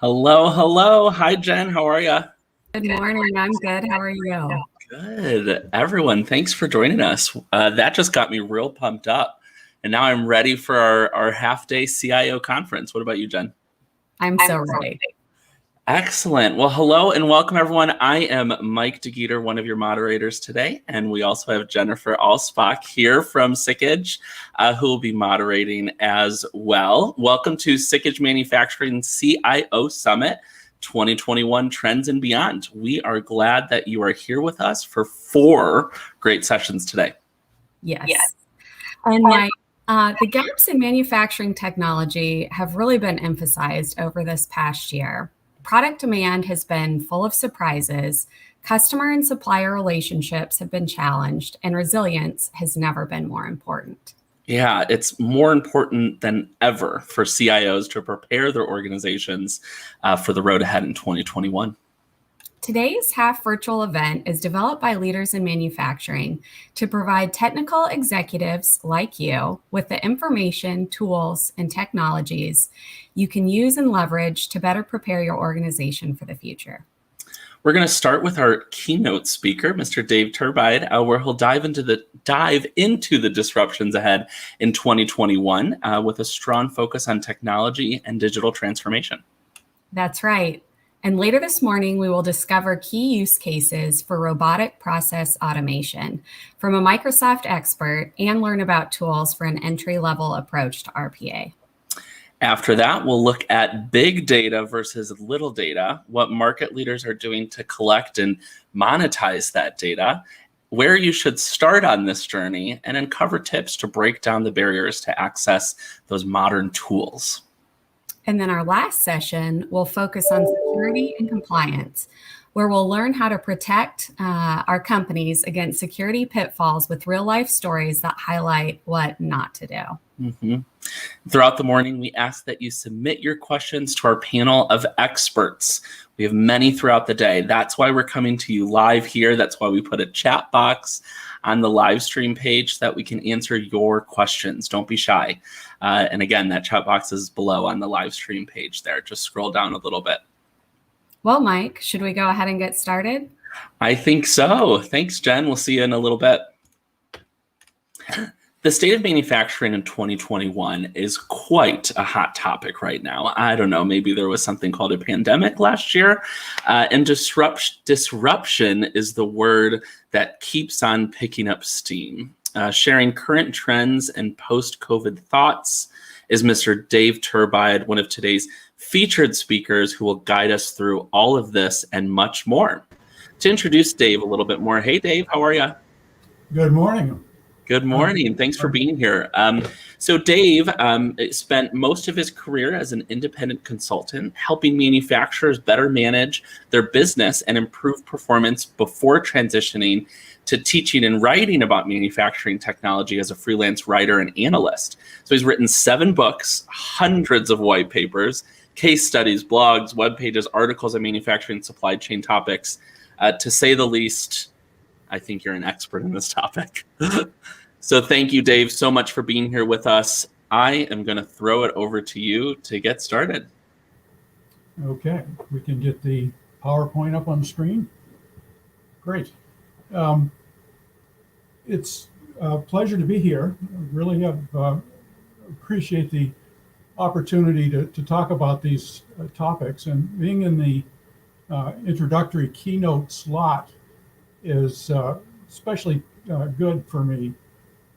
Hello, hello. Hi, Jen. How are you? Good morning. I'm good. How are you? Good. Everyone, thanks for joining us. That just got me real pumped up. And now I'm ready for our half-day CIO conference. What about you, Jen? I'm so ready. Excellent. Well, hello and welcome, everyone. I am Mike DeGeeter, one of your moderators today. And we also have Jennifer Alsbach here from Sickage, who will be moderating as well. Welcome to Sickage Manufacturing CIO Summit 2021 Trends and Beyond. We are glad that you are here with us for 4 great sessions today. Yes. And Mike, the gaps in manufacturing technology have really been emphasized over this past year. Product demand has been full of surprises, customer and supplier relationships have been challenged, and resilience has never been more important. Yeah, it's more important than ever for CIOs to prepare their organizations for the road ahead in 2021. Today's half virtual event is developed by leaders in manufacturing to provide technical executives like you with the information, tools, and technologies you can use and leverage to better prepare your organization for the future. We're going to start with our keynote speaker, Mr. Dave Turbide, where he'll dive into the disruptions ahead in 2021 with a strong focus on technology and digital transformation. That's right. And later this morning, we will discover key use cases for robotic process automation from a Microsoft expert and learn about tools for an entry-level approach to RPA. After that, we'll look at big data versus little data, what market leaders are doing to collect and monetize that data, where you should start on this journey, and uncover tips to break down the barriers to access those modern tools. And then our last session will focus on security and compliance, where we'll learn how to protect our companies against security pitfalls with real-life stories that highlight what not to do. Mm-hmm. Throughout the morning, we ask that you submit your questions to our panel of experts. We have many throughout the day. That's why we're coming to you live here. That's why we put a chat box on the live stream page so that we can answer your questions. Don't be shy. And again, that chat box is below on the live stream page there. Just scroll down a little bit. Well, Mike, should we go ahead and get started? I think so. Thanks, Jen. We'll see you in a little bit. The state of manufacturing in 2021 is quite a hot topic right now. I don't know, maybe there was something called a pandemic last year. And disruption is the word that keeps on picking up steam. Sharing current trends and post-COVID thoughts is Mr. Dave Turbide, one of today's featured speakers who will guide us through all of this and much more. To introduce Dave a little bit more, hey Dave, how are you? Good morning. Good morning. Thanks for being here. So Dave spent most of his career as an independent consultant, helping manufacturers better manage their business and improve performance before transitioning to teaching and writing about manufacturing technology as a freelance writer and analyst. So he's written 7 books, hundreds of white papers, case studies, blogs, web pages, articles on manufacturing and supply chain topics. To say the least, I think you're an expert in this topic. So thank you, Dave, so much for being here with us. I am going to throw it over to you to get started. Okay, we can get the PowerPoint up on the screen. Great. It's a pleasure to be here. I really have appreciate the opportunity to talk about these topics, and being in the introductory keynote slot is especially good for me,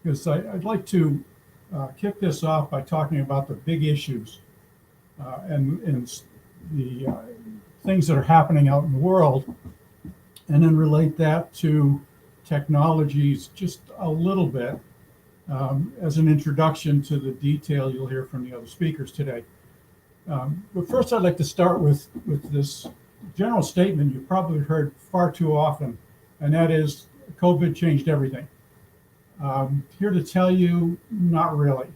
because I'd like to kick this off by talking about the big issues and the things that are happening out in the world, and then relate that to technologies just a little bit as an introduction to the detail you'll hear from the other speakers today. But first, I'd like to start with this general statement you've probably heard far too often, and that is COVID changed everything. Here to tell you, not really.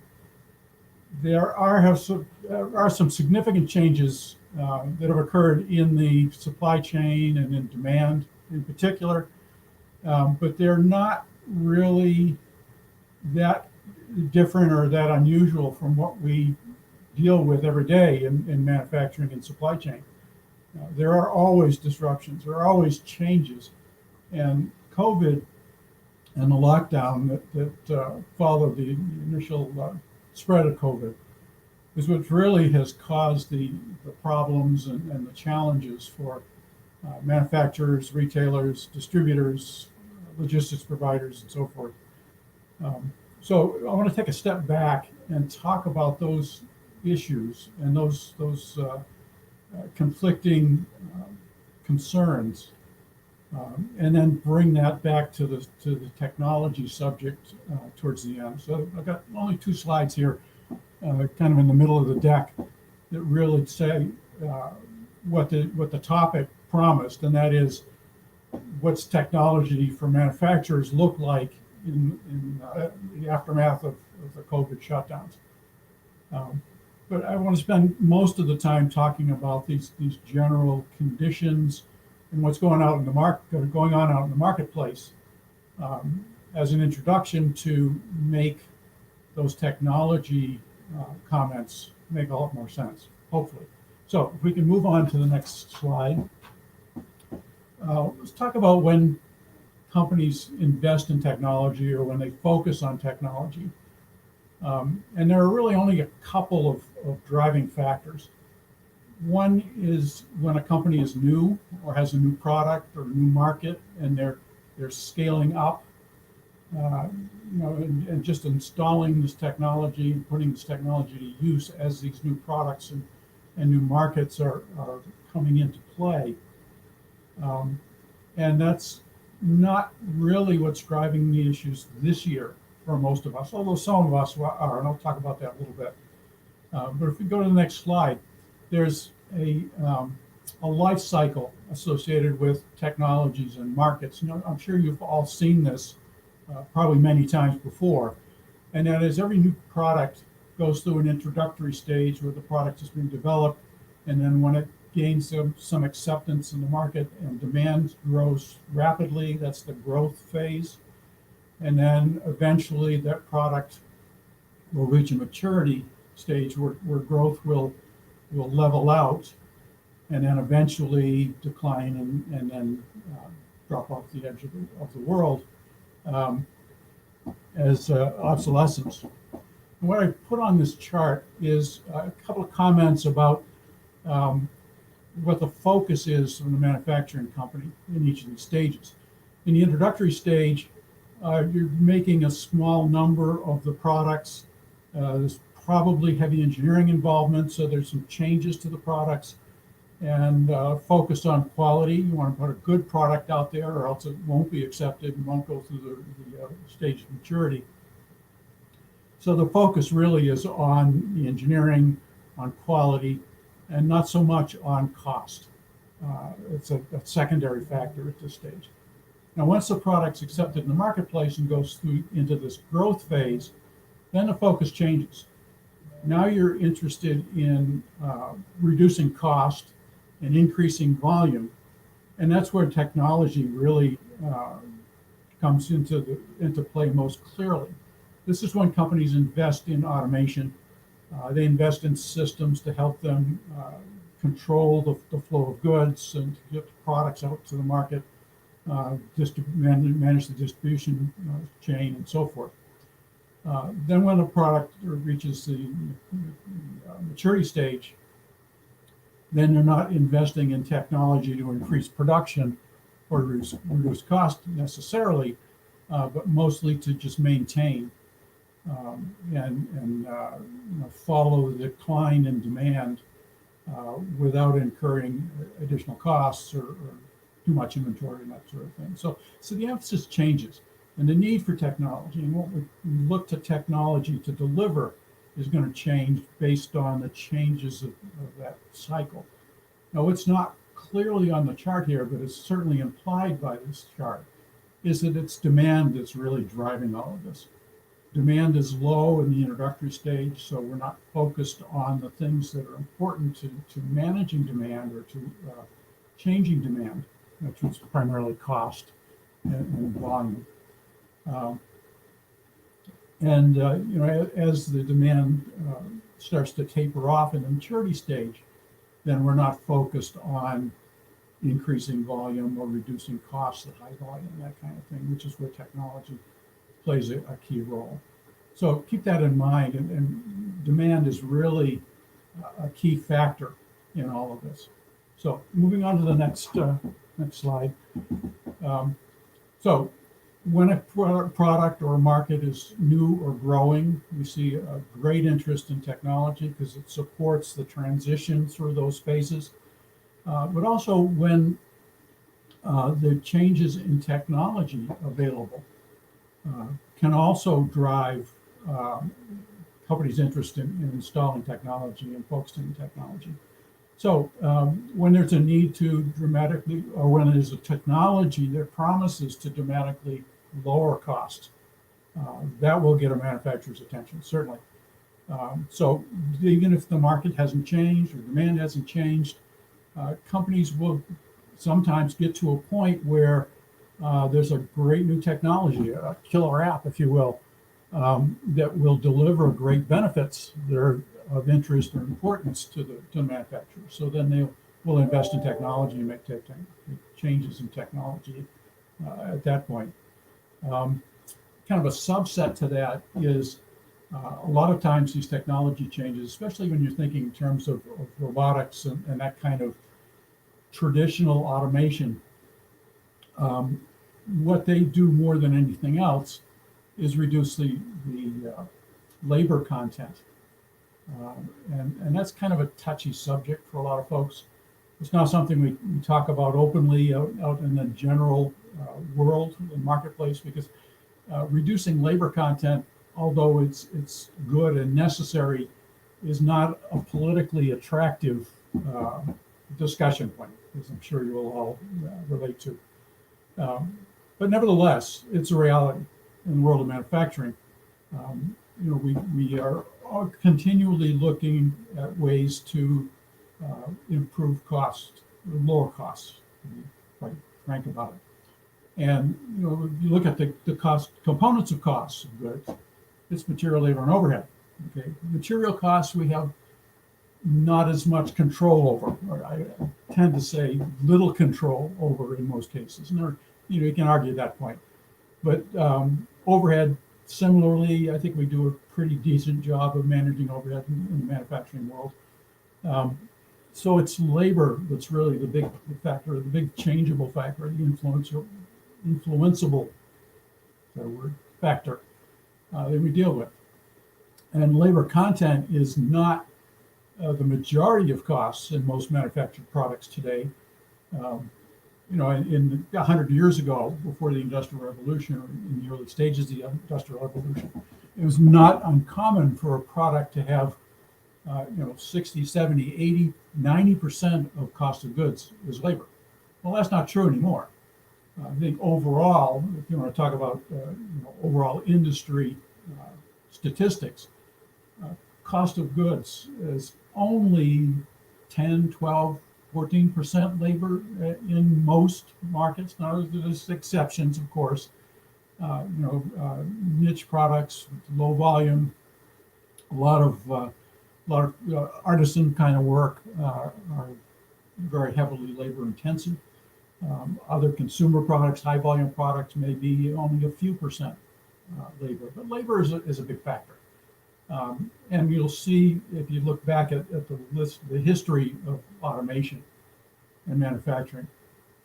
There are some significant changes that have occurred in the supply chain and in demand in particular, but they're not really that different or that unusual from what we deal with every day in manufacturing and supply chain. There are always disruptions, there are always changes, and COVID and the lockdown that followed the initial spread of COVID is what really has caused the problems and the challenges for manufacturers, retailers, distributors, logistics providers, and so forth. So I want to take a step back and talk about those issues and those conflicting concerns, and then bring that back to the technology subject towards the end. So I've got only 2 slides here, kind of in the middle of the deck, that really say what the topic promised, and that is what's technology for manufacturers look like in the aftermath of the COVID shutdowns. But I want to spend most of the time talking about these general conditions and what's going on out in the marketplace, as an introduction to make those technology comments make a lot more sense, hopefully. So if we can move on to the next slide. Let's talk about when companies invest in technology or when they focus on technology. And there are really only a couple of driving factors. One is when a company is new or has a new product or a new market, and they're scaling up, and just installing this technology, putting this technology to use as these new products and new markets are coming into play. And that's not really what's driving the issues this year for most of us, although some of us are, and I'll talk about that a little bit. But if we go to the next slide, there's a life cycle associated with technologies and markets. I'm sure you've all seen this probably many times before, and that is every new product goes through an introductory stage where the product is being developed, and then when it gains some acceptance in the market and demand grows rapidly, that's the growth phase. And then eventually that product will reach a maturity stage where growth will level out, and then eventually decline and then drop off the edge of the world as obsolescence. And what I put on this chart is a couple of comments about what the focus is of the manufacturing company in each of these stages. In the introductory stage, you're making a small number of the products. There's probably heavy engineering involvement, so there's some changes to the products, and focus on quality. You want to put a good product out there, or else it won't be accepted and won't go through the stage of maturity. So the focus really is on the engineering, on quality, and not so much on cost. It's a secondary factor at this stage. Now, once the product's accepted in the marketplace and goes through into this growth phase, then the focus changes. Now you're interested in reducing cost and increasing volume, and that's where technology really comes into play most clearly. This is when companies invest in automation. They invest in systems to help them control the flow of goods and to get the products out to the market, manage the distribution chain, and so forth. Then when a product reaches the maturity stage, then they're not investing in technology to increase production or reduce cost necessarily, but mostly to just maintain and follow the decline in demand without incurring additional costs or too much inventory and that sort of thing. So the emphasis changes, and the need for technology and what we look to technology to deliver is going to change based on the changes of that cycle. Now, what's not clearly on the chart here, but is certainly implied by this chart, is that it's demand that's really driving all of this. Demand is low in the introductory stage, so we're not focused on the things that are important to managing demand or to changing demand, which is primarily cost and volume. As the demand starts to taper off in the maturity stage, then we're not focused on increasing volume or reducing costs at high volume, that kind of thing, which is where technology plays a key role. So keep that in mind, and demand is really a key factor in all of this. So moving on to the next slide. So when a product or a market is new or growing, we see a great interest in technology because it supports the transition through those phases. But also when the changes in technology available can also drive companies' interest in installing technology and focusing on technology. So when there's a need to dramatically, or when there's a technology that promises to dramatically lower costs, that will get a manufacturer's attention, certainly. So even if the market hasn't changed or demand hasn't changed, companies will sometimes get to a point where there's a great new technology, a killer app, if you will, that will deliver great benefits that are of interest or importance to the manufacturer. So then they will invest in technology and make changes in technology at that point. Kind of a subset to that is a lot of times these technology changes, especially when you're thinking in terms of robotics and that kind of traditional automation, what they do more than anything else is reduce the labor content. And that's kind of a touchy subject for a lot of folks. It's not something we talk about openly out in the general world, the marketplace, because reducing labor content, although it's good and necessary, is not a politically attractive discussion point, as I'm sure you will all relate to. But nevertheless, it's a reality in the world of manufacturing. We are continually looking at ways to improve costs, lower costs, to be quite frank about it. And if you look at the cost components of costs of goods, it's material, labor, and overhead. Okay, material costs we have not as much control over, or I tend to say little control over in most cases. And you can argue that point. But overhead, similarly, I think we do a pretty decent job of managing overhead in the manufacturing world. So it's labor that's really the big factor, the big changeable factor, the influenceable factor that we deal with. And labor content is not the majority of costs in most manufactured products today. In 100 years ago, before the Industrial Revolution, or in the early stages of the Industrial Revolution, it was not uncommon for a product to have 60, 70, 80, 90% of cost of goods is labor. Well, that's not true anymore. I think overall, if you want to talk about overall industry statistics, cost of goods is only 10, 12, 14% labor in most markets. Now, there's exceptions, of course. Niche products, low volume, a lot of artisan kind of work are very heavily labor intensive. Other consumer products, high volume products, may be only a few percent labor, but labor is a big factor. And you'll see if you look back at the history of automation and manufacturing,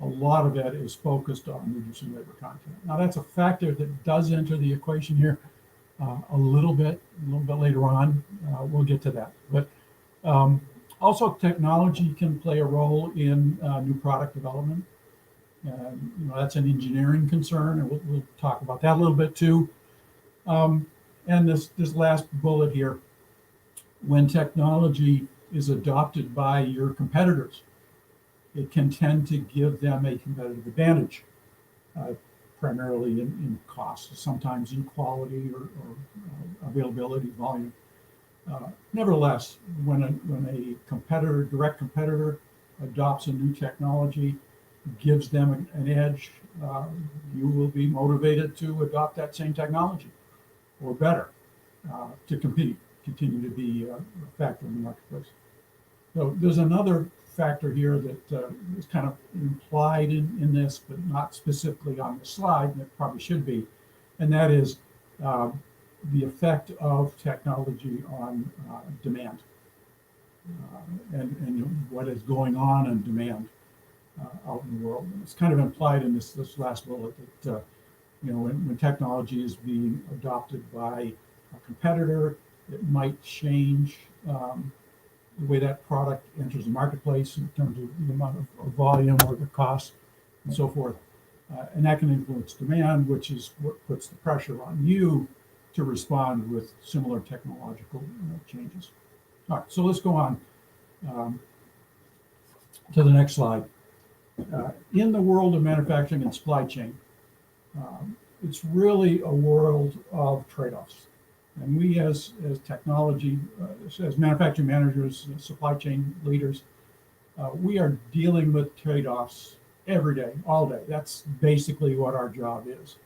a lot of that is focused on reducing labor content. Now that's a factor that does enter the equation here a little bit later on. We'll get to that. But also technology can play a role in new product development. That's an engineering concern, and we'll talk about that a little bit too. And this last bullet here, when technology is adopted by your competitors, it can tend to give them a competitive advantage, primarily in cost, sometimes in quality or availability, volume. Nevertheless, when a direct competitor adopts a new technology, gives them an edge, you will be motivated to adopt that same technology or better to compete continue to be a factor in the marketplace. So there's another factor here that is kind of implied in this, but not specifically on the slide, and it probably should be, and that is the effect of technology on demand and what is going on in demand out in the world. And it's kind of implied in this last bullet that when technology is being adopted by a competitor, it might change the way that product enters the marketplace in terms of the amount of volume or the cost and so forth. And that can influence demand, which is what puts the pressure on you to respond with similar technological changes. All right, so let's go on to the next slide. In the world of manufacturing and supply chain, it's really a world of trade-offs. And we as technology, as manufacturing managers, supply chain leaders, we are dealing with trade-offs every day, all day. That's basically what our job is.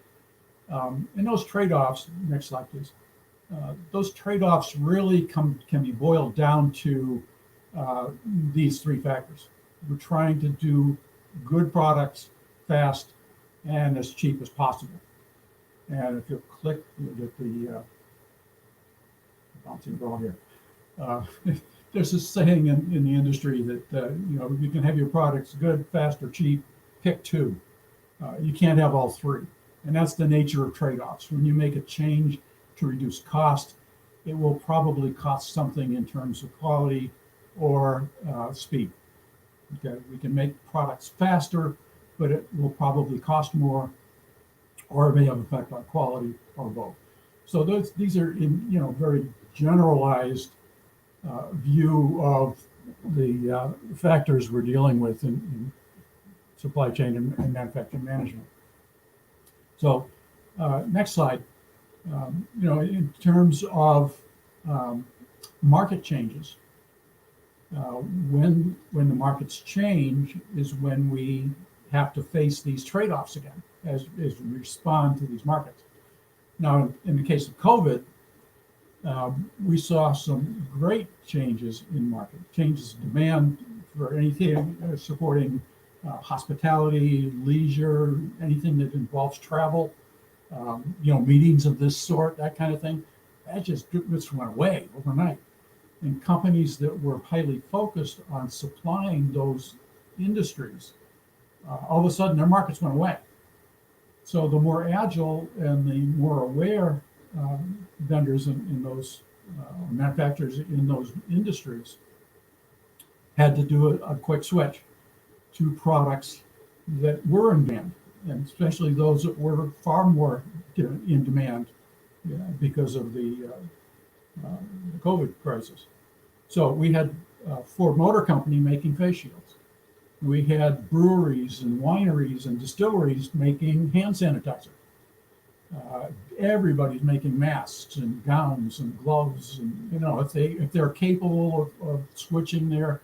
And those trade-offs, next slide please, those trade-offs really can be boiled down to these three factors. We're trying to do good products fast and as cheap as possible. And if you click, you'll get the bouncing ball here. There's this saying in the industry that you can have your products good, fast, or cheap. Pick two. You can't have all three, and that's the nature of trade-offs. When you make a change to reduce cost, it will probably cost something in terms of quality or speed. Okay, we can make products faster, but it will probably cost more, or it may have an effect on quality, or both. So these are in very generalized view of the factors we're dealing with in supply chain and manufacturing management. So next slide. In terms of market changes, when the markets change is when we have to face these trade-offs again as we respond to these markets. Now, in the case of COVID, we saw some great changes in market, changes in demand for anything supporting hospitality, leisure, anything that involves travel, meetings of this sort, that kind of thing. That just went away overnight. And companies that were highly focused on supplying those industries, all of a sudden their markets went away. So the more agile and the more aware vendors in those manufacturers in those industries had to do a quick switch to products that were in demand, and especially those that were far more in demand because of the COVID crisis. So we had Ford Motor Company making face shields. We had breweries and wineries and distilleries making hand sanitizer. Everybody's making masks and gowns and gloves, and if they're capable of switching their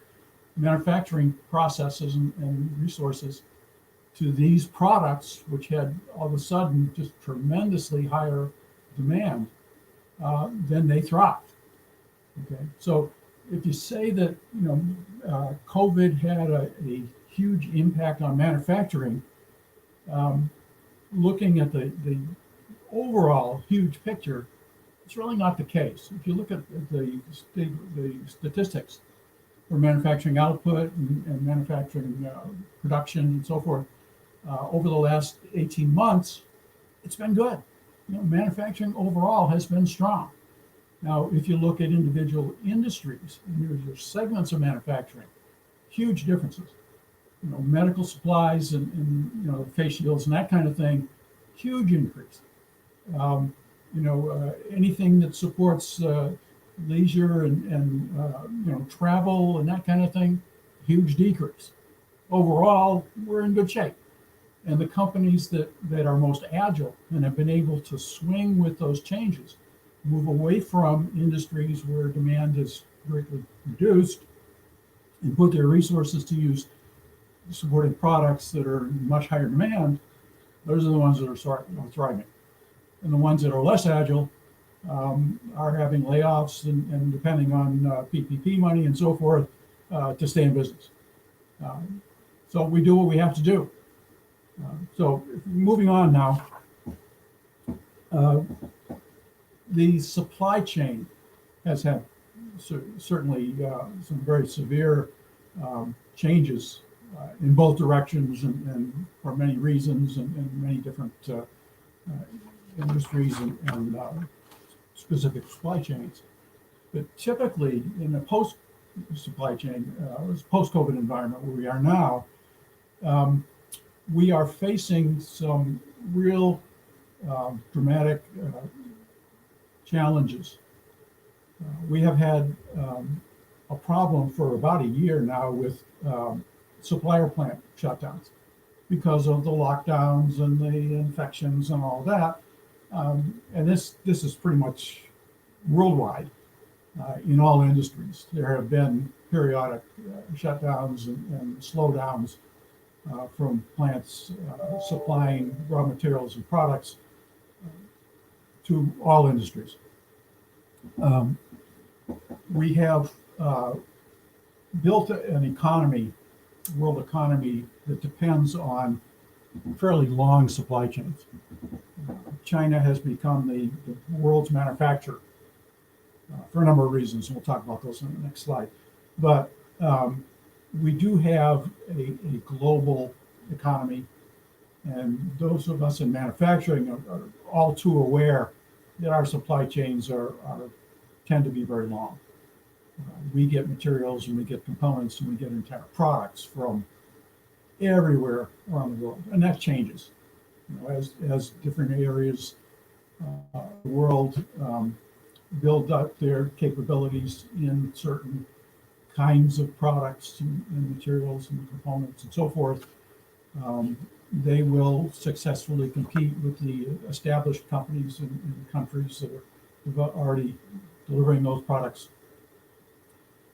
manufacturing processes and resources to these products, which had all of a sudden just tremendously higher demand, then they thrived. Okay, so if you say that COVID had a huge impact on manufacturing, looking at the overall huge picture, it's really not the case. If you look at the statistics for manufacturing output and manufacturing production and so forth, over the last 18 months, it's been good. Manufacturing overall has been strong. Now, if you look at individual industries, and your segments of manufacturing, huge differences. Medical supplies and face shields and that kind of thing, huge increase. Anything that supports leisure and travel and that kind of thing, huge decrease. Overall, we're in good shape. And the companies that are most agile and have been able to swing with those changes, move away from industries where demand is greatly reduced and put their resources to use supporting products that are in much higher demand, those are the ones that are thriving. And the ones that are less agile are having layoffs and depending on PPP money and so forth to stay in business. So we do what we have to do. So moving on now, the supply chain has had certainly some very severe changes in both directions and for many reasons and many different industries and specific supply chains. But typically in a post-supply chain, post-COVID environment where we are now, we are facing some real dramatic challenges. We have had a problem for about a year now with supplier plant shutdowns because of the lockdowns and the infections and all that. And this is pretty much worldwide in all industries. There have been periodic shutdowns and slowdowns from plants supplying raw materials and products to all industries. We have built an economy, world economy, that depends on fairly long supply chains. China has become the world's manufacturer for a number of reasons, and we'll talk about those in the next slide. But we do have a global economy, and those of us in manufacturing are all too aware that our supply chains tend to be very long. We get materials and we get components and we get entire products from everywhere around the world, and that changes. As different areas of the world build up their capabilities in certain kinds of products and materials and components and so forth, they will successfully compete with the established companies in countries that are already delivering those products.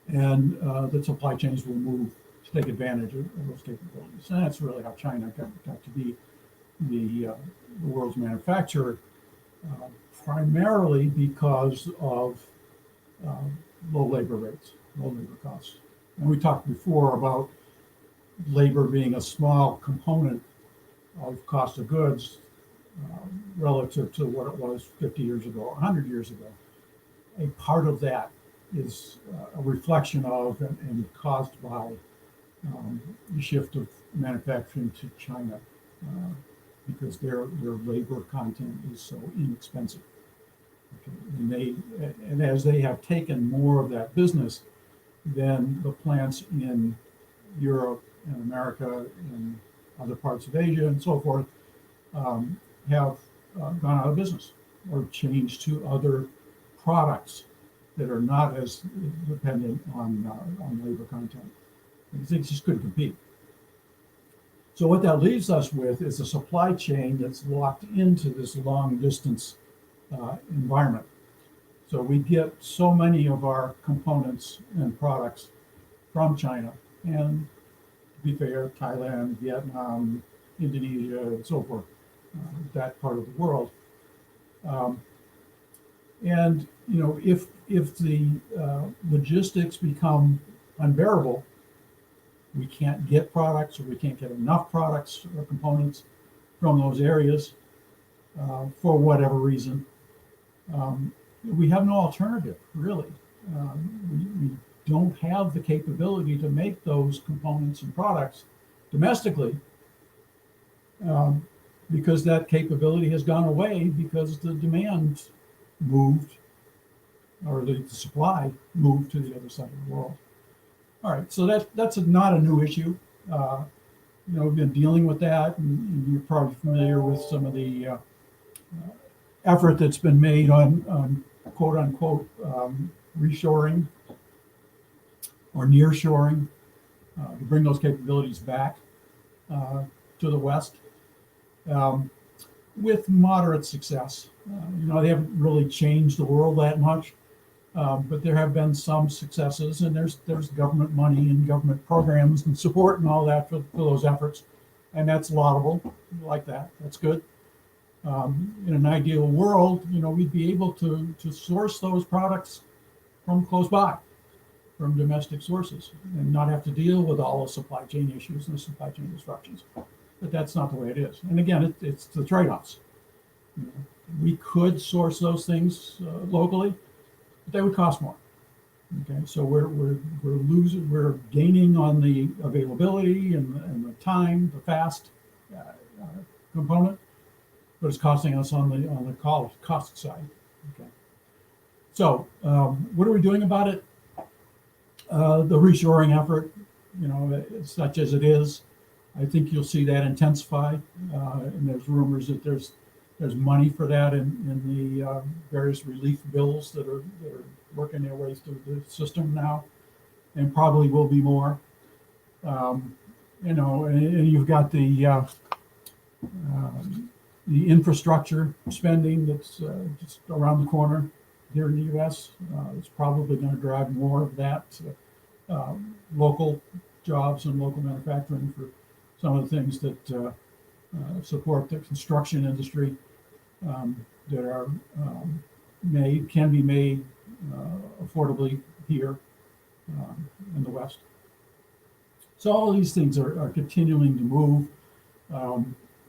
And the supply chains will move to take advantage of those capabilities. And that's really how China got to be the world's manufacturer, primarily because of low labor rates, low labor costs. And we talked before about labor being a small component of cost of goods relative to what it was 50 years ago, 100 years ago. A part of that is a reflection of and caused by the shift of manufacturing to China because their labor content is so inexpensive. Okay. And as they have taken more of that business, then the plants in Europe and America and other parts of Asia and so forth have gone out of business or changed to other products that are not as dependent on labor content. They just couldn't compete. So what that leaves us with is a supply chain that's locked into this long distance environment. So we get so many of our components and products from China, and to be fair, Thailand, Vietnam, Indonesia, and so forth, that part of the world. And if the logistics become unbearable, we can't get products or we can't get enough products or components from those areas for whatever reason, we have no alternative, really. We don't have the capability to make those components and products domestically because that capability has gone away because the demand moved, or the supply moved to the other side of the world. All right, so that's not a new issue. We've been dealing with that, and you're probably familiar with some of the effort that's been made on quote unquote reshoring or nearshoring to bring those capabilities back to the West with moderate success. They haven't really changed the world that much, but there have been some successes, and there's government money and government programs and support and all that for those efforts, and that's laudable. We like that. That's good. In an ideal world, we'd be able to source those products from close by, from domestic sources, and not have to deal with all the supply chain issues and the supply chain disruptions. But that's not the way it is. And again, it's the trade-offs. We could source those things locally, but they would cost more. Okay, so we're gaining on the availability and the time, the fast component, but it's costing us on the cost side. Okay, so what are we doing about it? The reshoring effort, such as it is, I think you'll see that intensify, and there's rumors that there's money for that in the various relief bills that are working their way through the system now, and probably will be more. And you've got the infrastructure spending that's just around the corner here in the U.S. It's probably going to drive more of that local jobs and local manufacturing for some of the things that support the construction industry that are can be made affordably here in the West. So all of these things are continuing to move.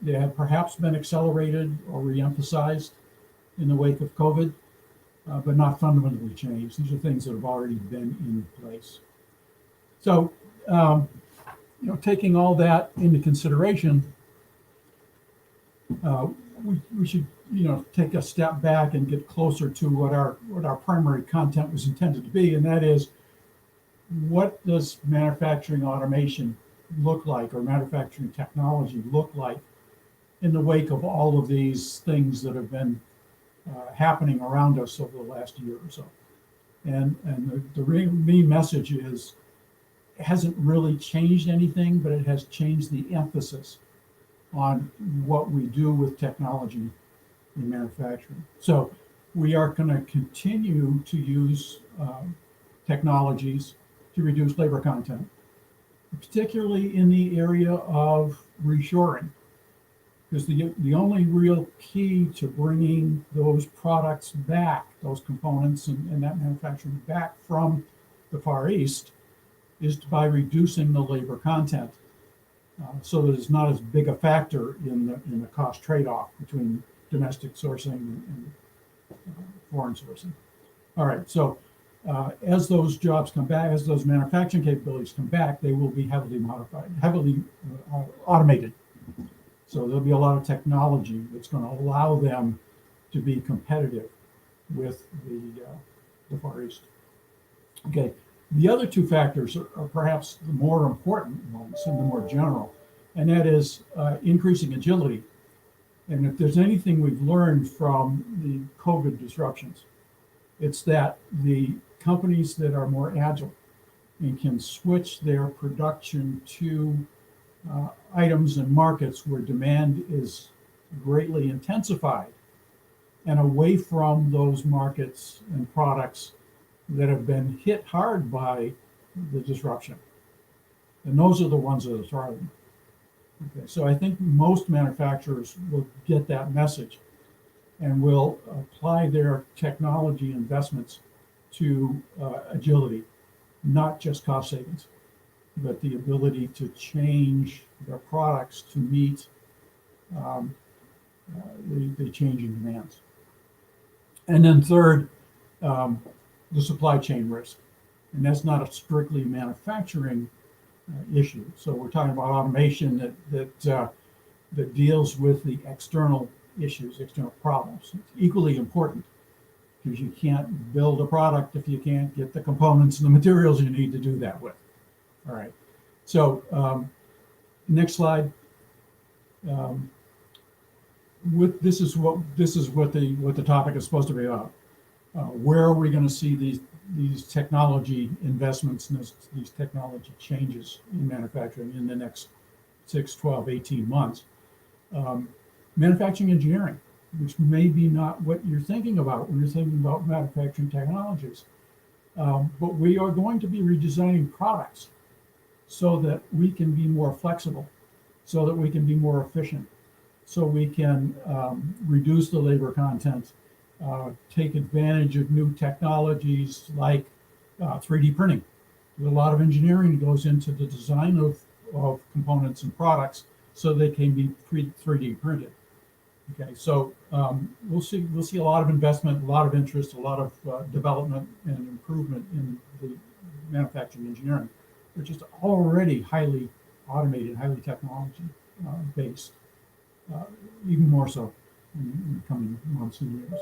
They have perhaps been accelerated or reemphasized in the wake of COVID, but not fundamentally changed. These are things that have already been in place. So, taking all that into consideration, we should, take a step back and get closer to what our primary content was intended to be, and that is, what does manufacturing automation look like, or manufacturing technology look like, in the wake of all of these things that have been happening around us over the last year or so. And the main message is, it hasn't really changed anything, but it has changed the emphasis on what we do with technology in manufacturing. So we are going to continue to use technologies to reduce labor content, particularly in the area of reshoring. Because the only real key to bringing those products back, those components and that manufacturing back from the Far East, is by reducing the labor content, so that it's not as big a factor in the cost trade-off between domestic sourcing and foreign sourcing. All right, so as those jobs come back, as those manufacturing capabilities come back, they will be heavily modified, heavily automated. So there'll be a lot of technology that's going to allow them to be competitive with the Far East. Okay, the other two factors are perhaps the more important ones and the more general, and that is increasing agility. And if there's anything we've learned from the COVID disruptions, it's that the companies that are more agile and can switch their production to items and markets where demand is greatly intensified, and away from those markets and products that have been hit hard by the disruption. And those are the ones that are thriving. Okay, so I think most manufacturers will get that message and will apply their technology investments to agility, not just cost savings, but the ability to change their products to meet the changing demands. And then third, the supply chain risk. And that's not a strictly manufacturing issue. So we're talking about automation that deals with the external issues, external problems. It's equally important, because you can't build a product if you can't get the components and the materials you need to do that with. All right. So next slide. This is what the topic is supposed to be about. Where are we going to see these technology investments and these technology changes in manufacturing in the next 6, 12, 18 months? Manufacturing engineering, which may be not what you're thinking about when you're thinking about manufacturing technologies. But we are going to be redesigning products so that we can be more flexible, so that we can be more efficient, so we can reduce the labor content, take advantage of new technologies like 3D printing. There's a lot of engineering goes into the design of components and products so they can be 3D printed. Okay, so we'll see a lot of investment, a lot of interest, a lot of development and improvement in the manufacturing engineering, which is already highly automated, highly technology based, even more so in the coming months and years.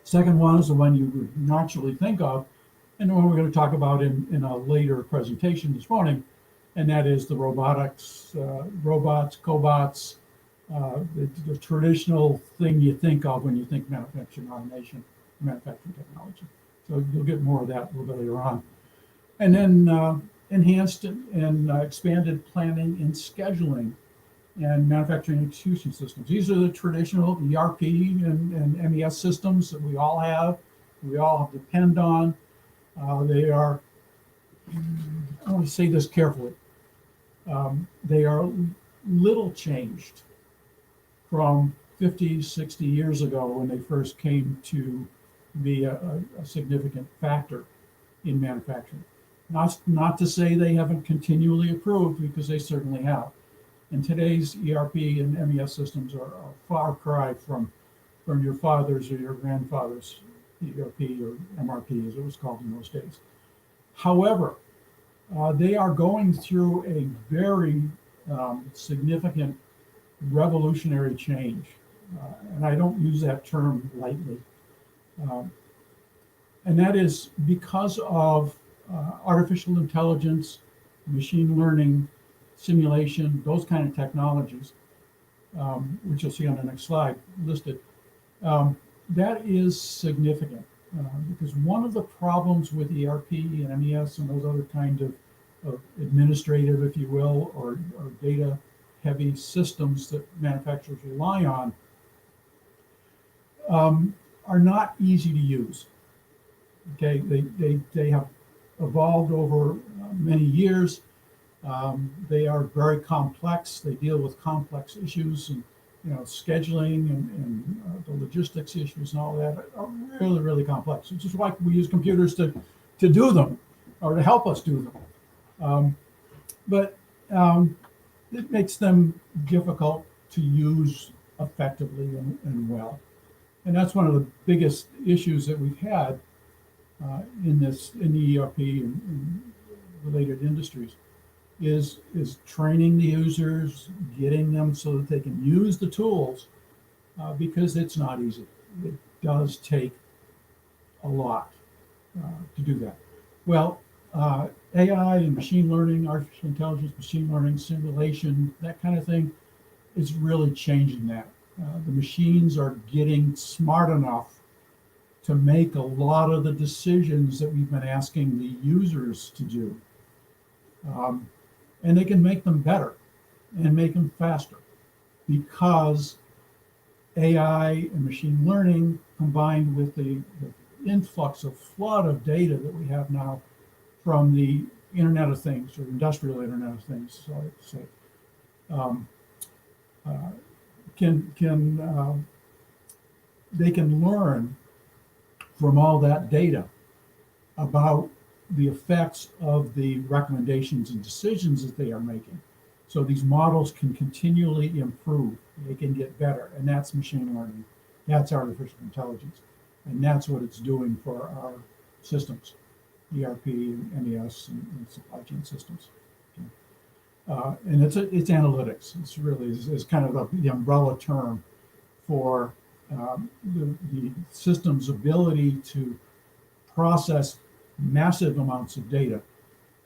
Second one is the one you would naturally think of, and the one we're going to talk about in a later presentation this morning, and that is the robotics, robots, cobots, the traditional thing you think of when you think manufacturing automation, manufacturing technology. So you'll get more of that a little bit later on. And then enhanced and expanded planning and scheduling and manufacturing execution systems. These are the traditional ERP and MES systems that we all have, we all depend on. They are, I want to say this carefully, they are little changed from 50, 60 years ago when they first came to be a significant factor in manufacturing. Not to say they haven't continually improved, because they certainly have. And today's ERP and MES systems are a far cry from your father's or your grandfather's ERP or MRP, as it was called in those days. However, they are going through a very significant revolutionary change. And I don't use that term lightly. And that is because of artificial intelligence, machine learning, simulation, those kind of technologies, which you'll see on the next slide listed. That is significant because one of the problems with ERP and MES and those other kinds of administrative, if you will, or data heavy systems that manufacturers rely on are not easy to use. Okay, they have evolved over many years. They are very complex. They deal with complex issues and scheduling and the logistics issues and all that are really, really complex. It's just like we use computers to do them or to help us do them. But it makes them difficult to use effectively and well. And that's one of the biggest issues that we've had in the ERP and related industries is training the users, getting them so that they can use the tools, because it's not easy. It does take a lot to do that. Well, AI and machine learning, artificial intelligence, machine learning, simulation, that kind of thing is really changing that. The machines are getting smart enough to make a lot of the decisions that we've been asking the users to do. And they can make them better and make them faster because AI and machine learning combined with the influx of flood of data that we have now from the Internet of Things or industrial Internet of Things, so I'd say, they can learn from all that data about the effects of the recommendations and decisions that they are making. So these models can continually improve. They can get better, and that's machine learning. That's artificial intelligence, and that's what it's doing for our systems, ERP, MES, and supply chain systems. And it's analytics. It's really is kind of the umbrella term for the system's ability to process massive amounts of data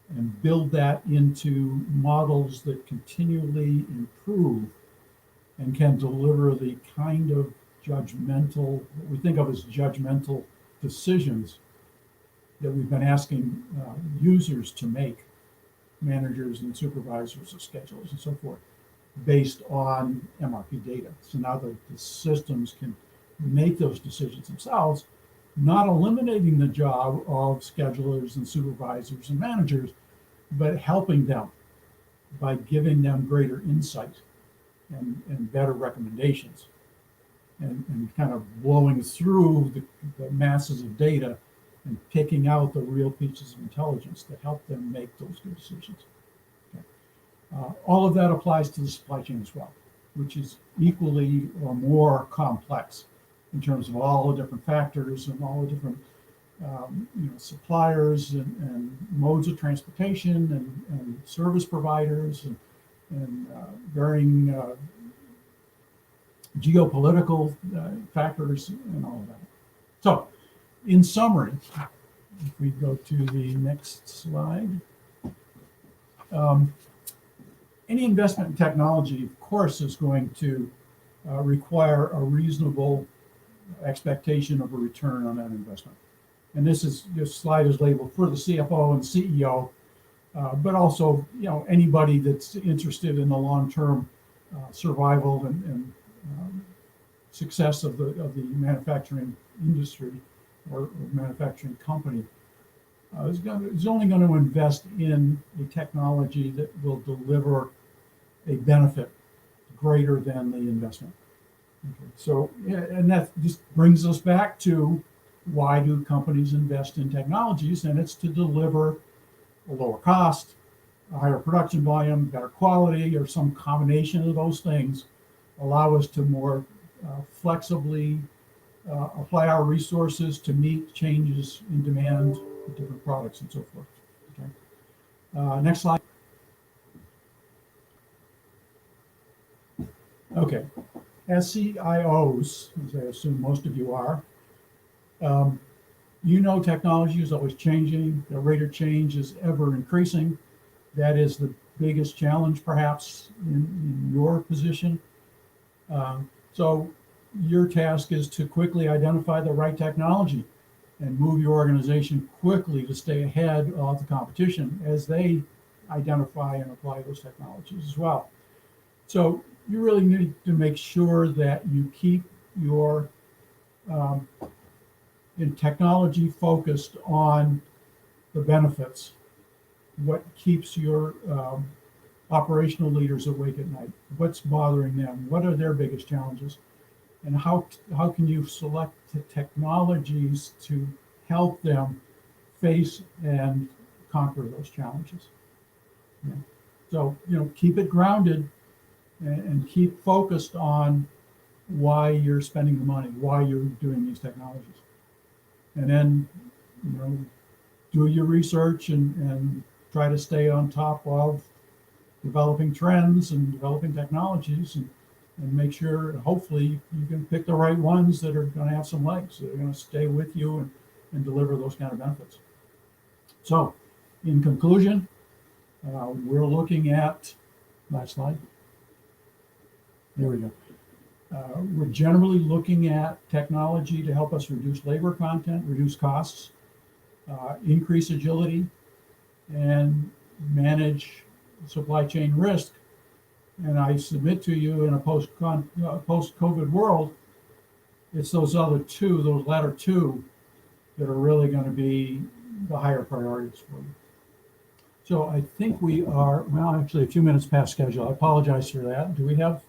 and build that into models that continually improve and can deliver the kind of judgmental, what we think of as judgmental decisions that we've been asking users to make, managers and supervisors of schedules and so forth, based on MRP data. So now the systems can make those decisions themselves, not eliminating the job of schedulers and supervisors and managers, but helping them by giving them greater insight and better recommendations, and kind of blowing through the masses of data and picking out the real pieces of intelligence that help them make those good decisions. Okay. All of that applies to the supply chain as well, which is equally or more complex in terms of all the different factors and all the different suppliers and modes of transportation and service providers and varying geopolitical factors and all of that. So, in summary, if we go to the next slide, any investment in technology, of course, is going to require a reasonable expectation of a return on that investment. And this slide is labeled for the CFO and CEO, but also anybody that's interested in the long-term survival and success of the manufacturing industry or manufacturing company is only going to invest in a technology that will deliver a benefit greater than the investment. Okay. So, and that just brings us back to why do companies invest in technologies? And it's to deliver a lower cost, a higher production volume, better quality, or some combination of those things, allow us to more flexibly apply our resources to meet changes in demand for different products and so forth. Okay. Next slide. Okay. As CIOs, as I assume most of you are, technology is always changing. The rate of change is ever increasing. That is the biggest challenge, perhaps, in your position. So your task is to quickly identify the right technology and move your organization quickly to stay ahead of the competition as they identify and apply those technologies as well. So you really need to make sure that you keep your technology focused on the benefits, what keeps your operational leaders awake at night, what's bothering them, what are their biggest challenges, and how can you select the technologies to help them face and conquer those challenges. Yeah. So, keep it grounded and keep focused on why you're spending the money, why you're doing these technologies. And then, do your research and try to stay on top of developing trends and developing technologies and make sure, hopefully, you can pick the right ones that are going to have some legs, that are going to stay with you and deliver those kind of benefits. So, in conclusion, we're looking at, last slide. There we go. We're generally looking at technology to help us reduce labor content, reduce costs, increase agility, and manage supply chain risk. And I submit to you, in a post-COVID world, it's those latter two, that are really going to be the higher priorities for you. So I think we are, actually a few minutes past schedule. I apologize for that. Do we have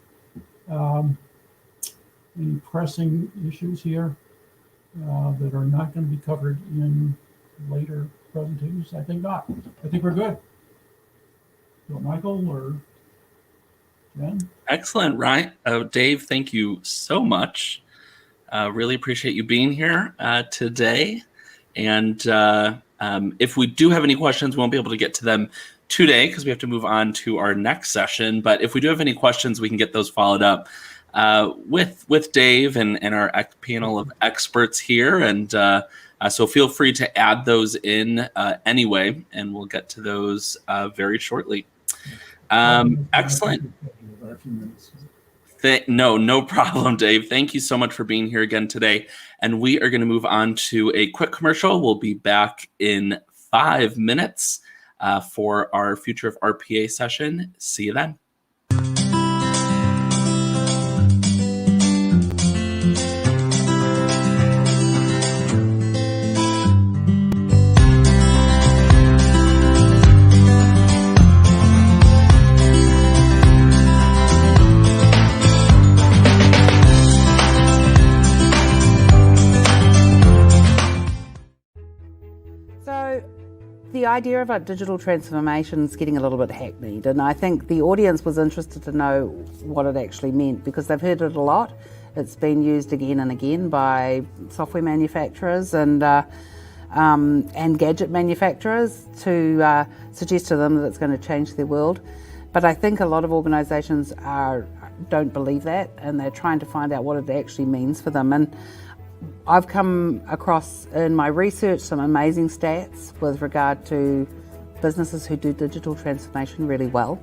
any pressing issues here that are not going to be covered in later presentations? I think not. I think we're good. So Michael or Jen? Excellent, Ryan. Dave, thank you so much. Really appreciate you being here today. And if we do have any questions, we won't be able to get to them today because we have to move on to our next session. But if we do have any questions, we can get those followed up with Dave and our panel of experts here. And so feel free to add those in anyway, and we'll get to those very shortly. Excellent. No problem, Dave. Thank you so much for being here again today. And we are going to move on to a quick commercial. We'll be back in 5 minutes for our Future of RPA session. See you then. the idea about digital transformation is getting a little bit hackneyed, and I think the audience was interested to know what it actually meant because they've heard it a lot. It's been used again and again by software manufacturers and gadget manufacturers to suggest to them that it's going to change their world. But I think a lot of organisations don't believe that, and they're trying to find out what it actually means for them. And I've come across in my research some amazing stats with regard to businesses who do digital transformation really well,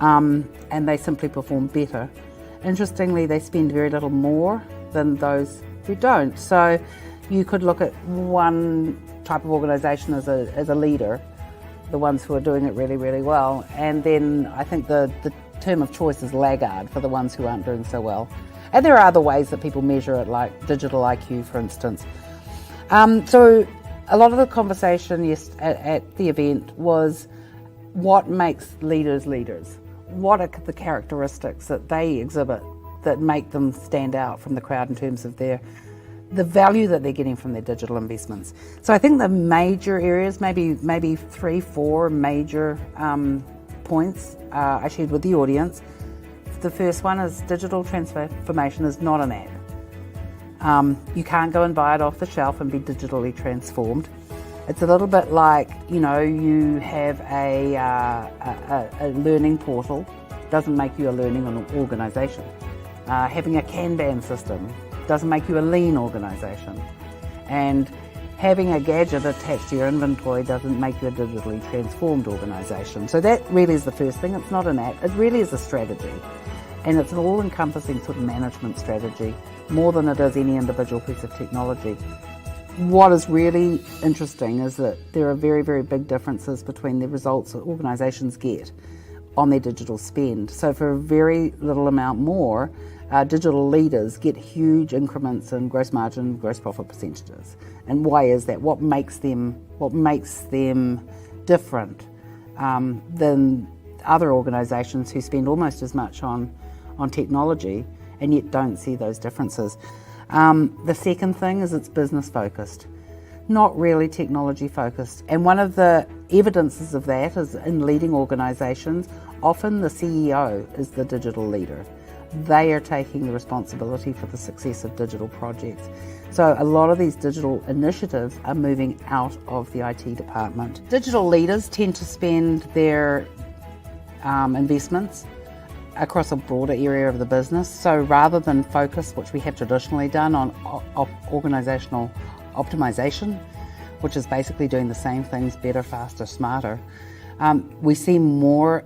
and they simply perform better. Interestingly, they spend very little more than those who don't. So you could look at one type of organisation as a leader, the ones who are doing it really, really well, and then I think the term of choice is laggard for the ones who aren't doing so well. And there are other ways that people measure it, like digital IQ, for instance. So a lot of the conversation at the event was what makes leaders leaders? What are the characteristics that they exhibit that make them stand out from the crowd in terms of the value that they're getting from their digital investments? So I think the major areas, maybe 3-4 major points I shared with the audience. The first one is digital transformation is not an app. You can't go and buy it off the shelf and be digitally transformed. It's a little bit like, you have a learning portal. Doesn't make you a learning organisation. Having a Kanban system doesn't make you a lean organisation. And having a gadget attached to your inventory doesn't make you a digitally transformed organisation. So that really is the first thing. It's not an app. It really is a strategy. And it's an all-encompassing sort of management strategy, more than it is any individual piece of technology. What is really interesting is that there are very, very big differences between the results that organisations get on their digital spend. So for a very little amount more, digital leaders get huge increments in gross margin, gross profit percentages. And why is that? What makes them different than other organisations who spend almost as much on technology and yet don't see those differences? The second thing is it's business focused, not really technology focused. And one of the evidences of that is in leading organisations, often the CEO is the digital leader. They are taking the responsibility for the success of digital projects. So a lot of these digital initiatives are moving out of the IT department. Digital leaders tend to spend their investments across a broader area of the business. So rather than focus, which we have traditionally done, on organisational optimization, which is basically doing the same things better, faster, smarter, we see more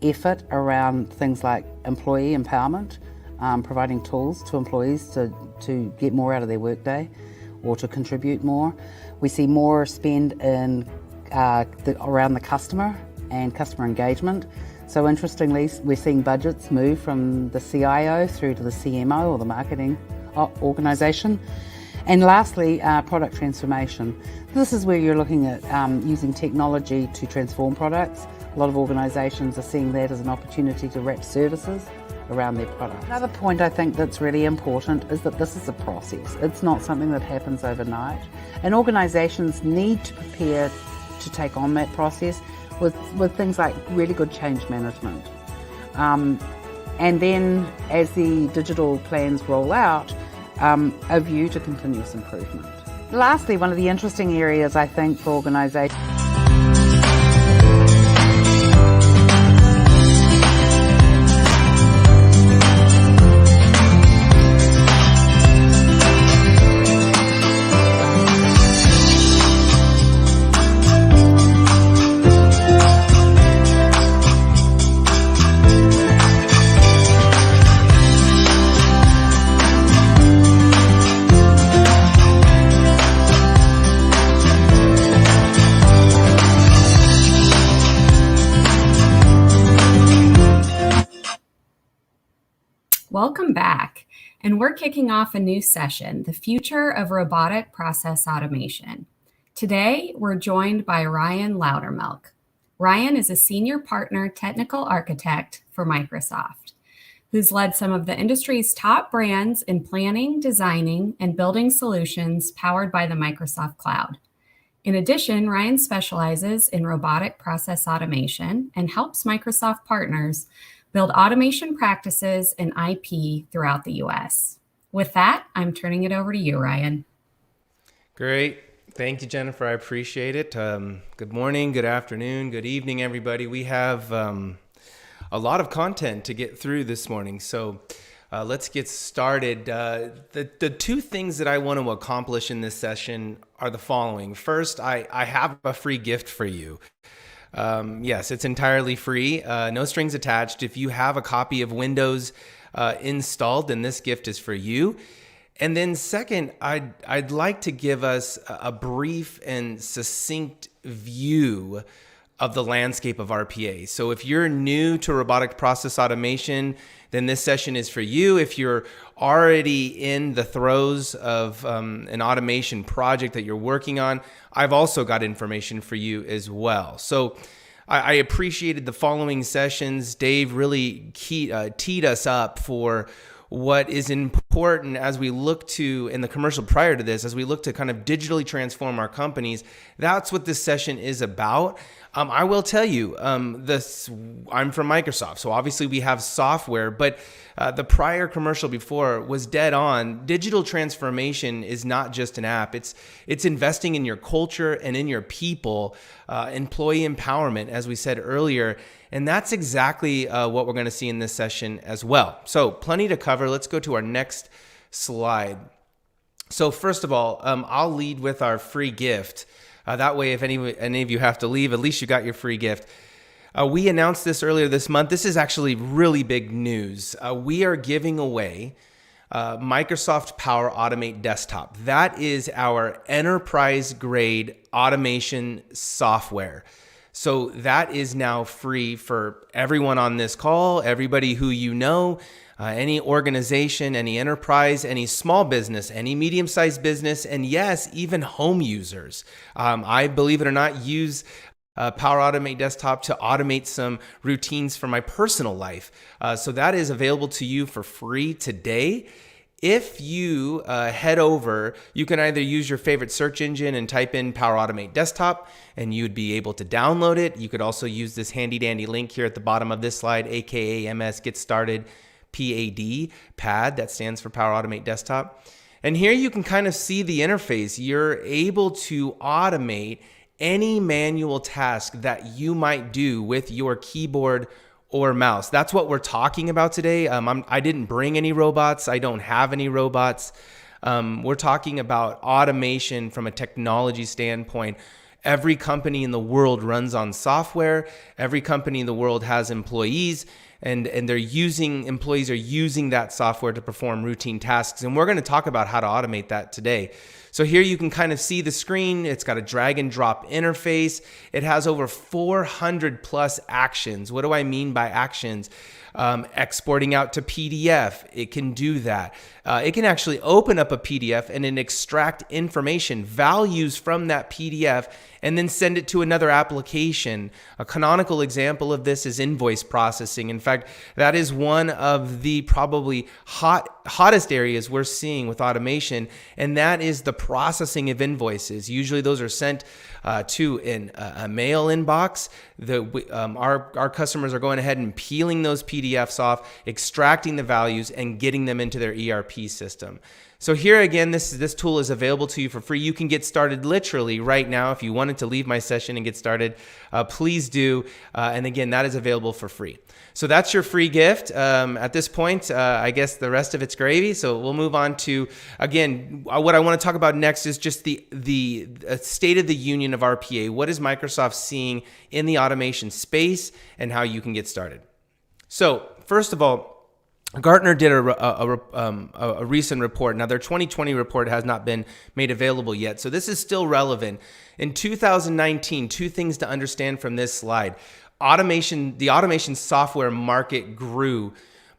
effort around things like employee empowerment, providing tools to employees to get more out of their workday or to contribute more. We see more spend in around the customer and customer engagement. So interestingly, we're seeing budgets move from the CIO through to the CMO or the marketing organisation. And lastly, product transformation. This is where you're looking at using technology to transform products. A lot of organisations are seeing that as an opportunity to wrap services around their product. Another point I think that's really important is that this is a process. It's not something that happens overnight. And organisations need to prepare to take on that process with things like really good change management. And then as the digital plans roll out, a view to continuous improvement. Lastly, one of the interesting areas I think for organisations Welcome back. And we're kicking off a new session, The Future of Robotic Process Automation. Today, we're joined by Ryan Loudermilk. Ryan is a senior partner technical architect for Microsoft, who's led some of the industry's top brands in planning, designing, and building solutions powered by the Microsoft Cloud. In addition, Ryan specializes in robotic process automation and helps Microsoft partners build automation practices and IP throughout the US. With that, I'm turning it over to you, Ryan. Great. Thank you, Jennifer. I appreciate it. Good morning, good afternoon, good evening, everybody. We have a lot of content to get through this morning. So let's get started. The two things that I want to accomplish in this session are the following. First, I have a free gift for you. Yes, it's entirely free, no strings attached. If you have a copy of Windows installed, then this gift is for you. And then second, I'd like to give us a brief and succinct view of the landscape of RPA. So if you're new to robotic process automation, then this session is for you. If you're already in the throes of an automation project that you're working on, I've also got information for you as well. So I appreciated the following sessions. Dave really teed us up for what is important as we look to, in the commercial prior to this, as we look to kind of digitally transform our companies. That's what this session is about. I will tell you, I'm from Microsoft, so obviously we have software, but the prior commercial before was dead on. Digital transformation is not just an app. It's investing in your culture and in your people, employee empowerment, as we said earlier. And that's exactly what we're going to see in this session as well. So plenty to cover. Let's go to our next slide. So first of all, I'll lead with our free gift. That way, if any of you have to leave, at least you got your free gift. We announced this earlier this month. This is actually really big news. We are giving away Microsoft Power Automate Desktop. That is our enterprise-grade automation software. So that is now free for everyone on this call, everybody who you know, any organization, any enterprise, any small business, any medium-sized business, and yes, even home users. I, believe it or not, use Power Automate Desktop to automate some routines for my personal life. So that is available to you for free today. If you head over, you can either use your favorite search engine and type in Power Automate Desktop, and you'd be able to download it. You could also use this handy dandy link here at the bottom of this slide, aka MS Get Started PAD, that stands for Power Automate Desktop. And here you can kind of see the interface. You're able to automate any manual task that you might do with your keyboard or mouse. That's what we're talking about today. I didn't bring any robots. I don't have any robots. We're talking about automation from a technology standpoint. Every company in the world runs on software. Every company in the world has employees, and employees are using that software to perform routine tasks. And we're going to talk about how to automate that today. So here you can kind of see the screen. It's got a drag and drop interface. It has over 400 plus actions. What do I mean by actions? Exporting out to PDF, it can do that. It can actually open up a PDF and then extract information, values from that PDF, and then send it to another application. A canonical example of this is invoice processing. In fact, that is one of the probably hottest areas we're seeing with automation, and that is the processing of invoices. Usually those are sent to a mail inbox. Our customers are going ahead and peeling those PDFs off, extracting the values, and getting them into their ERP system. So here again, this tool is available to you for free. You can get started literally right now. If you wanted to leave my session and get started, please do. And again, that is available for free. So that's your free gift. At this point, I guess the rest of it's gravy. So we'll move on to, again, what I want to talk about next is just the state of the union of RPA. What is Microsoft seeing in the automation space and how you can get started? So first of all, Gartner did a recent report. Now, their 2020 report has not been made available yet, so this is still relevant. In 2019, two things to understand from this slide. The automation software market grew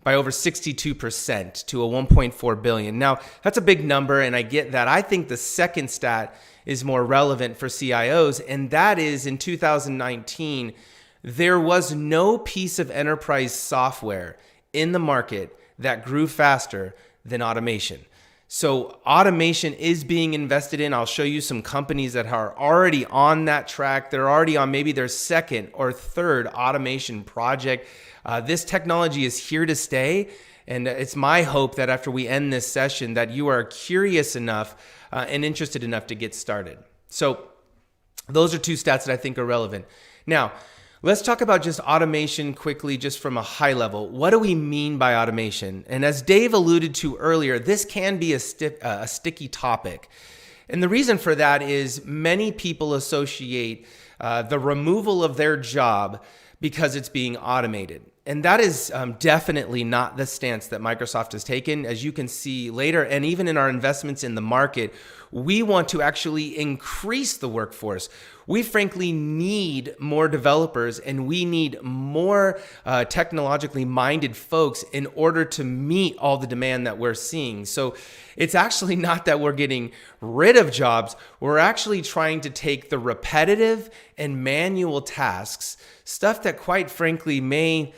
by over 62% to a 1.4 billion. Now, that's a big number, and I get that. I think the second stat is more relevant for CIOs, and that is in 2019, there was no piece of enterprise software in the market that grew faster than automation. So automation is being invested in. I'll show you some companies that are already on that track. They're already on maybe their second or third automation project. This technology is here to stay. And it's my hope that after we end this session that you are curious enough and interested enough to get started. So those are two stats that I think are relevant. Now, let's talk about just automation quickly, just from a high level. What do we mean by automation? And as Dave alluded to earlier, this can be a sticky topic. And the reason for that is many people associate the removal of their job because it's being automated. And that is definitely not the stance that Microsoft has taken. As you can see later, and even in our investments in the market, we want to actually increase the workforce. We frankly need more developers, and we need more technologically minded folks in order to meet all the demand that we're seeing. So it's actually not that we're getting rid of jobs. We're actually trying to take the repetitive and manual tasks, stuff that quite frankly may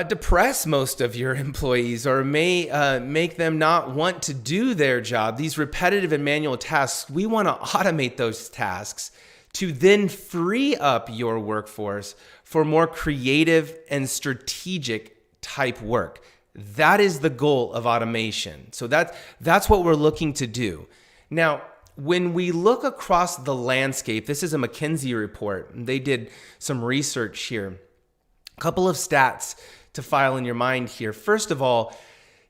depress most of your employees or may make them not want to do their job. These repetitive and manual tasks, we want to automate those tasks to then free up your workforce for more creative and strategic type work. That is the goal of automation. So that's what we're looking to do. Now, when we look across the landscape, this is a McKinsey report. They did some research here. A couple of stats to file in your mind here. First of all,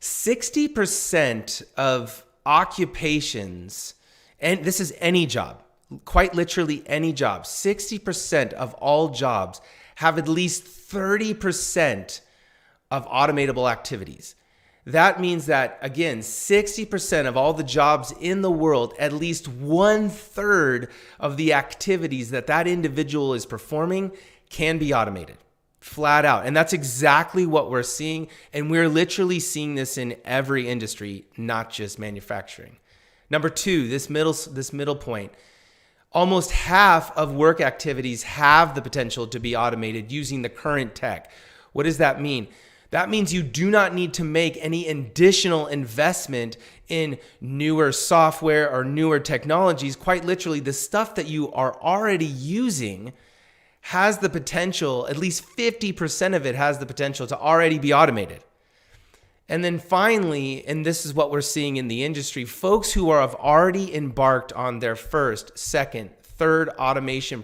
60% of occupations, and this is any job, quite literally any job, 60% of all jobs have at least 30% of automatable activities. That means that, again, 60% of all the jobs in the world, at least 1/3 of the activities that individual is performing can be automated. Flat out. And that's exactly what we're seeing. And we're literally seeing this in every industry, not just manufacturing. Number two, this middle point, almost half of work activities have the potential to be automated using the current tech. What does that mean? That means you do not need to make any additional investment in newer software or newer technologies. Quite literally, the stuff that you are already using has the potential, at least 50% of it has the potential to already be automated. And then finally, and this is what we're seeing in the industry, folks who have already embarked on their first, second, third automation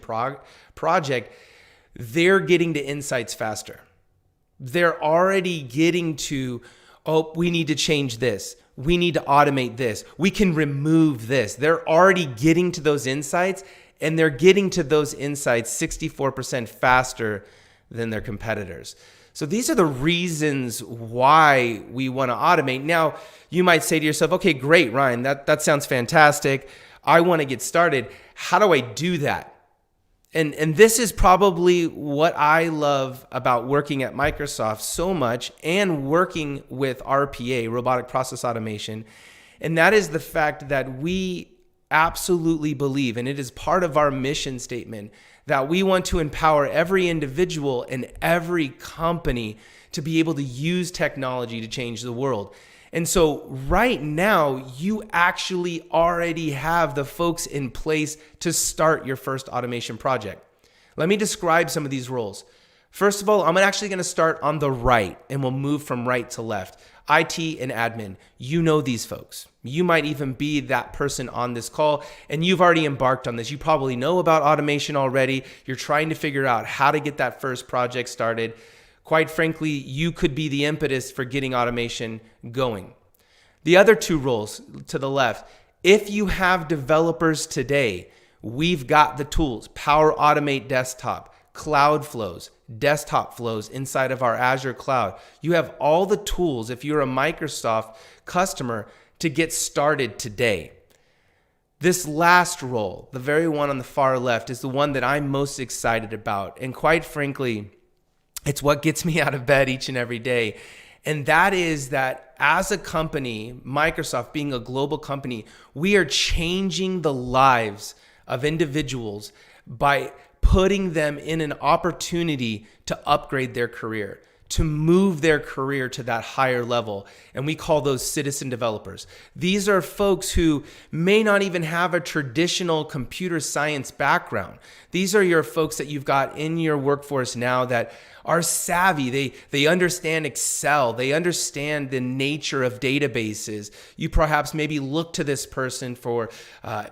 project, they're getting to insights faster. They're already getting to, oh, we need to change this. We need to automate this. We can remove this. They're already getting to those insights. And they're getting to those insights 64% faster than their competitors. So these are the reasons why we want to automate. Now, you might say to yourself, okay, great, Ryan, that sounds fantastic. I want to get started. How do I do that? And this is probably what I love about working at Microsoft so much and working with RPA, Robotic Process Automation. And that is the fact that we absolutely believe, and it is part of our mission statement, that we want to empower every individual and every company to be able to use technology to change the world. And so right now, you actually already have the folks in place to start your first automation project. Let me describe some of these roles. First of all, I'm actually going to start on the right, and we'll move from right to left. IT and admin, you know these folks. You might even be that person on this call, and you've already embarked on this. You probably know about automation already. You're trying to figure out how to get that first project started. Quite frankly, you could be the impetus for getting automation going. The other two roles to the left, if you have developers today, we've got the tools, Power Automate Desktop, Cloud Flows, desktop flows inside of our Azure cloud. You have all the tools, if you're a Microsoft customer, to get started today. This last role, the very one on the far left, is the one that I'm most excited about. And quite frankly, it's what gets me out of bed each and every day. And that is that as a company, Microsoft being a global company, we are changing the lives of individuals by putting them in an opportunity to upgrade their career, to move their career to that higher level. And we call those citizen developers. These are folks who may not even have a traditional computer science background. These are your folks that you've got in your workforce now that are savvy. They understand Excel. They understand the nature of databases. You perhaps maybe look to this person for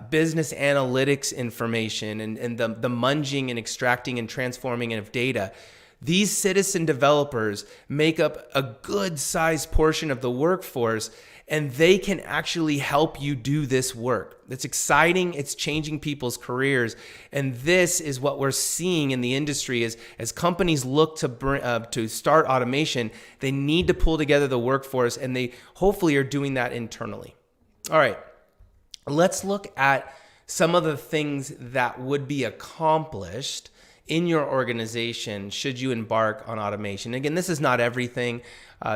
business analytics information and the munging and extracting and transforming of data. These citizen developers make up a good sized portion of the workforce, and they can actually help you do this work. It's exciting. It's changing people's careers. And this is what we're seeing in the industry is as companies look to start automation, they need to pull together the workforce, and they hopefully are doing that internally. All right, let's look at some of the things that would be accomplished in your organization should you embark on automation. Again, this is not everything.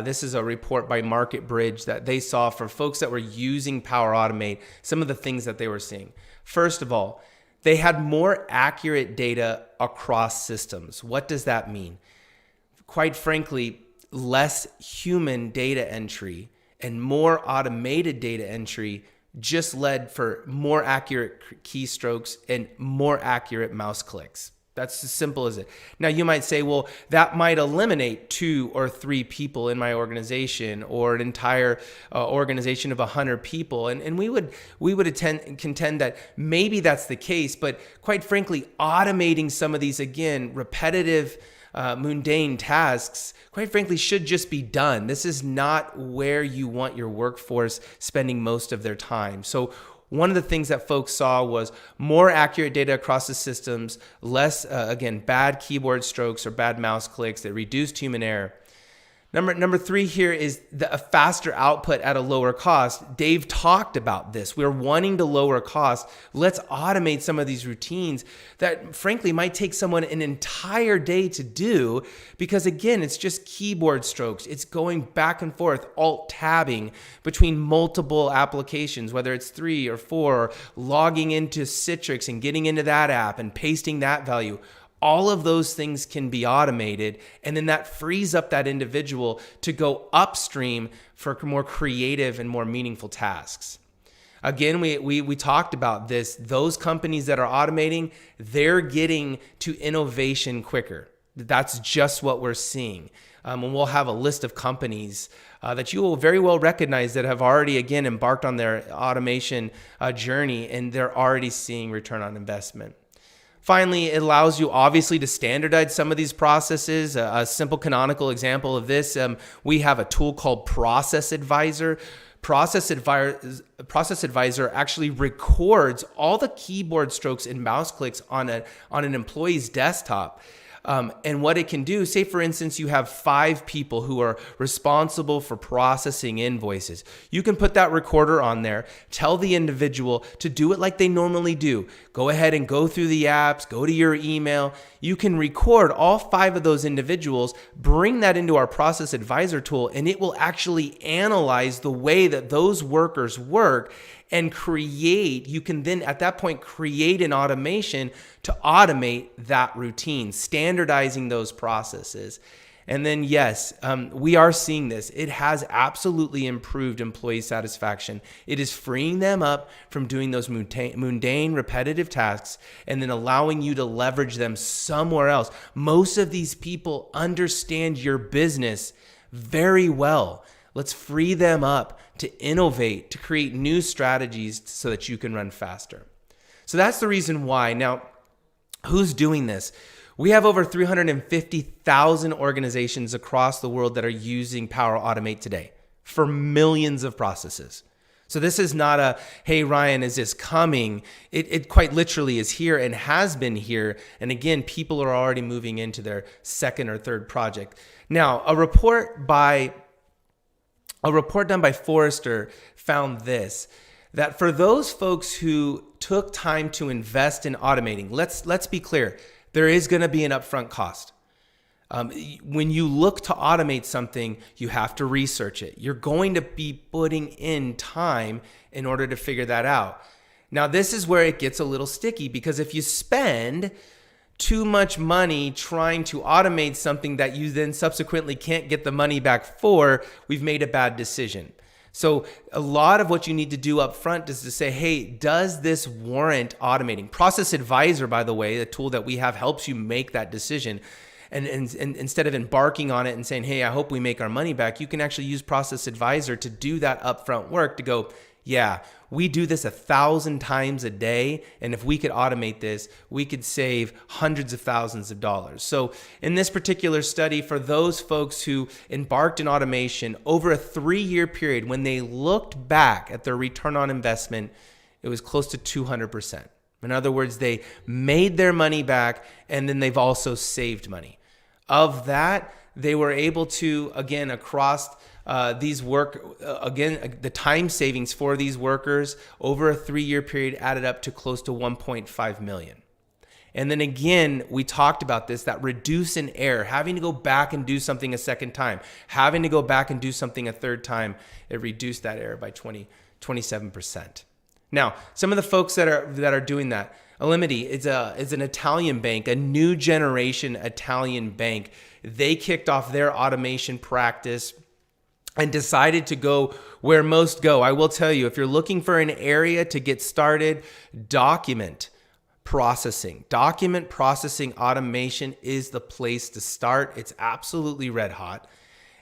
This is a report by Market Bridge that they saw for folks that were using Power Automate, some of the things that they were seeing. First of all, they had more accurate data across systems. What does that mean? Quite frankly, less human data entry and more automated data entry just led for more accurate keystrokes and more accurate mouse clicks. That's as simple as it. Now, you might say, well, that might eliminate 2 or 3 people in my organization or an entire organization of 100 people. And we would contend that maybe that's the case. But quite frankly, automating some of these, again, repetitive, mundane tasks, quite frankly, should just be done. This is not where you want your workforce spending most of their time. So one of the things that folks saw was more accurate data across the systems, less, again, bad keyboard strokes or bad mouse clicks that reduced human error. Number 3 here is a faster output at a lower cost. Dave talked about this. We're wanting to lower cost. Let's automate some of these routines that frankly might take someone an entire day to do because again, it's just keyboard strokes. It's going back and forth, alt-tabbing between multiple applications, whether it's 3 or 4, or logging into Citrix and getting into that app and pasting that value. All of those things can be automated, and then that frees up that individual to go upstream for more creative and more meaningful tasks. Again, we talked about this. Those companies that are automating, they're getting to innovation quicker. That's just what we're seeing. And we'll have a list of companies that you will very well recognize that have already, again, embarked on their automation journey, and they're already seeing return on investment. Finally, it allows you obviously to standardize some of these processes. A simple canonical example of this, we have a tool called Process Advisor. Process Advisor actually records all the keyboard strokes and mouse clicks on an employee's desktop. And what it can do, say for instance, you have 5 people who are responsible for processing invoices. You can put that recorder on there, tell the individual to do it like they normally do. Go ahead and go through the apps, go to your email. You can record all 5 of those individuals, bring that into our Process Advisor tool, and it will actually analyze the way that those workers work and you can then at that point create an automation to automate that routine, standardizing those processes. And then yes, we are seeing this. It has absolutely improved employee satisfaction. It is freeing them up from doing those mundane, repetitive tasks and then allowing you to leverage them somewhere else. Most of these people understand your business very well. Let's free them up to innovate, to create new strategies so that you can run faster. So that's the reason why. Now, who's doing this? We have over 350,000 organizations across the world that are using Power Automate today for millions of processes. So this is not a, hey, Ryan, is this coming? It quite literally is here and has been here. And again, people are already moving into their second or third project. Now, a report done by Forrester found this, that for those folks who took time to invest in automating, let's be clear, there is going to be an upfront cost. When you look to automate something, you have to research it. You're going to be putting in time in order to figure that out. Now, this is where it gets a little sticky because if you spend too much money trying to automate something that you then subsequently can't get the money back for, we've made a bad decision. So a lot of what you need to do up front is to say, hey, does this warrant automating? Process Advisor, by the way, the tool that we have, helps you make that decision. And instead of embarking on it and saying, hey, I hope we make our money back, you can actually use Process Advisor to do that upfront work to go, yeah, we do this 1,000 times a day. And if we could automate this, we could save hundreds of thousands of dollars. So in this particular study, for those folks who embarked in automation over a 3-year period, when they looked back at their return on investment, it was close to 200%. In other words, they made their money back, and then they've also saved money. Of that, they were able to, again, across the time savings for these workers over a 3-year period added up to close to 1.5 million. And then again, we talked about this, that reduce in error, having to go back and do something a second time, having to go back and do something a third time, it reduced that error by 27%. Now, some of the folks that are doing that, Alimity is an Italian bank, a new generation Italian bank. They kicked off their automation practice and decided to go where most go. I will tell you, if you're looking for an area to get started, document processing automation is the place to start. It's absolutely red hot.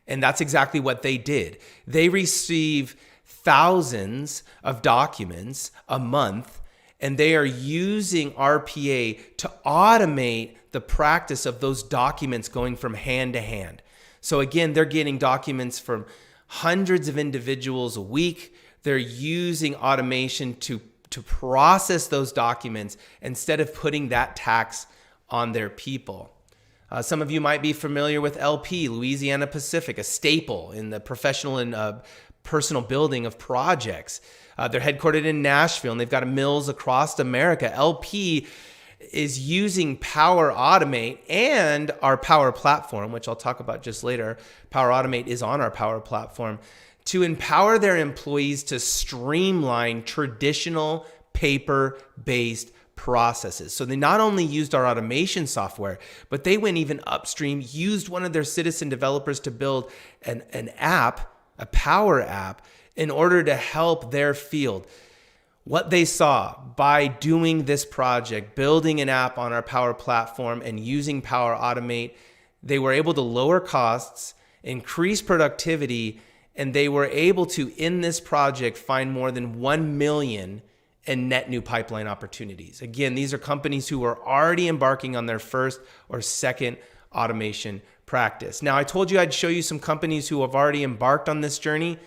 And that's exactly what they did. They receive thousands of documents a month, and they are using RPA to automate the practice of those documents going from hand to hand. So again, they're getting documents from hundreds of individuals a week. They're using automation to process those documents instead of putting that tax on their people. Some of you might be familiar with LP, Louisiana Pacific, a staple in the professional and personal building of projects. They're headquartered in Nashville, and they've got mills across America. LP is using Power Automate and our Power Platform, which I'll talk about just later. Power Automate is on our Power Platform to empower their employees to streamline traditional paper-based processes. So they not only used our automation software, but they went even upstream, used one of their citizen developers to build an app, a Power app, in order to help their field. What they saw by doing this project, building an app on our Power Platform and using Power Automate, they were able to lower costs, increase productivity, and they were able to, in this project, find more than 1 million in net new pipeline opportunities. Again, these are companies who are already embarking on their first or second automation practice. Now, I told you I'd show you some companies who have already embarked on this journey.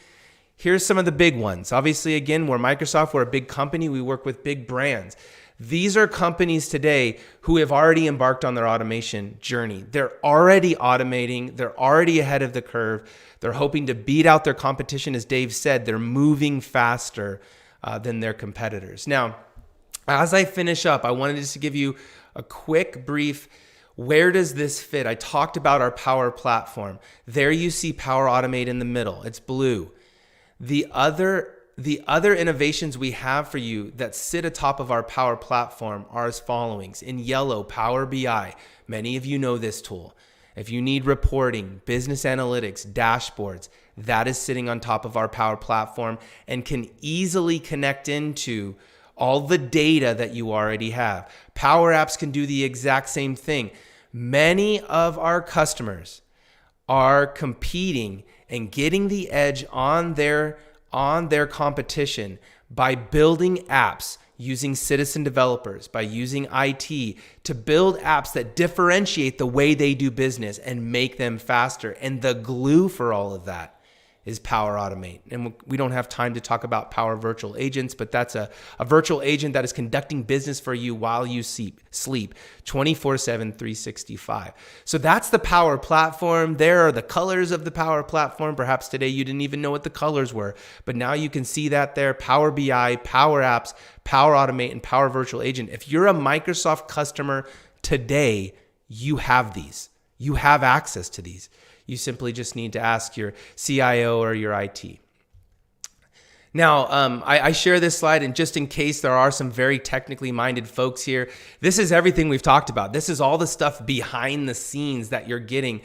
Here's some of the big ones. Obviously, again, we're Microsoft, we're a big company, we work with big brands. These are companies today who have already embarked on their automation journey. They're already automating, they're already ahead of the curve. They're hoping to beat out their competition. As Dave said, they're moving faster than their competitors. Now, as I finish up, I wanted just to give you a quick brief. Where does this fit? I talked about our Power Platform. There you see Power Automate in the middle. It's blue. The other innovations we have for you that sit atop of our Power Platform are as followings. In yellow, Power BI. Many of you know this tool. If you need reporting, business analytics, dashboards, that is sitting on top of our Power Platform and can easily connect into all the data that you already have. Power Apps can do the exact same thing. Many of our customers are competing and getting the edge on their competition by building apps using citizen developers, by using IT to build apps that differentiate the way they do business and make them faster. And the glue for all of that is Power Automate. And we don't have time to talk about Power Virtual Agents, but that's a virtual agent that is conducting business for you while you sleep 24/7, 365. So that's the Power Platform. There are the colors of the Power Platform. Perhaps today you didn't even know what the colors were, but now you can see that there. Power BI, Power Apps, Power Automate, and Power Virtual Agent. If you're a Microsoft customer today, you have these. You have access to these. You simply just need to ask your CIO or your IT. Now, I share this slide, and just in case there are some very technically minded folks here, this is everything we've talked about. This is all the stuff behind the scenes that you're getting.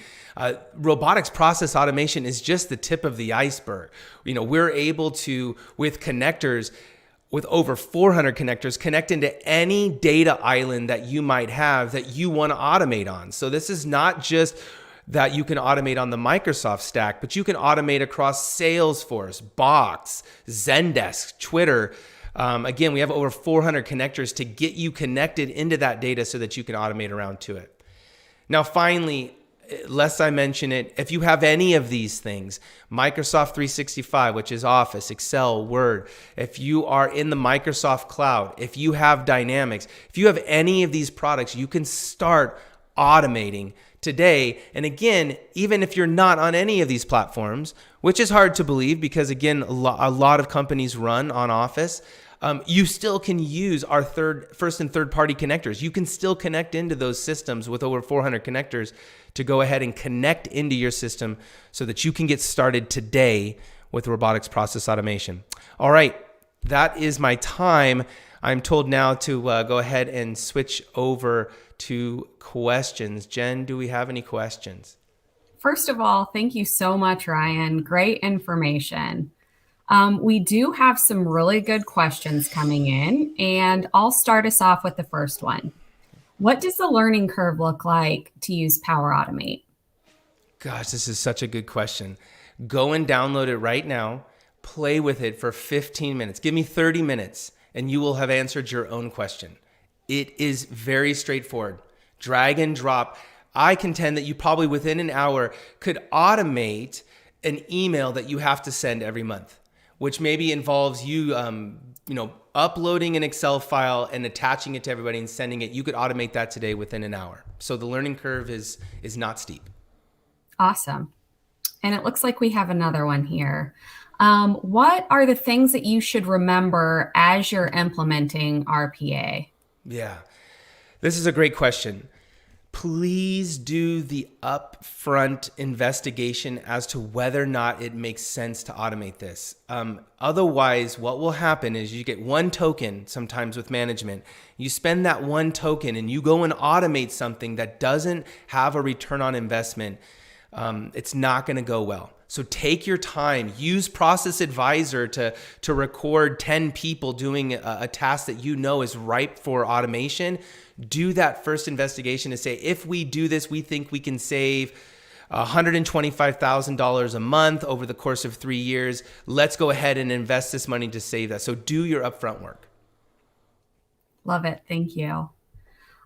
Robotics process automation is just the tip of the iceberg. We're able to, with connectors, with over 400 connectors, connect into any data island that you might have that you want to automate on. So this is not just that you can automate on the Microsoft stack, but you can automate across Salesforce, Box, Zendesk, Twitter. Again, we have over 400 connectors to get you connected into that data so that you can automate around to it. Now, finally, lest I mention it, if you have any of these things, Microsoft 365, which is Office, Excel, Word, if you are in the Microsoft cloud, if you have Dynamics, if you have any of these products, you can start automating today. And again, even if you're not on any of these platforms, which is hard to believe because again, a lot of companies run on Office, you still can use our first and third party connectors. You can still connect into those systems with over 400 connectors to go ahead and connect into your system so that you can get started today with robotics process automation. All right, that is my time. I'm told now to go ahead and switch over to questions. Jen, do we have any questions? First of all, thank you so much, Ryan. Great information. We do have some really good questions coming in, and I'll start us off with the first one. What does the learning curve look like to use Power Automate? Gosh, this is such a good question. Go and download it right now. Play with it for 15 minutes. Give me 30 minutes, and you will have answered your own question. It is very straightforward. Drag and drop. I contend that you probably within an hour could automate an email that you have to send every month, which maybe involves you, uploading an Excel file and attaching it to everybody and sending it. You could automate that today within an hour. So the learning curve is not steep. Awesome. And it looks like we have another one here. What are the things that you should remember as you're implementing RPA? Yeah, this is a great question. Please do the upfront investigation as to whether or not it makes sense to automate this. Otherwise, what will happen is you get one token sometimes with management. You spend that one token and you go and automate something that doesn't have a return on investment. It's not going to go well. So take your time. Use Process Advisor to record 10 people doing a task that you know is ripe for automation. Do that first investigation to say, if we do this, we think we can save $125,000 a month over the course of 3 years. Let's go ahead and invest this money to save that. So do your upfront work. Love it. Thank you.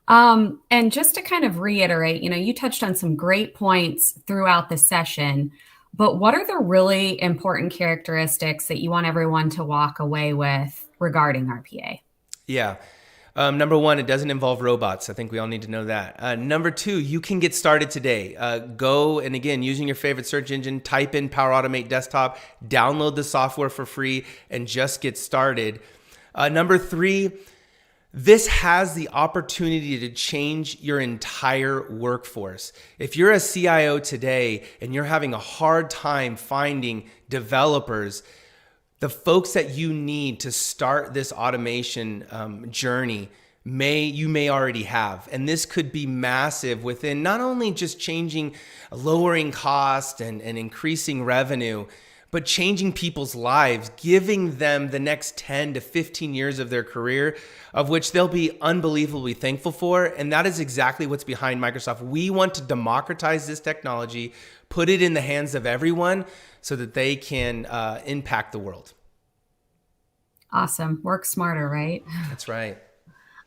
And just to kind of reiterate, you touched on some great points throughout the session. But what are the really important characteristics that you want everyone to walk away with regarding RPA? Yeah. Number one, it doesn't involve robots. I think we all need to know that. Number two, you can get started today. Go and again, using your favorite search engine, type in Power Automate Desktop, download the software for free, and just get started. Number three, this has the opportunity to change your entire workforce. If you're a CIO today and you're having a hard time finding developers, the folks that you need to start this automation journey you may already have. And this could be massive within not only just lowering cost and increasing revenue, but changing people's lives, giving them the next 10 to 15 years of their career, of which they'll be unbelievably thankful for. And that is exactly what's behind Microsoft. We want to democratize this technology, put it in the hands of everyone so that they can impact the world. Awesome. Work smarter, right? That's right.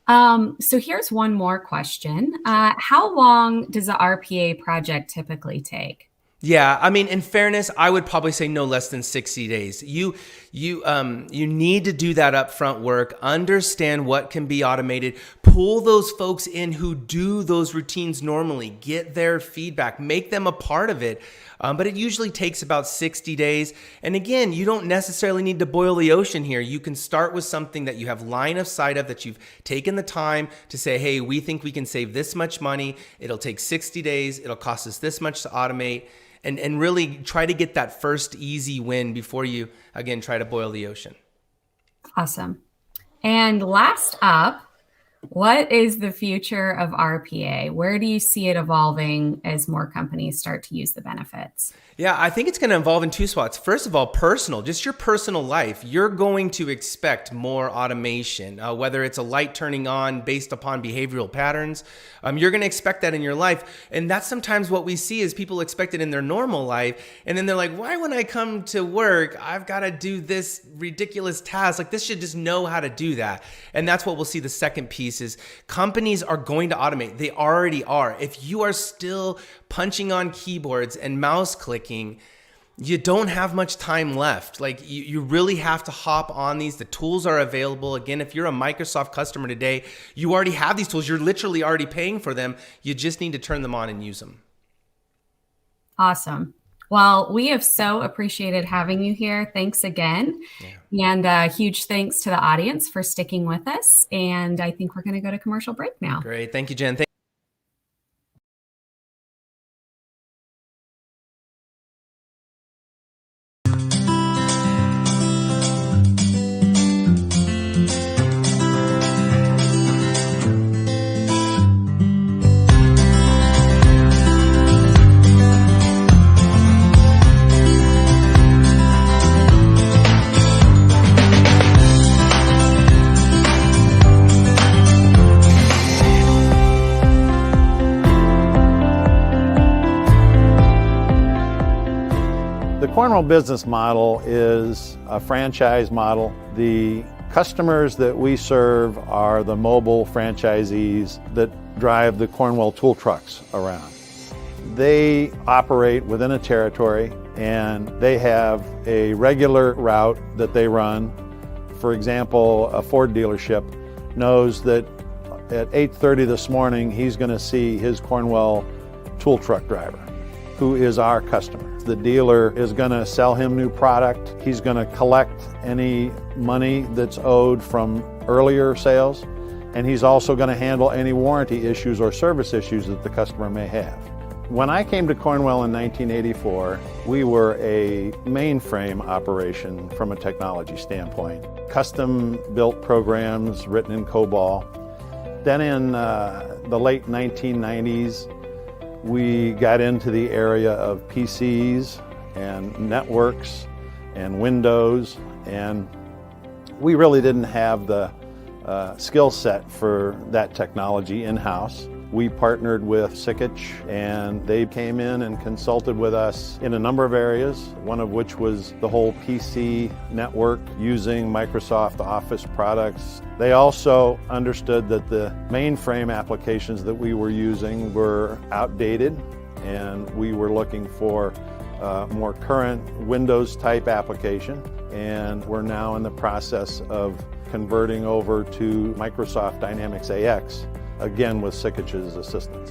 So here's one more question. How long does the RPA project typically take? Yeah, I mean, in fairness, I would probably say no less than 60 days. You need to do that upfront work, understand what can be automated, pull those folks in who do those routines normally, get their feedback, make them a part of it. But it usually takes about 60 days. And again, you don't necessarily need to boil the ocean here. You can start with something that you have line of sight of, that you've taken the time to say, hey, we think we can save this much money. It'll take 60 days. It'll cost us this much to automate. and really try to get that first easy win before you, again, try to boil the ocean. Awesome. And last up, what is the future of RPA? Where do you see it evolving as more companies start to use the benefits? Yeah, I think it's going to evolve in two spots. First of all, personal, just your personal life. You're going to expect more automation, whether it's a light turning on based upon behavioral patterns. You're going to expect that in your life. And that's sometimes what we see is people expect it in their normal life. And then they're like, why when I come to work, I've got to do this ridiculous task? Like this should just know how to do that. And that's what we'll see the second piece is companies are going to automate. They already are. If you are still punching on keyboards and mouse clicking, you don't have much time left. Like you really have to hop on these. The tools are available. Again, if you're a Microsoft customer today, you already have these tools. You're literally already paying for them. You just need to turn them on and use them. Awesome. Well, we have so appreciated having you here. Thanks again. Yeah. And huge thanks to the audience for sticking with us. And I think we're going to go to commercial break now. Great. Thank you, Jen. The Cornwell business model is a franchise model. The customers that we serve are the mobile franchisees that drive the Cornwell tool trucks around. They operate within a territory and they have a regular route that they run. For example, a Ford dealership knows that at 8:30 this morning he's going to see his Cornwell tool truck driver, who is our customer. The dealer is going to sell him new product. He's going to collect any money that's owed from earlier sales, and he's also going to handle any warranty issues or service issues that the customer may have. When I came to Cornwell in 1984, we were a mainframe operation from a technology standpoint. Custom-built programs written in COBOL. Then in the late 1990s, we got into the area of PCs and networks and Windows, and we really didn't have the skill set for that technology in-house. We partnered with Sikich, and they came in and consulted with us in a number of areas, one of which was the whole PC network using Microsoft Office products. They also understood that the mainframe applications that we were using were outdated, and we were looking for a more current Windows type application, and we're now in the process of converting over to Microsoft Dynamics AX, again with Sikich's assistance.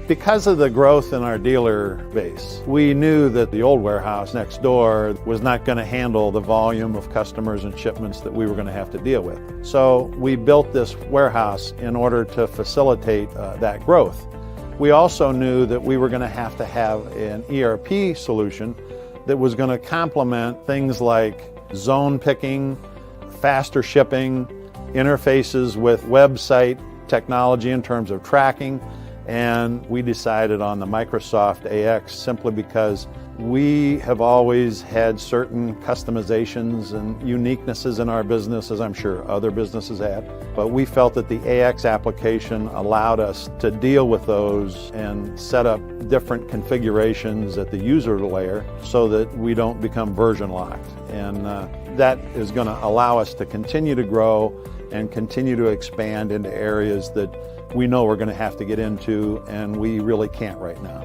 Because of the growth in our dealer base, we knew that the old warehouse next door was not going to handle the volume of customers and shipments that we were going to have to deal with. So we built this warehouse in order to facilitate that growth. We also knew that we were going to have an ERP solution that was going to complement things like zone picking, faster shipping, interfaces with website technology in terms of tracking, and we decided on the Microsoft AX simply because we have always had certain customizations and uniquenesses in our business, as I'm sure other businesses have, but we felt that the AX application allowed us to deal with those and set up different configurations at the user layer so that we don't become version locked, and that is going to allow us to continue to grow and continue to expand into areas that we know we're going to have to get into and we really can't right now.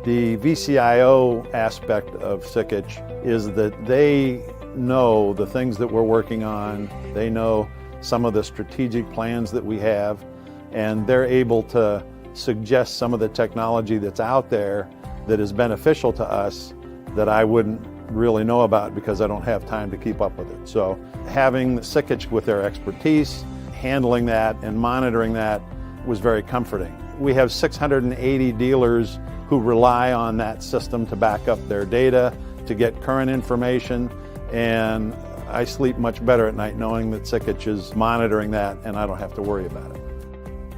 The VCIO aspect of Sikich is that they know the things that we're working on, they know some of the strategic plans that we have, and they're able to suggest some of the technology that's out there that is beneficial to us that I wouldn't really know about because I don't have time to keep up with it. So having Sikich with their expertise, handling that and monitoring that was very comforting. We have 680 dealers who rely on that system to back up their data, to get current information, and I sleep much better at night knowing that Sikich is monitoring that and I don't have to worry about it.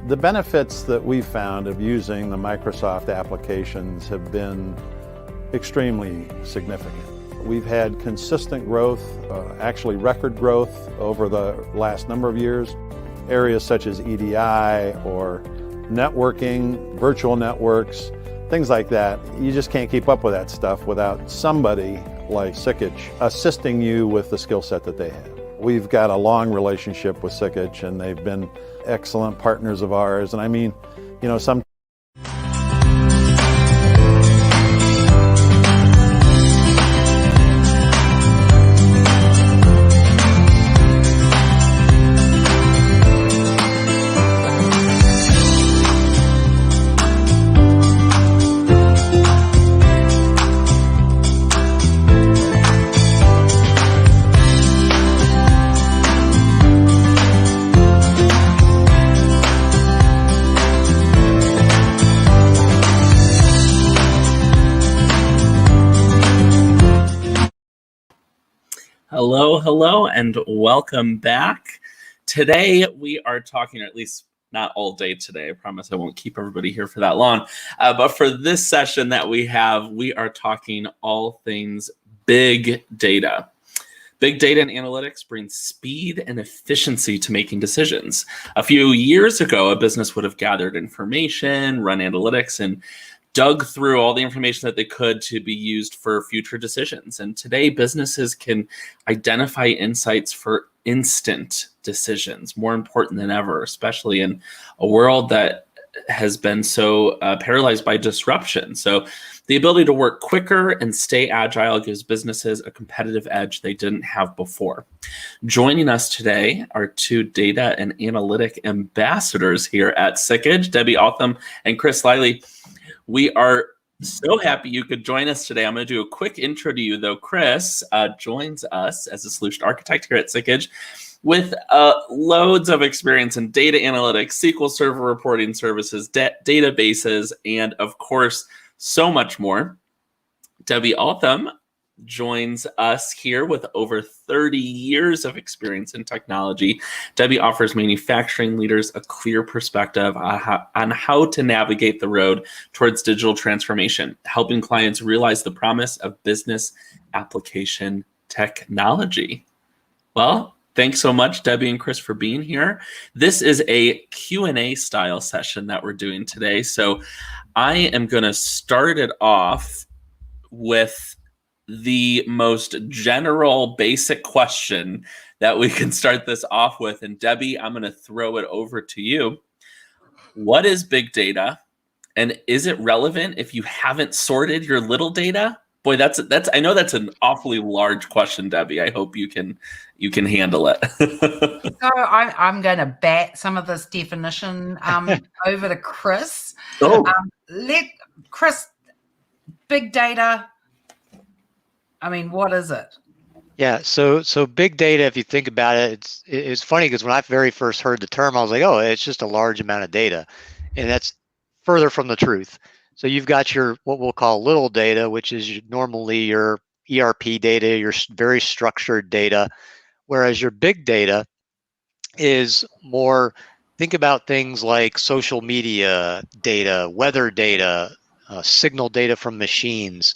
The benefits that we've found of using the Microsoft applications have been extremely significant. We've had consistent growth, actually record growth over the last number of years. Areas such as EDI or networking, virtual networks, things like that. You just can't keep up with that stuff without somebody like Sikich assisting you with the skill set that they have. We've got a long relationship with Sikich and they've been excellent partners of ours. And I mean, some Hello, and welcome back. Today we are talking, or at least not all day today. I promise I won't keep everybody here for that long. But for this session that we are talking all things big data. Big data and analytics brings speed and efficiency to making decisions. A few years ago, a business would have gathered information, run analytics, and dug through all the information that they could to be used for future decisions. And today, businesses can identify insights for instant decisions, more important than ever, especially in a world that has been so paralyzed by disruption. So the ability to work quicker and stay agile gives businesses a competitive edge they didn't have before. Joining us today are two data and analytic ambassadors here at Sikich, Debbie Altham and Chris Liley. We are so happy you could join us today. I'm going to do a quick intro to you, though. Chris joins us as a solution architect here at Sikich with loads of experience in data analytics, SQL Server reporting services, databases, and of course, so much more. Debbie Altham joins us here with over 30 years of experience in technology. Debbie offers manufacturing leaders a clear perspective on how to navigate the road towards digital transformation, helping clients realize the promise of business application technology. Well, thanks so much, Debbie and Chris, for being here. This is a Q&A style session that we're doing today. So I am going to start it off with the most general, basic question that we can start this off with. And Debbie, I'm going to throw it over to you. What is big data? And is it relevant if you haven't sorted your little data? Boy, that's I know that's an awfully large question, Debbie. I hope you can handle it. So I'm going to bat some of this definition over to Chris. Oh. Chris, big data. I mean, what is it? Yeah, so big data, if you think about it, it's funny because when I very first heard the term, I was like, oh, it's just a large amount of data. And that's further from the truth. So you've got your what we'll call little data, which is normally your ERP data, your very structured data, whereas your big data is more, think about things like social media data, weather data, signal data from machines,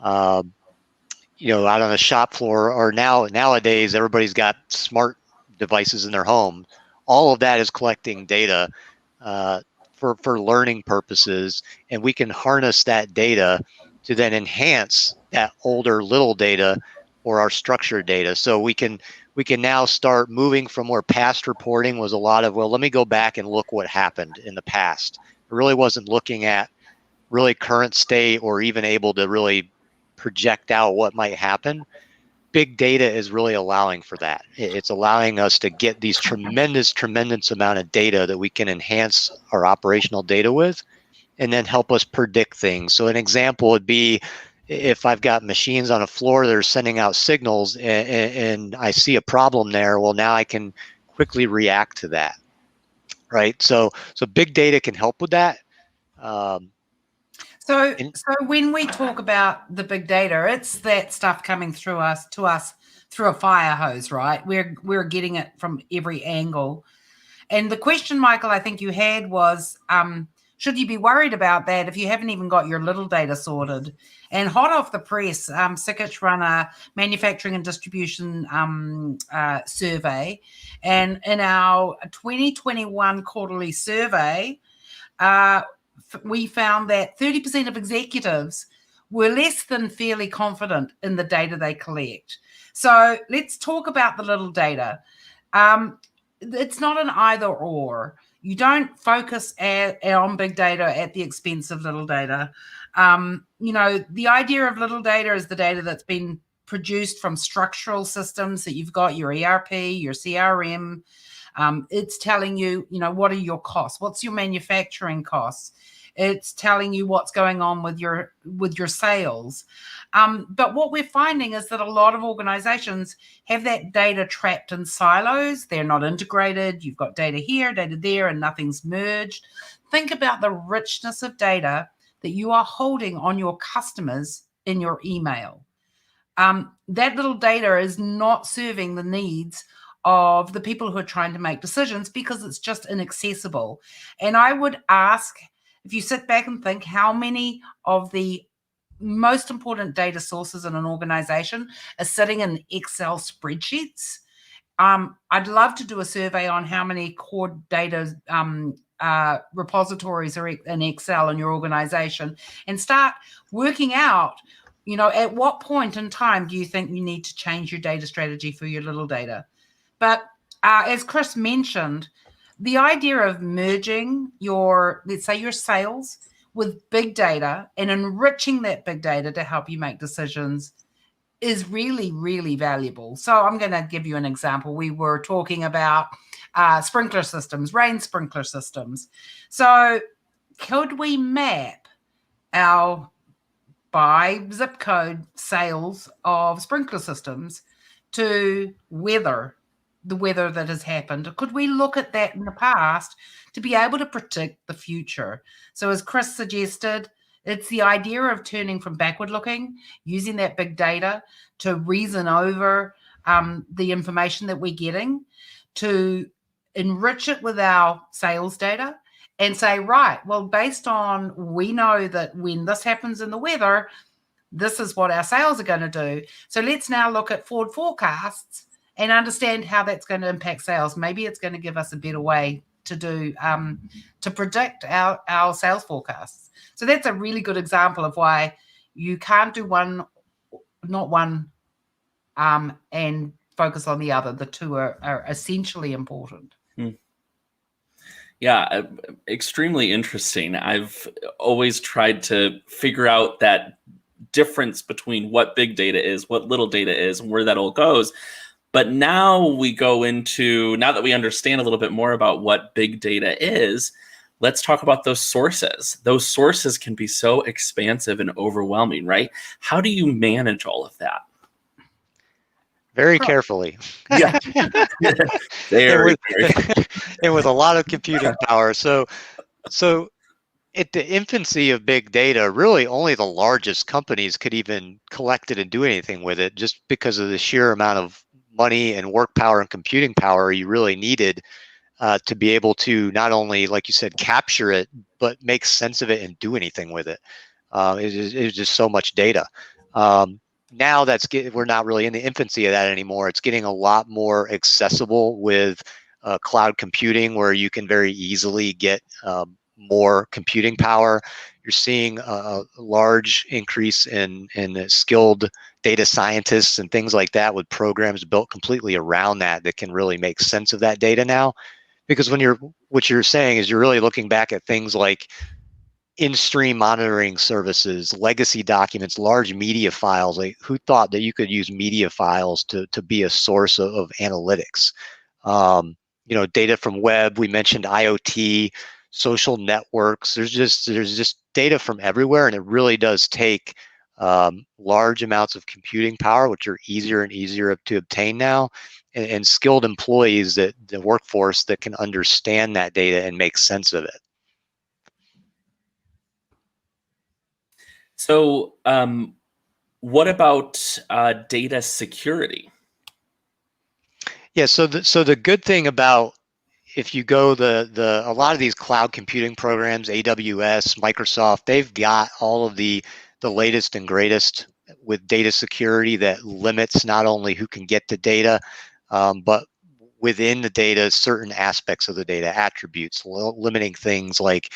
out on the shop floor, or nowadays everybody's got smart devices in their home. All of that is collecting data for learning purposes, and we can harness that data to then enhance that older little data or our structured data. So we can now start moving from where past reporting was a lot of, well, let me go back and look what happened in the past. It really wasn't looking at really current state or even able to really project out what might happen. Big data is really allowing for that. It's allowing us to get these tremendous amount of data that we can enhance our operational data with and then help us predict things. So an example would be if I've got machines on a floor that are sending out signals and I see a problem there, well, now I can quickly react to that, right? So big data can help with that. So when we talk about the big data, it's that stuff coming through us through a fire hose, right? We're getting it from every angle. And the question, Michael, I think you had was, should you be worried about that if you haven't even got your little data sorted? And hot off the press, Sikich run a manufacturing and distribution survey. And in our 2021 quarterly survey, we found that 30% of executives were less than fairly confident in the data they collect. So let's talk about the little data. It's not an either or. You don't focus on big data at the expense of little data. The idea of little data is the data that's been produced from structural systems that you've got, your ERP, your CRM. It's telling you, what are your costs? What's your manufacturing costs? It's telling you what's going on with your sales. But what we're finding is that a lot of organizations have that data trapped in silos. They're not integrated. You've got data here, data there, and nothing's merged. Think about the richness of data that you are holding on your customers in your email. That little data is not serving the needs of the people who are trying to make decisions because it's just inaccessible. And I would ask, if you sit back and think, how many of the most important data sources in an organization are sitting in Excel spreadsheets? I'd love to do a survey on how many core data repositories are in Excel in your organization, and start working out, at what point in time do you think you need to change your data strategy for your little data? But as Chris mentioned, the idea of merging let's say your sales with big data and enriching that big data to help you make decisions is really, really valuable. So I'm going to give you an example. We were talking about sprinkler systems, rain sprinkler systems. So could we map our by zip code sales of sprinkler systems to the weather that has happened? Or could we look at that in the past to be able to predict the future? So as Chris suggested, it's the idea of turning from backward looking, using that big data to reason over the information that we're getting, to enrich it with our sales data and say, right, well, based on, we know that when this happens in the weather, this is what our sales are going to do. So let's now look at forward forecasts and understand how that's going to impact sales. Maybe it's going to give us a better way to do to predict our sales forecasts. So that's a really good example of why you can't do not one, and focus on the other. The two are essentially important. Yeah, extremely interesting. I've always tried to figure out that difference between what big data is, what little data is, and where that all goes. But now we go into, now that we understand a little bit more about what big data is, let's talk about those sources. Those sources can be so expansive and overwhelming, right? How do you manage all of that? Very carefully. Yeah. And with a lot of computing power. So at the infancy of big data, really only the largest companies could even collect it and do anything with it, just because of the sheer amount of money and work power and computing power you really needed to be able to not only, like you said, capture it, but make sense of it and do anything with it. It's just so much data. Now we're not really in the infancy of that anymore. It's getting a lot more accessible with cloud computing, where you can very easily get more computing power. You're seeing a large increase in skilled data scientists and things like that, with programs built completely around that can really make sense of that data now. Because what you're saying is you're really looking back at things like in-stream monitoring services, legacy documents, large media files. Like, who thought that you could use media files to be a source of analytics? Data from web. We mentioned IoT, social networks. There's just data from everywhere, and it really does take large amounts of computing power, which are easier and easier to obtain now, and skilled employees, the workforce that can understand that data and make sense of it. So, what about data security? Yeah, so the good thing about, if you go a lot of these cloud computing programs, AWS, Microsoft, they've got all of the latest and greatest with data security that limits not only who can get the data, but within the data, certain aspects of the data, attributes, limiting things like,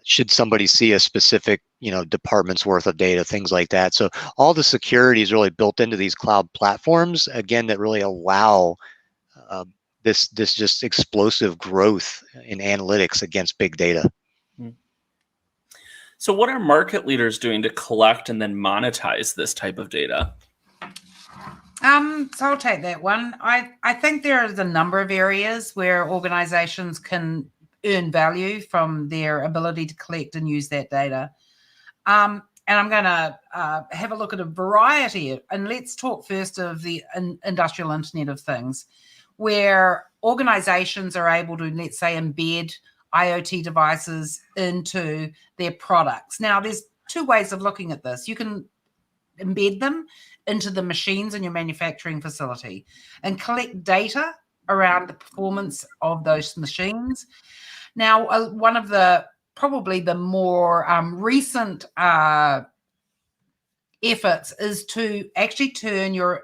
should somebody see a specific, department's worth of data, things like that. So all the security is really built into these cloud platforms, again, that really allow this just explosive growth in analytics against big data. So what are market leaders doing to collect and then monetize this type of data? So I'll take that one. I think there is a number of areas where organizations can earn value from their ability to collect and use that data. And I'm going to have a look at a variety and let's talk first of the industrial Internet of Things, where organizations are able to, let's say, embed IoT devices into their products. Now, there's two ways of looking at this. You can embed them into the machines in your manufacturing facility and collect data around the performance of those machines. Now, one of the probably the more recent efforts is to actually turn your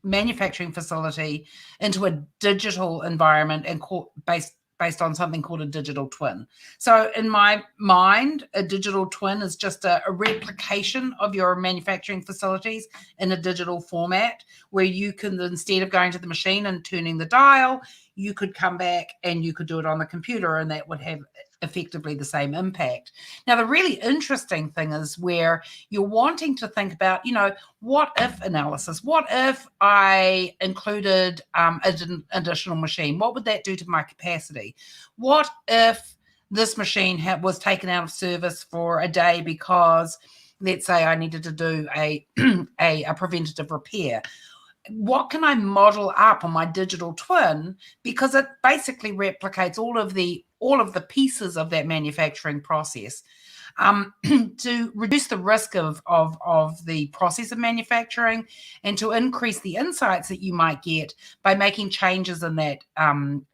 manufacturing facility into a digital environment and based on something called a digital twin. So in my mind, a digital twin is just a replication of your manufacturing facilities in a digital format where you can, instead of going to the machine and turning the dial, you could come back and you could do it on the computer and that would have effectively the same impact. Now, the really interesting thing is where you're wanting to think about, what if analysis? What if I included an additional machine? What would that do to my capacity? What if this machine was taken out of service for a day because, let's say, I needed to do a preventative repair? What can I model up on my digital twin? Because it basically replicates all of the pieces of that manufacturing process to reduce the risk of the process of manufacturing and to increase the insights that you might get by making changes in that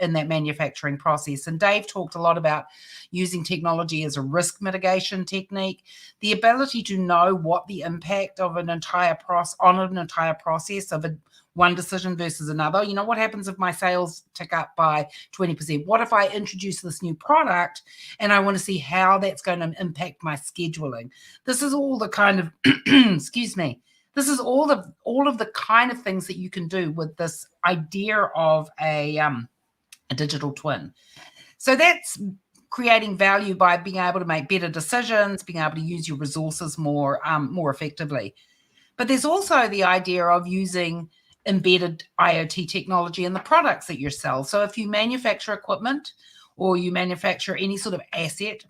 manufacturing process. And Dave talked a lot about using technology as a risk mitigation technique, the ability to know what the impact of an entire process of one decision versus another. What happens if my sales tick up by 20%? What if I introduce this new product and I want to see how that's going to impact my scheduling? This is all the kind of, excuse me, this is all of the kind of things that you can do with this idea of a digital twin. So that's creating value by being able to make better decisions, being able to use your resources more effectively. But there's also the idea of using embedded IoT technology in the products that you sell. So if you manufacture equipment or you manufacture any sort of asset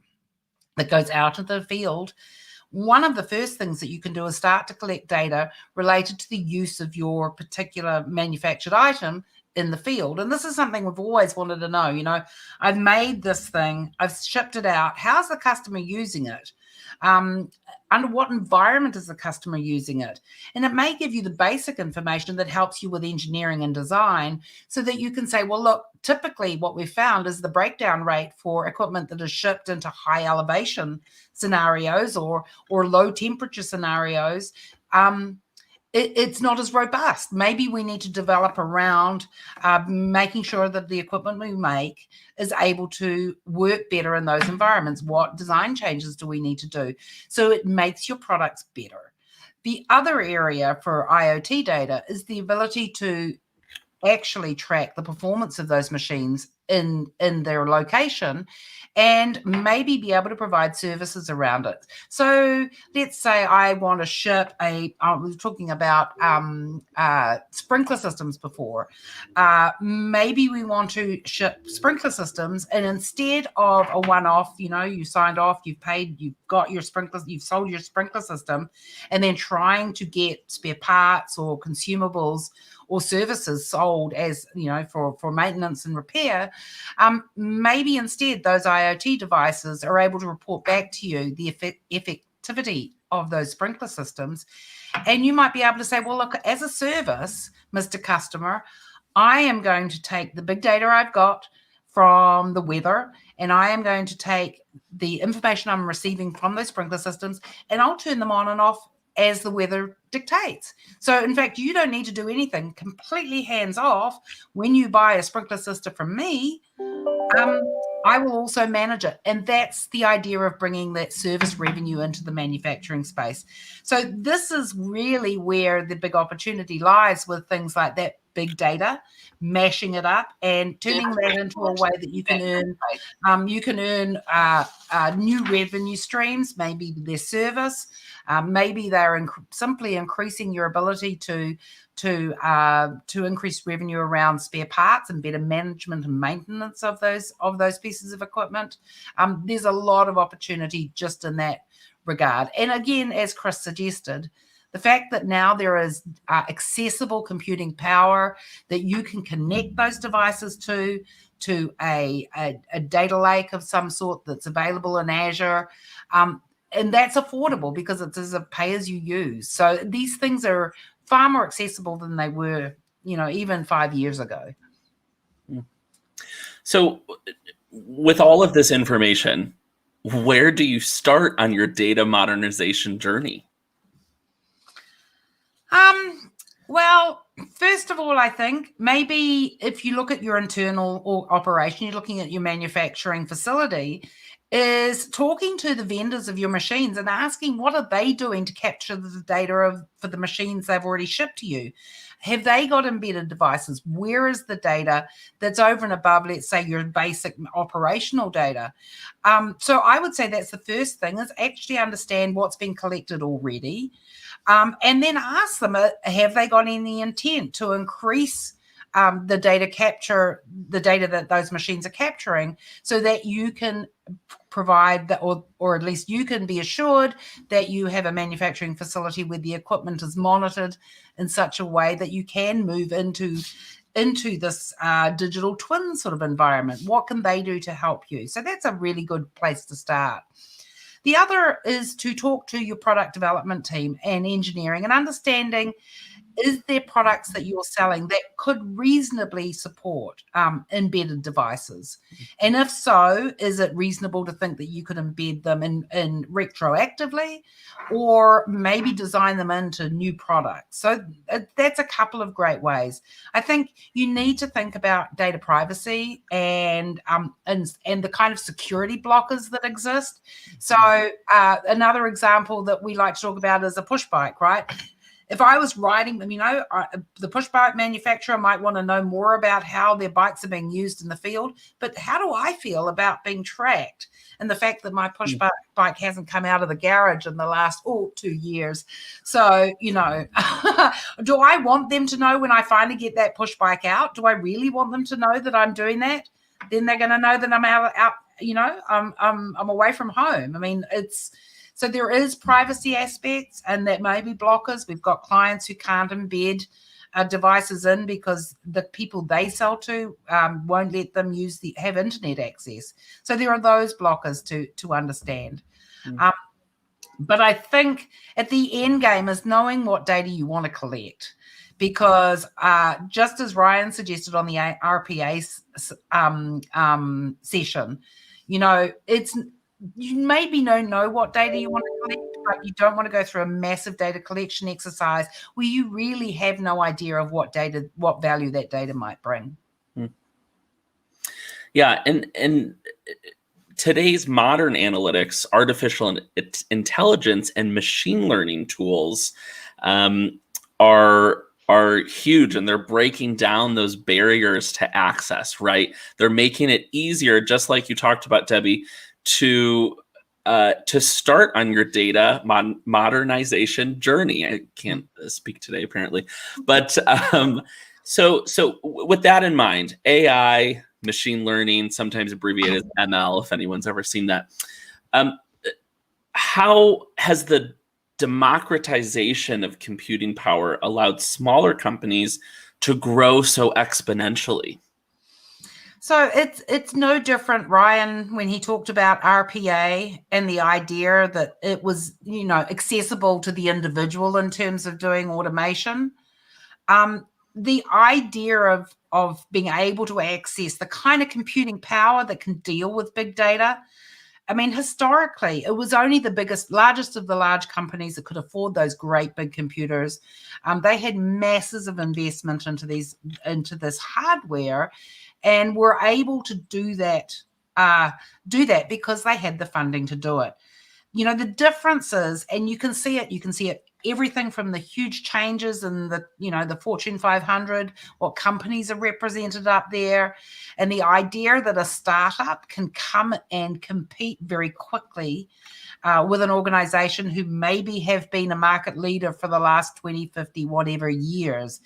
that goes out into the field, one of the first things that you can do is start to collect data related to the use of your particular manufactured item in the field. And this is something we've always wanted to know. I've made this thing, I've shipped it out. How's the customer using it? Under what environment is the customer using it? And it may give you the basic information that helps you with engineering and design so that you can say, well, look, typically what we've found is the breakdown rate for equipment that is shipped into high elevation scenarios or low temperature scenarios, it's not as robust. Maybe we need to develop around making sure that the equipment we make is able to work better in those environments. What design changes do we need to do? So it makes your products better. The other area for IoT data is the ability to actually track the performance of those machines in their location and maybe be able to provide services around it. So let's say I want to ship I was talking about sprinkler systems before. Maybe we want to ship sprinkler systems, and instead of a one-off, you signed off, you've paid, you've got your sprinklers, you've sold your sprinkler system, and then trying to get spare parts or consumables or services sold as, for maintenance and repair, maybe instead those IoT devices are able to report back to you the effectivity of those sprinkler systems. And you might be able to say, well, look, as a service, Mr. Customer, I am going to take the big data I've got from the weather, and I am going to take the information I'm receiving from those sprinkler systems, and I'll turn them on and off as the weather dictates. So in fact, you don't need to do anything, completely hands off. When you buy a sprinkler system from me, I will also manage it. And that's the idea of bringing that service revenue into the manufacturing space. So this is really where the big opportunity lies with things like that big data, mashing it up and turning that into a way that you can earn new revenue streams. Maybe their service, maybe they're simply increasing your ability to increase revenue around spare parts and better management and maintenance of those pieces of equipment. There's a lot of opportunity just in that regard. And again, as Chris suggested, the fact that now there is accessible computing power that you can connect those devices to a data lake of some sort that's available in Azure, and that's affordable because it is a pay-as-you-use. So these things are far more accessible than they were, even 5 years ago. So with all of this information, where do you start on your data modernization journey? Well, first of all, I think maybe if you look at your internal operation, you're looking at your manufacturing facility, is talking to the vendors of your machines and asking what are they doing to capture the data for the machines they've already shipped to you. Have they got embedded devices? Where is the data that's over and above, let's say, your basic operational data? So I would say that's the first thing, is actually understand what's been collected already. And then ask them, have they got any intent to increase the data that those machines are capturing, so that you can provide that, or at least you can be assured that you have a manufacturing facility where the equipment is monitored in such a way that you can move into this digital twin sort of environment. What can they do to help you? So that's a really good place to start. The other is to talk to your product development team and engineering and understanding, is there products that you're selling that could reasonably support embedded devices? And if so, is it reasonable to think that you could embed them in retroactively, or maybe design them into new products? So that's a couple of great ways. I think you need to think about data privacy and the kind of security blockers that exist. So another example that we like to talk about is a push bike, right? If I was riding them, the push bike manufacturer might want to know more about how their bikes are being used in the field. But how do I feel about being tracked? And the fact that my push bike hasn't come out of the garage in the last 2 years. So, do I want them to know when I finally get that push bike out? Do I really want them to know that I'm doing that? Then they're going to know that I'm out, I'm away from home. So there is privacy aspects, and that may be blockers. We've got clients who can't embed devices in because the people they sell to won't let them have internet access. So there are those blockers to understand. But I think at the end game is knowing what data you want to collect, because just as Ryan suggested on the RPA session, you maybe don't know what data you want to collect, but you don't want to go through a massive data collection exercise where you really have no idea of what value that data might bring. Yeah, and today's modern analytics, artificial intelligence, and machine learning tools are huge, and they're breaking down those barriers to access, right? They're making it easier, just like you talked about, Debbie, to start on your data modernization journey. I can't speak today, apparently, but so with that in mind, AI, machine learning, sometimes abbreviated as ML, if anyone's ever seen that. How has the democratization of computing power allowed smaller companies to grow so exponentially? So it's no different, Ryan, when he talked about RPA and the idea that it was, accessible to the individual in terms of doing automation. The idea of being able to access the kind of computing power that can deal with big data. I mean, historically, it was only the largest of the large companies that could afford those great big computers. They had masses of investment into this hardware, and were able to do that because they had the funding to do it. The differences, and you can see it everything from the huge changes in the Fortune 500, what companies are represented up there, and the idea that a startup can come and compete very quickly with an organization who maybe have been a market leader for the last 20, 50, whatever years.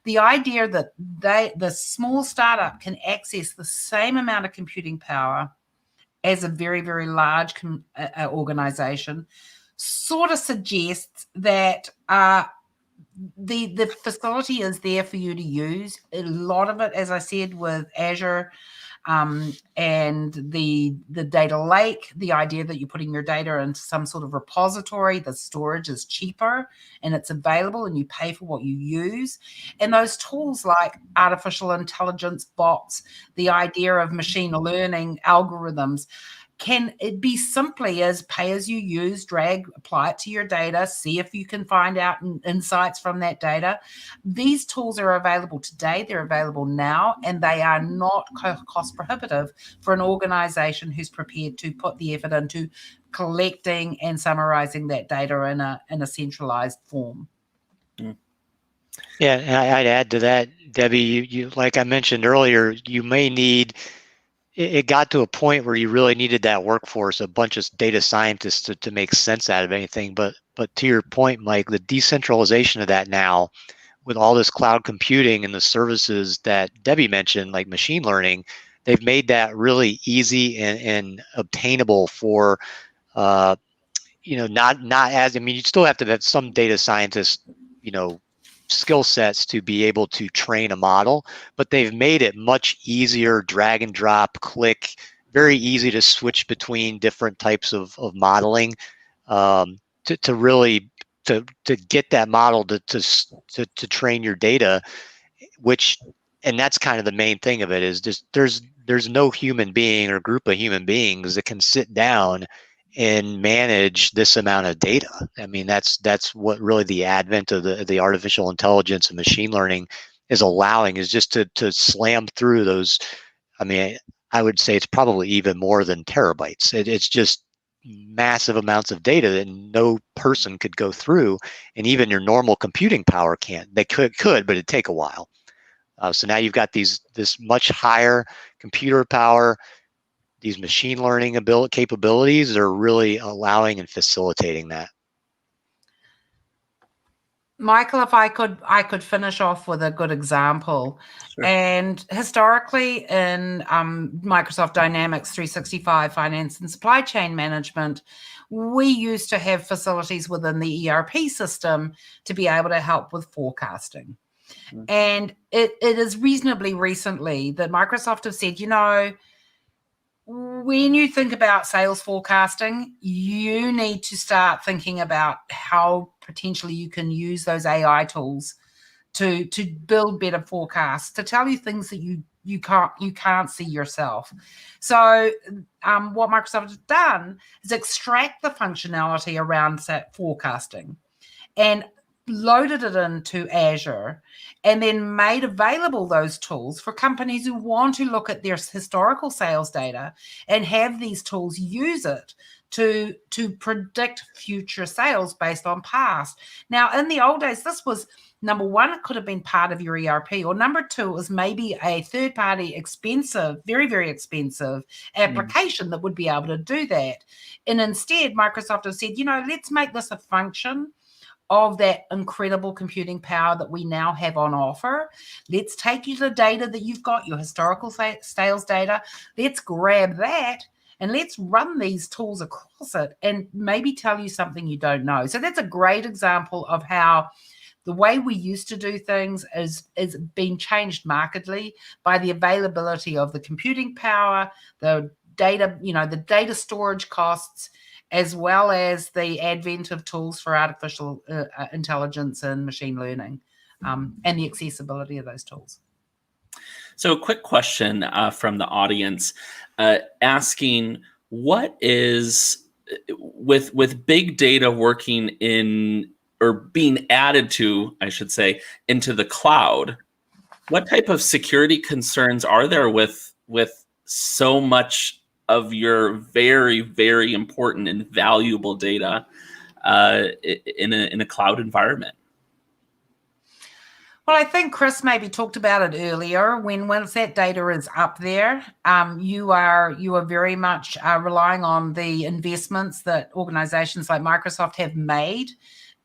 The idea that the small startup can access the same amount of computing power as a very, very large organization sort of suggests that the facility is there for you to use. A lot of it, as I said, with Azure and the data lake, the idea that you're putting your data into some sort of repository, the storage is cheaper and it's available and you pay for what you use. And those tools like artificial intelligence bots, the idea of machine learning algorithms, can it be simply as pay as you use, drag, apply it to your data, see if you can find out insights from that data. These tools are available today, they're available now, and they are not cost prohibitive for an organization who's prepared to put the effort into collecting and summarizing that data in a centralized form. Yeah, and I'd add to that, Debbie, you like I mentioned earlier, you may need, it got to a point where you really needed that workforce, a bunch of data scientists to make sense out of anything. But to your point, Mike, the decentralization of that now, with all this cloud computing and the services that Debbie mentioned, like machine learning, they've made that really easy and obtainable for, not as, I mean, you still have to have some data scientists, skill sets to be able to train a model, but they've made it much easier, drag and drop, click, very easy to switch between different types of modeling, to really to get that model to train your data, and that's kind of the main thing of it, is just there's no human being or group of human beings that can sit down and manage this amount of data. I mean, that's what really the advent of the artificial intelligence and machine learning is allowing, is just to slam through those. I mean, I would say it's probably even more than terabytes. It's just massive amounts of data that no person could go through, and even your normal computing power can't. They could, but it'd take a while. So now you've got this much higher computer power. These machine learning capabilities are really allowing and facilitating that. Michael, if I could finish off with a good example. Sure. And historically in Microsoft Dynamics 365 Finance and Supply Chain Management, we used to have facilities within the ERP system to be able to help with forecasting. Mm-hmm. And it is reasonably recently that Microsoft have said, when you think about sales forecasting, you need to start thinking about how potentially you can use those AI tools to build better forecasts, to tell you things that you can't see yourself. So what Microsoft has done is extract the functionality around forecasting and loaded it into Azure, and then made available those tools for companies who want to look at their historical sales data and have these tools use it to predict future sales based on past. Now, in the old days, this was, number one, it could have been part of your ERP, or number two, it was maybe a third-party expensive, very, very expensive application that would be able to do that. And instead, Microsoft has said, let's make this a function of that incredible computing power that we now have on offer. Let's take you the data that you've got, your historical sales data. Let's grab that and let's run these tools across it and maybe tell you something you don't know. So that's a great example of how The way we used to do things is being changed markedly by the availability of the computing power, the data, the data storage costs, as well as the advent of tools for artificial intelligence and machine learning, and the accessibility of those tools. So a quick question from the audience asking, what is, with big data working in, or being added to, I should say, into the cloud, what type of security concerns are there with so much of your very, very important and valuable data in a cloud environment? Well, I think Chris maybe talked about it earlier. Once that data is up there, you are very much relying on the investments that organizations like Microsoft have made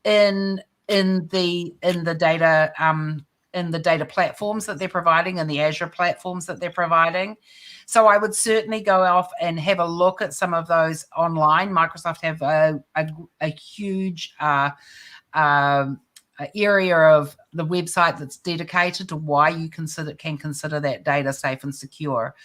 in the data platforms that they're providing, and the Azure platforms that they're providing. So I would certainly go off and have a look at some of those online. Microsoft have a huge area of the website that's dedicated to why you can consider that data safe and secure.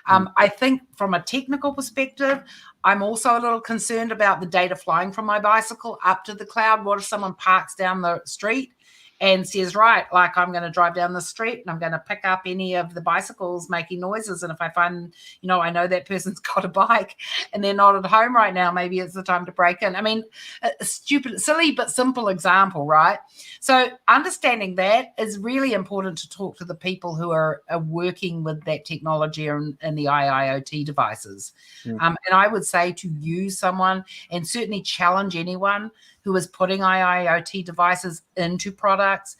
I think from a technical perspective, I'm also a little concerned about the data flying from my bicycle up to the cloud. What if someone parks down the street and says, right, like, I'm going to drive down the street and I'm going to pick up any of the bicycles making noises. And if I find, I know that person's got a bike and they're not at home right now, maybe it's the time to break in. I mean, a stupid, silly, but simple example, right? So understanding that is really important to talk to the people who are working with that technology and the IIoT devices. And I would say to use someone, and certainly challenge anyone who is putting IIoT devices into products.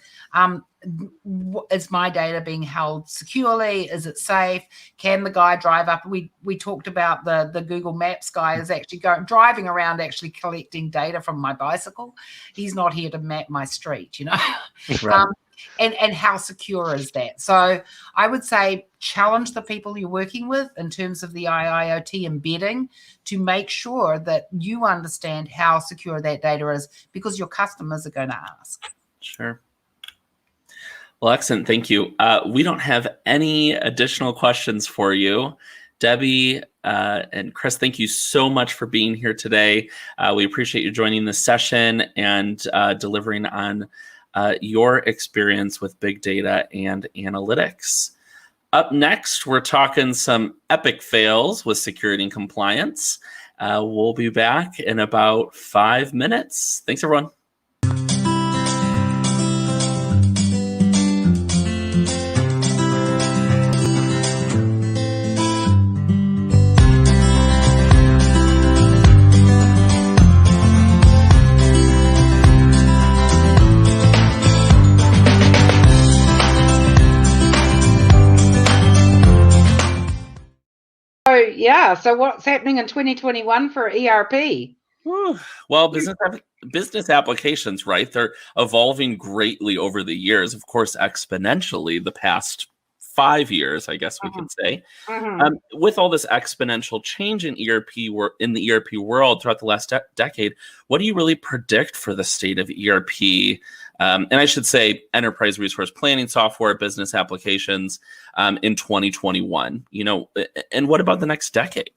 Is my data being held securely? Is it safe? Can the guy drive up? We talked about the Google Maps guy is actually driving around, actually collecting data from my bicycle. He's not here to map my street, Right. And how secure is that? So I would say challenge the people you're working with in terms of the IIoT embedding to make sure that you understand how secure that data is, because your customers are going to ask. Sure. Well, excellent. Thank you. We don't have any additional questions for you. Debbie and Chris, thank you so much for being here today. We appreciate you joining this session and delivering on your experience with big data and analytics. Up next, we're talking some epic fails with security and compliance. We'll be back in about 5 minutes. Thanks, everyone. So what's happening in 2021 for ERP? Well, business applications, right? They're evolving greatly over the years, of course, exponentially the past 5 years, I guess we can say. With all this exponential change in the ERP world throughout the last decade, what do you really predict for the state of ERP? And I should say enterprise resource planning software, business applications in 2021, and what about the next decade?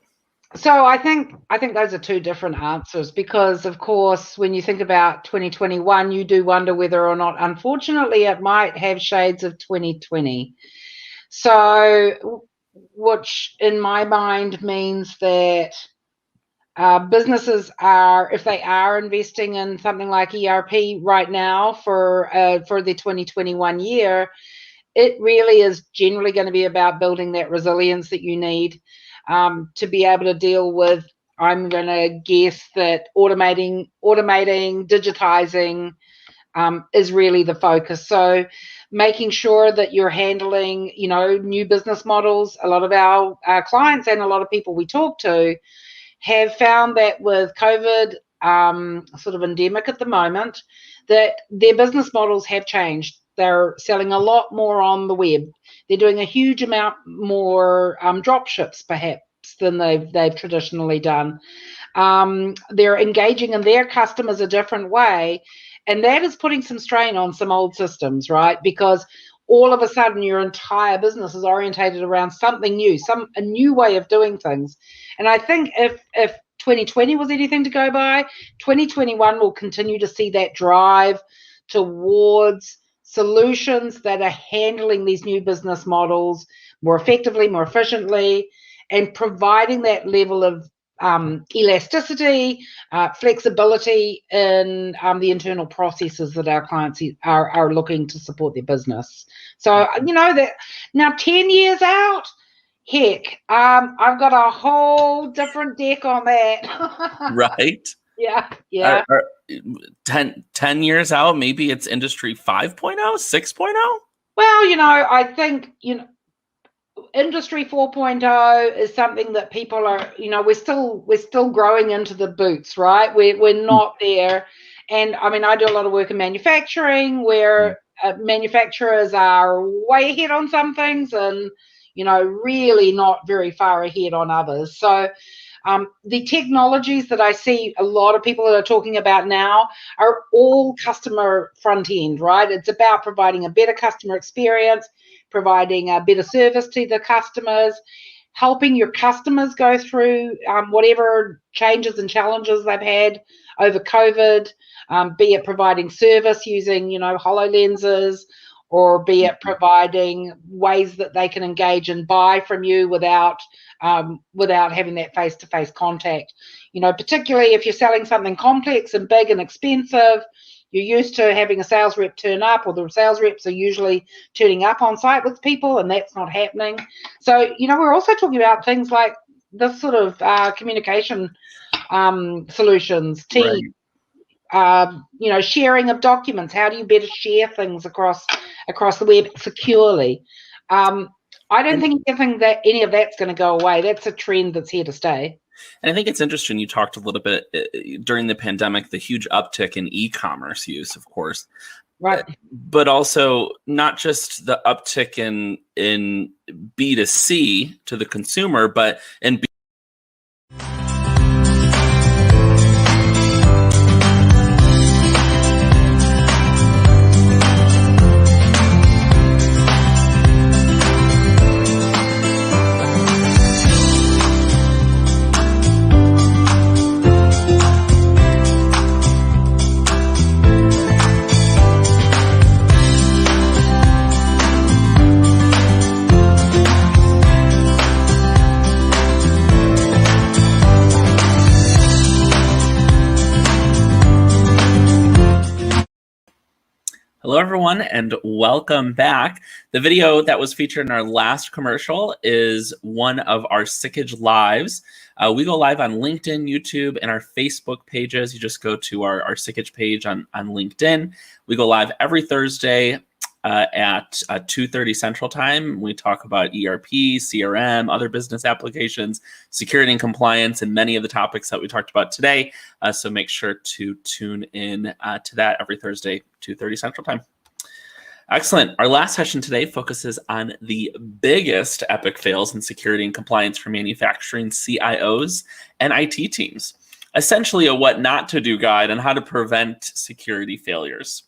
So I think those are two different answers, because of course, when you think about 2021, you do wonder whether or not, unfortunately, it might have shades of 2020. So, which in my mind means that businesses are, if they are investing in something like ERP right now for the 2021 year, it really is generally going to be about building that resilience that you need to be able to deal with. I'm going to guess that automating, digitizing is really the focus. So making sure that you're handling, new business models. A lot of our clients and a lot of people we talk to have found that with COVID sort of endemic at the moment, that their business models have changed. They're selling a lot more on the web. They're doing a huge amount more drop ships, perhaps, than they've traditionally done. They're engaging in their customers a different way, And that is putting some strain on some old systems, right? Because all of a sudden your entire business is orientated around something new, a new way of doing things. And I think if 2020 was anything to go by, 2021 will continue to see that drive towards solutions that are handling these new business models more effectively, more efficiently, and providing that level of elasticity, flexibility in the internal processes that our clients are looking to support their business. So, that now 10 years out, heck, I've got a whole different deck on that. Right? Yeah. 10 years out, maybe it's industry 5.0, 6.0? Well, I think, industry 4.0 is something that people are, we're still growing into the boots, right? We're not there. And I mean, I do a lot of work in manufacturing where manufacturers are way ahead on some things and, really not very far ahead on others. So the technologies that I see a lot of people that are talking about now are all customer front end, right? It's about providing a better customer experience, providing a better service to the customers, helping your customers go through whatever changes and challenges they've had over COVID, be it providing service using, HoloLenses, or be it providing ways that they can engage and buy from you without having that face-to-face contact. Particularly if you're selling something complex and big and expensive, you're used to having a sales rep turn up, or the sales reps are usually turning up on site with people, and that's not happening. So, we're also talking about things like this sort of communication solutions, team, sharing of documents. How do you better share things across the web securely? I don't think any of that's going to go away. That's a trend that's here to stay. And I think it's interesting, you talked a little bit during the pandemic, the huge uptick in e-commerce use, of course. Right. But also not just the uptick in B2C to the consumer, but in Hello, everyone, and welcome back. The video that was featured in our last commercial is one of our Sickage Lives. We go live on LinkedIn, YouTube, and our Facebook pages. You just go to our Sickage page on LinkedIn. We go live every Thursday at 2:30 Central Time. We talk about ERP, CRM, other business applications, security and compliance, and many of the topics that we talked about today. So make sure to tune in to that every Thursday, 2:30 Central Time. Excellent. Our last session today focuses on the biggest epic fails in security and compliance for manufacturing CIOs and IT teams. Essentially a what not to do guide on how to prevent security failures.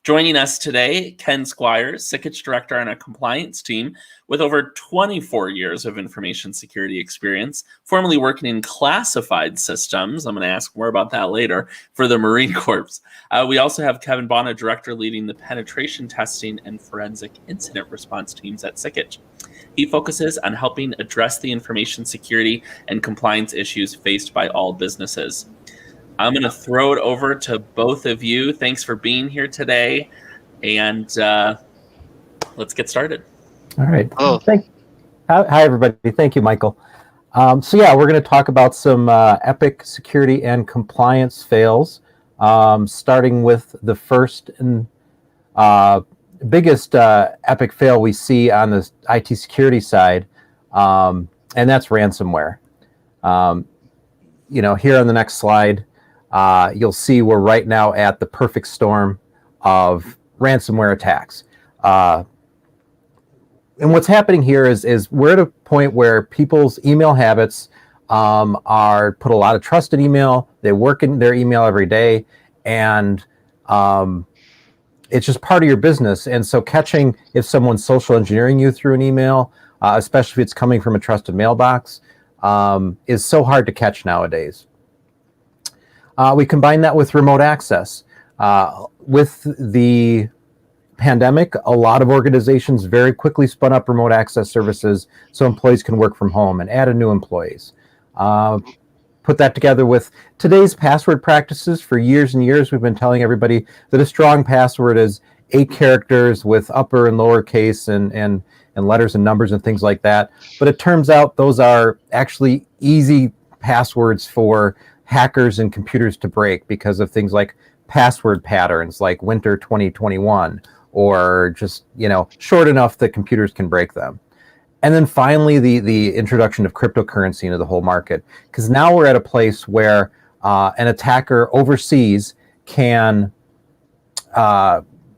Joining us today, Ken Squires, Sickage Director on a compliance team with over 24 years of information security experience, formerly working in classified systems. I'm going to ask more about that later for the Marine Corps. We also have Kevin Bonner, Director leading the penetration testing and forensic incident response teams at Sickage. He focuses on helping address the information security and compliance issues faced by all businesses. I'm going to throw it over to both of you. Thanks for being here today, and let's get started. All right. Oh. Hi, everybody. Thank you, Michael. So yeah, we're going to talk about some epic security and compliance fails, starting with the first and biggest epic fail we see on the IT security side, and that's ransomware. Here on the next slide, you'll see we're right now at the perfect storm of ransomware attacks. And what's happening here is we're at a point where people's email habits are put a lot of trust in email. They work in their email every day, and It's just part of your business. And so catching if someone's social engineering you through an email, especially if it's coming from a trusted mailbox, is so hard to catch nowadays. We combine that with remote access. With the pandemic, a lot of organizations very quickly spun up remote access services so employees can work from home and added new employees. Put that together with today's password practices. For years and years, we've been telling everybody that a strong password is 8 characters with upper and lower case and letters and numbers and things like that. But it turns out those are actually easy passwords for hackers and computers to break because of things like password patterns like winter 2021, or just, short enough that computers can break them. And then finally, the introduction of cryptocurrency into the whole market, because now we're at a place where an attacker overseas can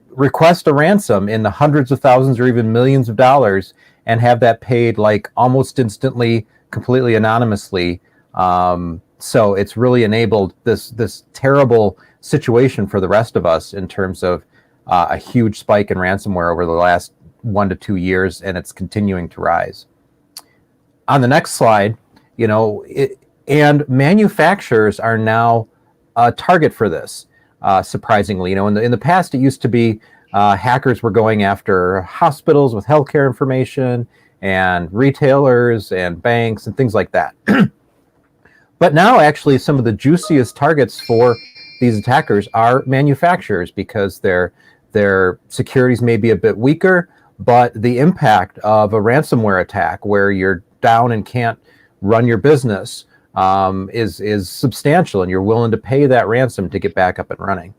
request a ransom in the hundreds of thousands or even millions of dollars and have that paid like almost instantly, completely anonymously. So it's really enabled this terrible situation for the rest of us in terms of a huge spike in ransomware over the last 1 to 2 years, and it's continuing to rise. On the next slide, and manufacturers are now a target for this. Surprisingly, in the past, it used to be hackers were going after hospitals with healthcare information and retailers and banks and things like that. But now, actually, some of the juiciest targets for these attackers are manufacturers because their securities may be a bit weaker, but the impact of a ransomware attack where you're down and can't run your business is substantial, and you're willing to pay that ransom to get back up and running.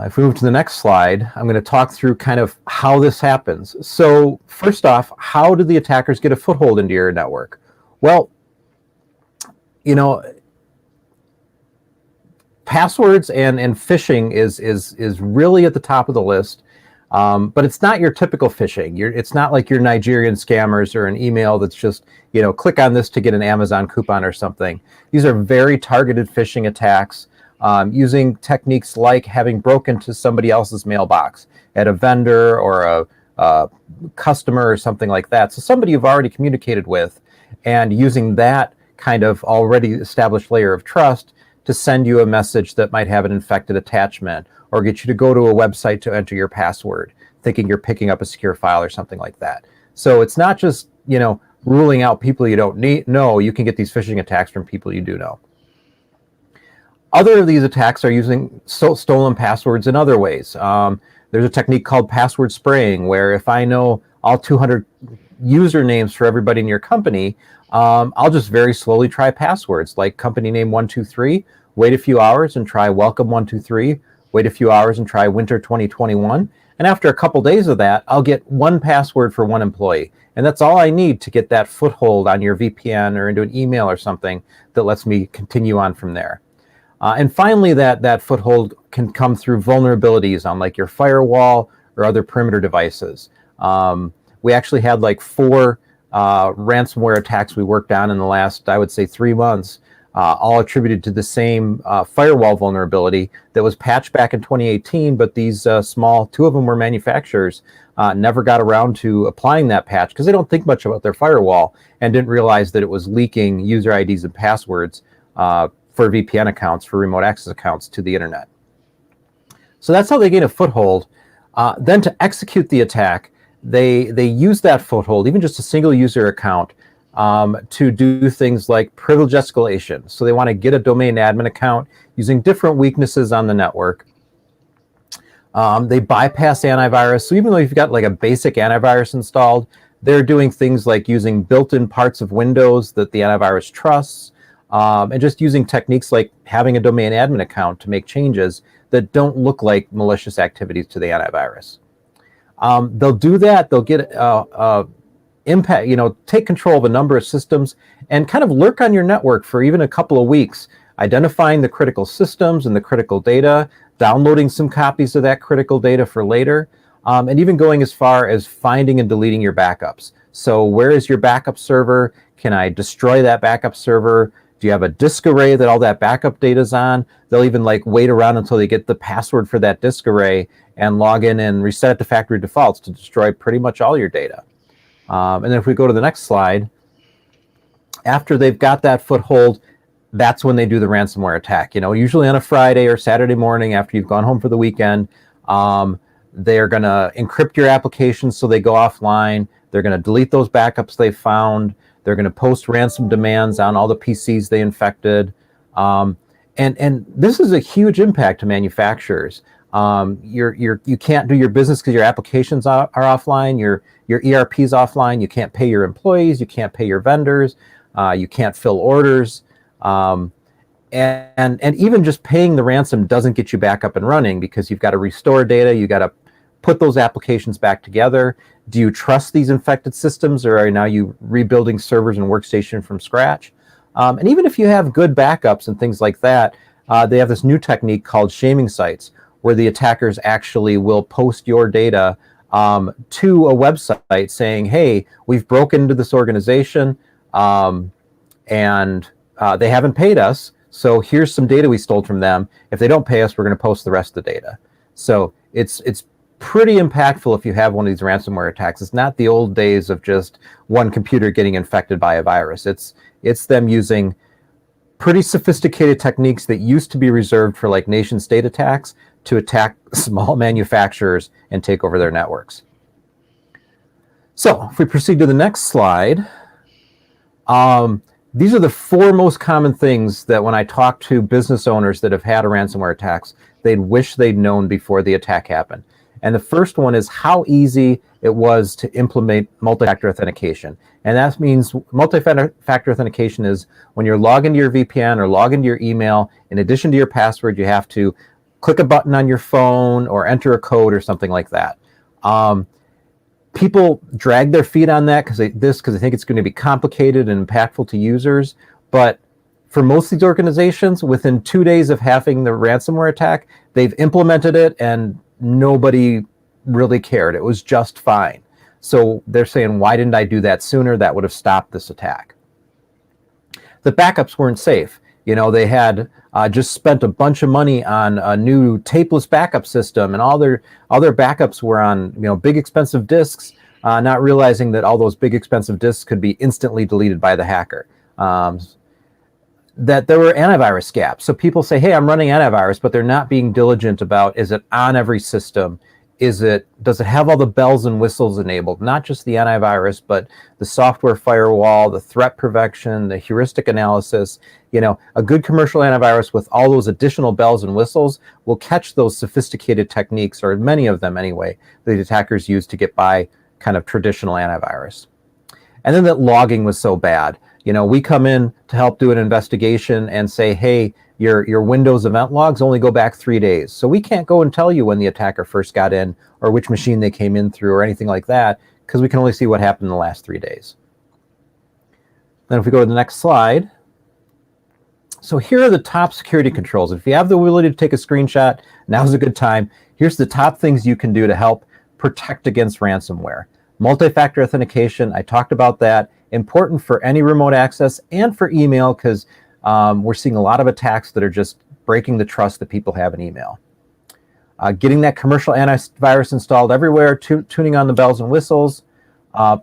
If we move to the next slide, I'm going to talk through kind of how this happens. So first off, how do the attackers get a foothold into your network? Well, passwords and phishing is really at the top of the list, but it's not your typical phishing. It's not like your Nigerian scammers or an email that's just, click on this to get an Amazon coupon or something. These are very targeted phishing attacks using techniques like having broken into somebody else's mailbox at a vendor or a customer or something like that. So somebody you've already communicated with, and using that kind of already established layer of trust to send you a message that might have an infected attachment or get you to go to a website to enter your password, thinking you're picking up a secure file or something like that. So it's not just, ruling out people you don't know. You can get these phishing attacks from people you do know. Other of these attacks are using stolen passwords in other ways. There's a technique called password spraying, where if I know all 200 usernames for everybody in your company, I'll just very slowly try passwords like company name 123, wait a few hours and try welcome 123, wait a few hours and try winter 2021. And after a couple days of that, I'll get one password for one employee. And that's all I need to get that foothold on your VPN or into an email or something that lets me continue on from there. And finally, that foothold can come through vulnerabilities on like your firewall or other perimeter devices. We actually had like 4 ransomware attacks we worked on in the last, I would say, 3 months, all attributed to the same firewall vulnerability that was patched back in 2018, but these 2 of them were manufacturers, never got around to applying that patch because they don't think much about their firewall and didn't realize that it was leaking user IDs and passwords for VPN accounts, for remote access accounts to the internet. So that's how they gain a foothold. Then to execute the attack, they use that foothold, even just a single user account, to do things like privilege escalation. So they want to get a domain admin account using different weaknesses on the network. They bypass antivirus. So even though you've got like a basic antivirus installed, they're doing things like using built-in parts of Windows that the antivirus trusts, and just using techniques like having a domain admin account to make changes that don't look like malicious activities to the antivirus. They'll do that. They'll get impact, take control of a number of systems and kind of lurk on your network for even a couple of weeks, identifying the critical systems and the critical data, downloading some copies of that critical data for later, and even going as far as finding and deleting your backups. So where is your backup server? Can I destroy that backup server? Do you have a disk array that all that backup data is on? They'll even like wait around until they get the password for that disk array and log in and reset it to factory defaults to destroy pretty much all your data. And then if we go to the next slide, after they've got that foothold, that's when they do the ransomware attack. Usually on a Friday or Saturday morning after you've gone home for the weekend, they're going to encrypt your applications so they go offline. They're going to delete those backups they found. They're going to post ransom demands on all the PCs they infected. And this is a huge impact to manufacturers. You can't do your business because your applications are offline. Your ERP's offline. You can't pay your employees. You can't pay your vendors. You can't fill orders. And even just paying the ransom doesn't get you back up and running because you've got to restore data. You got to put those applications back together. Do you trust these infected systems, or are now you rebuilding servers and workstation from scratch? And even if you have good backups and things like that, they have this new technique called shaming sites, where the attackers actually will post your data to a website saying, hey, we've broken into this organization and they haven't paid us. So here's some data we stole from them. If they don't pay us, we're going to post the rest of the data. So it's pretty impactful if you have one of these ransomware attacks. It's not the old days of just one computer getting infected by a virus. It's them using pretty sophisticated techniques that used to be reserved for like nation state attacks to attack small manufacturers and take over their networks. So if we proceed to the next slide, these are the 4 most common things that when I talk to business owners that have had a ransomware attacks, they'd wish they'd known before the attack happened. And the first one is how easy it was to implement multi-factor authentication. And that means multi-factor authentication is when you log into your VPN or log into your email, in addition to your password, you have to click a button on your phone or enter a code or something like that. People drag their feet on that because they think it's going to be complicated and impactful to users. But for most of these organizations, within 2 days of having the ransomware attack, they've implemented it and nobody really cared. It was just fine. So they're saying, why didn't I do that sooner? That would have stopped this attack. The backups weren't safe. They had just spent a bunch of money on a new tapeless backup system, and all their backups were on big expensive disks, not realizing that all those big expensive disks could be instantly deleted by the hacker. That there were antivirus gaps. So people say, hey, I'm running antivirus, but they're not being diligent about, is it on every system? Does it have all the bells and whistles enabled? Not just the antivirus, but the software firewall, the threat prevention, the heuristic analysis. A good commercial antivirus with all those additional bells and whistles will catch those sophisticated techniques, or many of them anyway, that the attackers use to get by kind of traditional antivirus. And then that logging was so bad. We come in to help do an investigation and say, hey, your Windows event logs only go back 3 days. So we can't go and tell you when the attacker first got in or which machine they came in through or anything like that, because we can only see what happened in the last 3 days. Then if we go to the next slide. So here are the top security controls. If you have the ability to take a screenshot, now's a good time. Here's the top things you can do to help protect against ransomware. Multi-factor authentication, I talked about that. Important for any remote access and for email, because we're seeing a lot of attacks that are just breaking the trust that people have in email. Getting that commercial antivirus installed everywhere, tuning on the bells and whistles,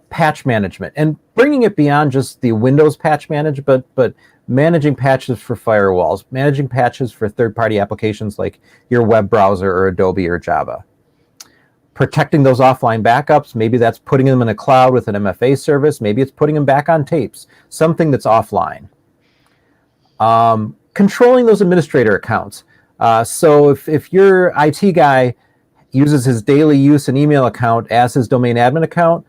patch management, and bringing it beyond just the Windows patch management, but managing patches for firewalls, managing patches for third-party applications like your web browser or Adobe or Java. Protecting those offline backups, maybe that's putting them in a cloud with an MFA service, maybe it's putting them back on tapes, something that's offline. Controlling those administrator accounts. So if your IT guy uses his daily use and email account as his domain admin account,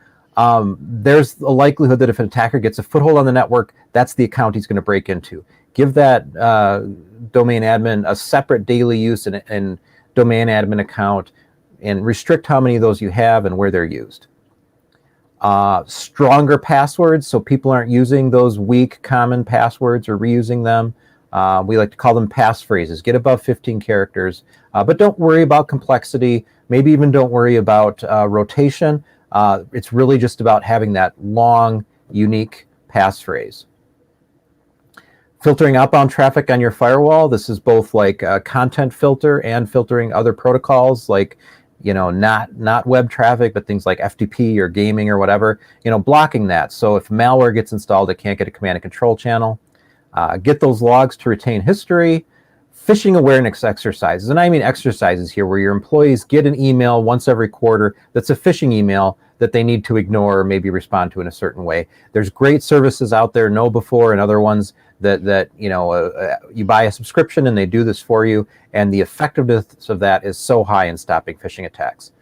there's a likelihood that if an attacker gets a foothold on the network, that's the account he's going to break into. Give that domain admin a separate daily use and domain admin account, and restrict how many of those you have and where they're used. Stronger passwords, so people aren't using those weak common passwords or reusing them. We like to call them passphrases. Get above 15 characters, but don't worry about complexity. Maybe even don't worry about rotation. It's really just about having that long, unique passphrase. Filtering outbound traffic on your firewall. This is both like a content filter and filtering other protocols, like, not web traffic, but things like FTP or gaming or whatever, blocking that. So if malware gets installed, it can't get a command and control channel. Get those logs to retain history. Phishing awareness exercises, and I mean exercises here, where your employees get an email once every quarter that's a phishing email that they need to ignore or maybe respond to in a certain way. There's great services out there, KnowBe4 and other ones that you buy a subscription and they do this for you, and the effectiveness of that is so high in stopping phishing attacks.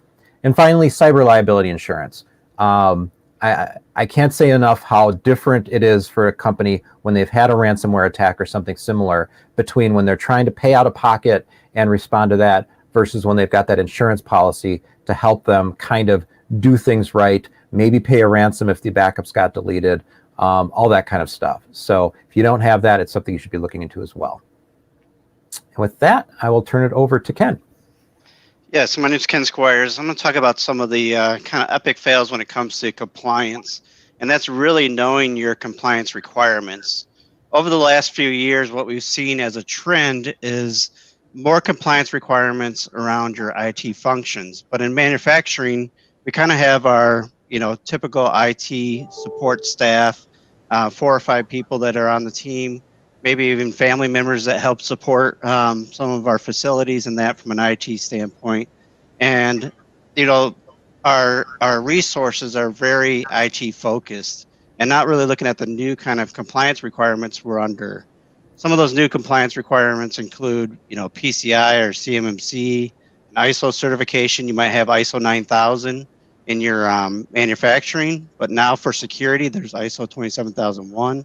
And finally, cyber liability insurance. I can't say enough how different it is for a company when they've had a ransomware attack or something similar, between when they're trying to pay out of pocket and respond to that versus when they've got that insurance policy to help them kind of do things right, maybe pay a ransom if the backups got deleted, all that kind of stuff. So if you don't have that, it's something you should be looking into as well. And with that, I will turn it over to Ken. Yes, my name is Ken Squires. I'm going to talk about some of the kind of epic fails when it comes to compliance, and that's really knowing your compliance requirements. Over the last few years, what we've seen as a trend is more compliance requirements around your IT functions. But in manufacturing, we kind of have our typical IT support staff, 4 or 5 people that are on the team, maybe even family members that help support some of our facilities and that from an IT standpoint. And, our resources are very IT focused and not really looking at the new kind of compliance requirements we're under. Some of those new compliance requirements include, PCI or CMMC, an ISO certification. You might have ISO 9000 in your manufacturing, but now for security, there's ISO 27001.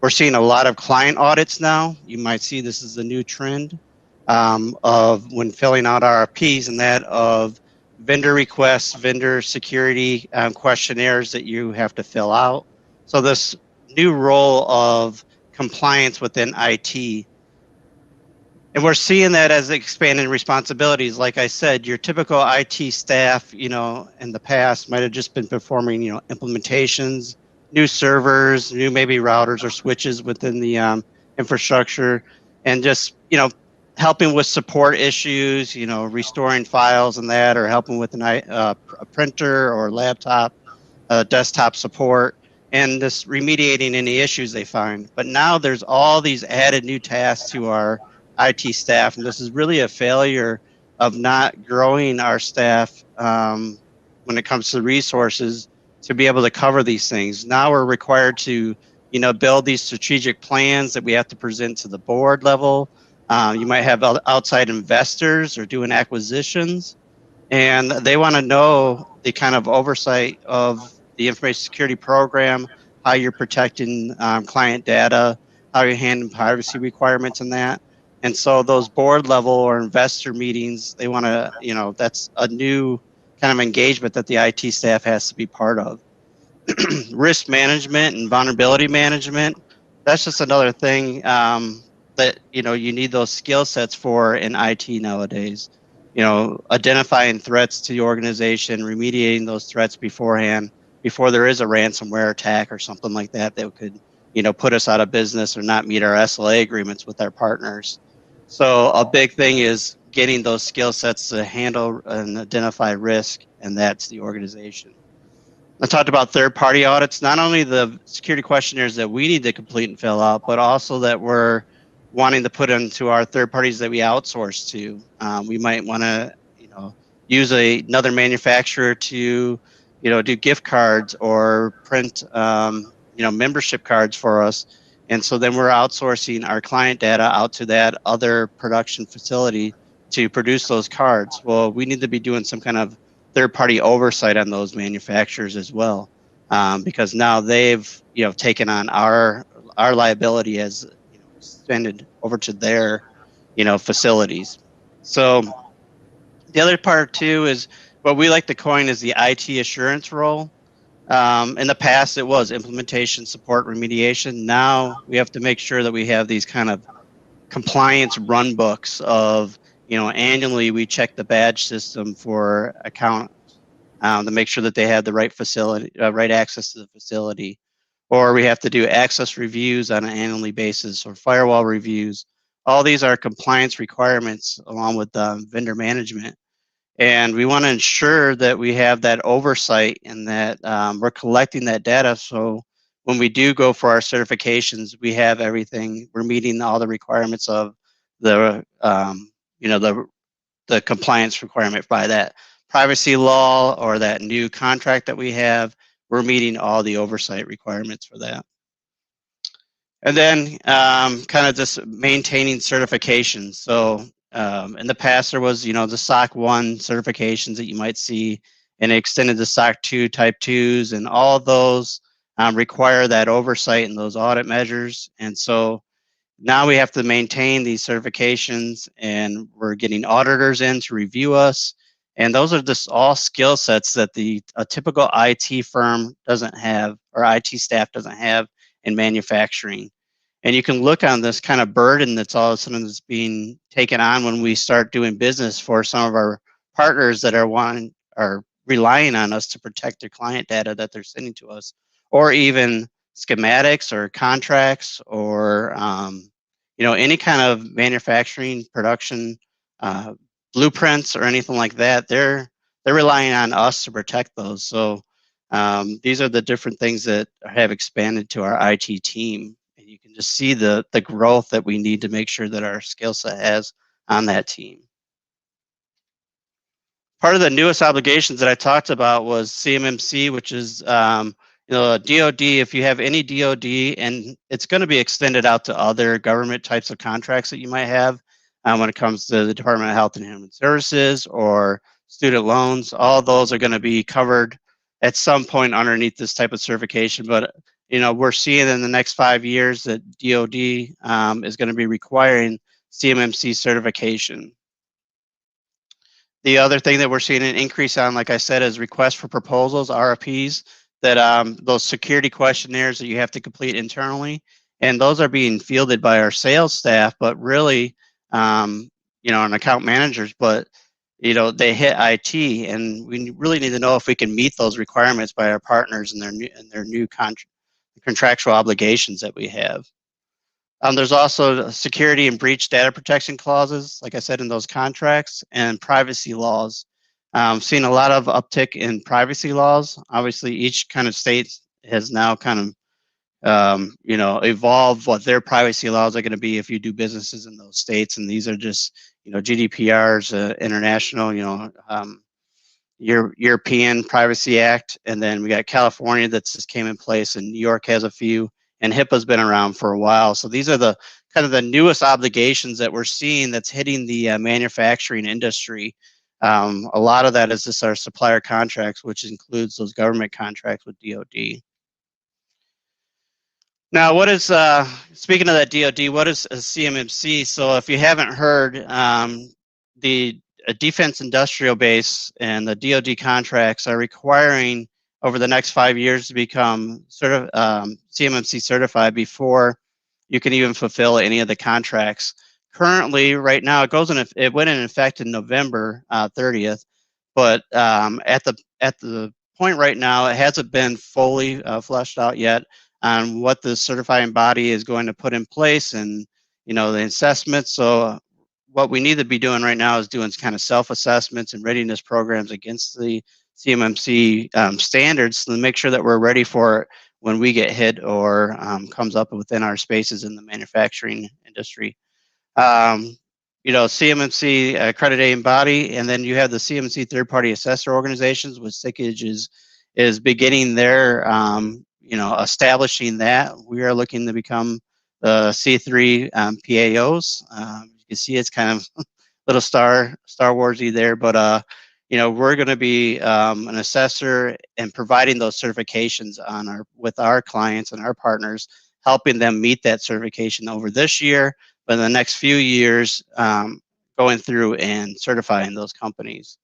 We're seeing a lot of client audits now. You might see this is a new trend of when filling out RFPs, and that of vendor requests, vendor security questionnaires that you have to fill out. So this new role of compliance within IT. And we're seeing that as expanding responsibilities. Like I said, your typical IT staff, in the past might have just been performing, implementations, new servers, new maybe routers or switches within the infrastructure, and just, helping with support issues, restoring files and that, or helping with a printer or laptop, desktop support, and just remediating any issues they find. But now there's all these added new tasks to our IT staff, and this is really a failure of not growing our staff when it comes to resources to be able to cover these things. Now we're required to, build these strategic plans that we have to present to the board level. You might have outside investors or doing acquisitions, and they want to know the kind of oversight of the information security program, how you're protecting client data, how you're handling privacy requirements and that. And so those board level or investor meetings, they want to, that's a new kind of engagement that the IT staff has to be part of. Risk management and vulnerability management, that's just another thing that, you need those skill sets for in IT nowadays. Identifying threats to the organization, remediating those threats beforehand, before there is a ransomware attack or something like that that could, put us out of business or not meet our SLA agreements with our partners. So a big thing is getting those skill sets to handle and identify risk, and that's the organization. I talked about third-party audits, not only the security questionnaires that we need to complete and fill out, but also that we're wanting to put into our third parties that we outsource to. We might want to, use another manufacturer to, do gift cards or print, membership cards for us. And so then we're outsourcing our client data out to that other production facility to produce those cards. Well, we need to be doing some kind of third-party oversight on those manufacturers as well, because now they've, taken on our liability as extended over to their, facilities. So the other part too is what we like to coin is the IT assurance role. In the past, it was implementation, support, remediation. Now we have to make sure that we have these kind of compliance run books of, annually we check the badge system for accounts to make sure that they have the right facility, right access to the facility. or we have to do access reviews on an annually basis, or firewall reviews. All these are compliance requirements along with vendor management. And we want to ensure that we have that oversight and that we're collecting that data. So when we do go for our certifications, we have everything. We're meeting all the requirements of the, the compliance requirement by that privacy law or that new contract that we have. We're meeting all the oversight requirements for that. And then kind of just maintaining certifications. So in the past, there was, the SOC 1 certifications that you might see, and it extended to SOC 2 Type 2s, and all of those require that oversight and those audit measures. And so now we have to maintain these certifications, and we're getting auditors in to review us. And those are just all skill sets that a typical IT firm doesn't have, or IT staff doesn't have in manufacturing. And you can look on this kind of burden that's all of a sudden that's being taken on when we start doing business for some of our partners that are relying on us to protect their client data that they're sending to us, or even schematics or contracts, or any kind of manufacturing production blueprints or anything like that. They're relying on us to protect those. So these are the different things that have expanded to our IT team. And you can just see the growth that we need to make sure that our skill set has on that team. Part of the newest obligations that I talked about was CMMC, which is DOD. If you have any DOD, and it's going to be extended out to other government types of contracts that you might have when it comes to the Department of Health and Human Services or student loans, all those are going to be covered at some point underneath this type of certification. But we're seeing in the next 5 years that DOD is going to be requiring CMMC certification. The other thing that we're seeing an increase on, like I said, is requests for proposals, RFPs, that those security questionnaires that you have to complete internally, and those are being fielded by our sales staff, but really, and account managers, but they hit IT, and we really need to know if we can meet those requirements by our partners and their new contractual obligations that we have. There's also security and breach data protection clauses, like I said, in those contracts, and privacy laws. Seen a lot of uptick in privacy laws. Obviously, each kind of state has now kind of, evolved what their privacy laws are going to be if you do businesses in those states. And these are just, GDPR's international, European Privacy Act, and then we got California that just came in place, and New York has a few, and HIPAA's been around for a while. So these are the kind of the newest obligations that we're seeing that's hitting the manufacturing industry. A lot of that is just our supplier contracts, which includes those government contracts with DoD. Now, what is, speaking of that DoD, what is a CMMC? So if you haven't heard, the Defense Industrial Base and the DoD contracts are requiring over the next 5 years to become CMMC certified before you can even fulfill any of the contracts. Currently, right now, it went in effect in November 30th, but at the point right now, it hasn't been fully fleshed out yet on what the certifying body is going to put in place, and the assessments. So what we need to be doing right now is doing kind of self-assessments and readiness programs against the CMMC standards to make sure that we're ready for it when we get hit or comes up within our spaces in the manufacturing industry. CMMC accrediting body, and then you have the CMMC third-party assessor organizations, which SICKAGE is beginning their, establishing that. We are looking to become the C3 PAOs. You can see it's kind of a little Star Warsy there, but we're going to be an assessor and providing those certifications with our clients and our partners, helping them meet that certification over this year, but in the next few years, going through and certifying those companies.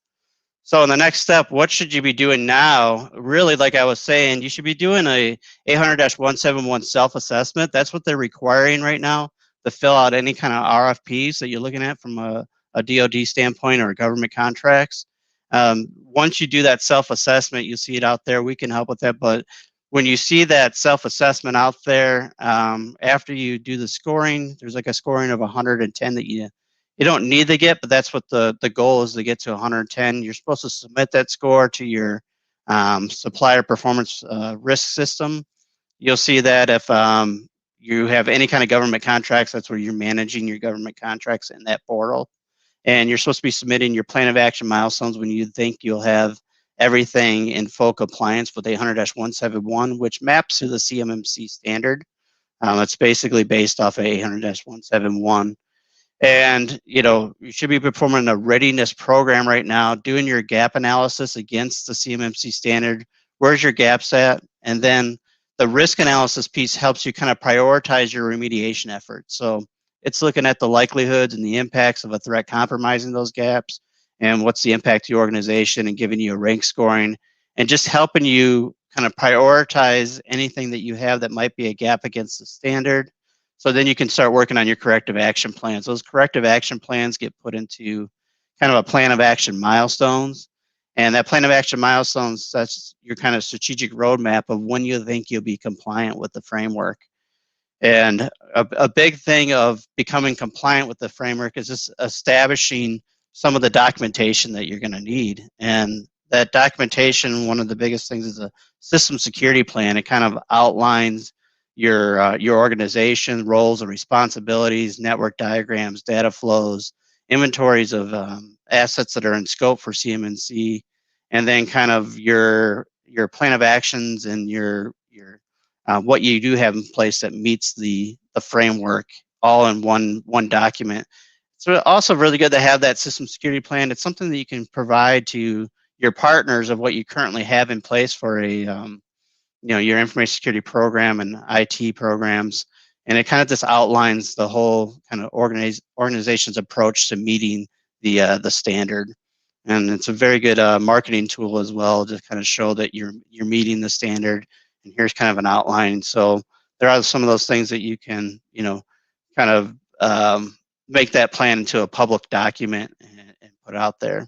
So in the next step, what should you be doing now? Really, like I was saying, you should be doing a 800-171 self-assessment. That's what they're requiring right now to fill out any kind of RFPs that you're looking at from a DoD standpoint or government contracts. Once you do that self-assessment, you see it out there. We can help with that, but when you see that self-assessment out there, after you do the scoring, there's like a scoring of 110 that you don't need to get, but that's what the goal is, to get to 110. You're supposed to submit that score to your supplier performance risk system. You'll see that if you have any kind of government contracts, that's where you're managing your government contracts in that portal. And you're supposed to be submitting your plan of action milestones when you think you'll have everything in full compliance with 800-171, which maps to the CMMC standard. It's basically based off of 800-171. And you should be performing a readiness program right now, doing your gap analysis against the CMMC standard. Where's your gaps at? And then the risk analysis piece helps you kind of prioritize your remediation efforts. So it's looking at the likelihoods and the impacts of a threat compromising those gaps, and what's the impact to your organization, and giving you a rank scoring, and just helping you kind of prioritize anything that you have that might be a gap against the standard. So then you can start working on your corrective action plans. Those corrective action plans get put into kind of a plan of action milestones. And that plan of action milestones sets your kind of strategic roadmap of when you think you'll be compliant with the framework. And a big thing of becoming compliant with the framework is just establishing some of the documentation that you're going to need. And that documentation, one of the biggest things is a system security plan. It kind of outlines your organization, roles and responsibilities, network diagrams, data flows, inventories of assets that are in scope for CMMC, and then kind of your plan of actions and your what you do have in place that meets the framework, all in one document. So also really good to have that system security plan. It's something that you can provide to your partners of what you currently have in place for a your information security program and IT programs. And it kind of just outlines the whole kind of organization's approach to meeting the standard. And it's a very good marketing tool as well, to kind of show that you're meeting the standard. And here's kind of an outline. So there are some of those things that you can, kind of make that plan into a public document and put out there.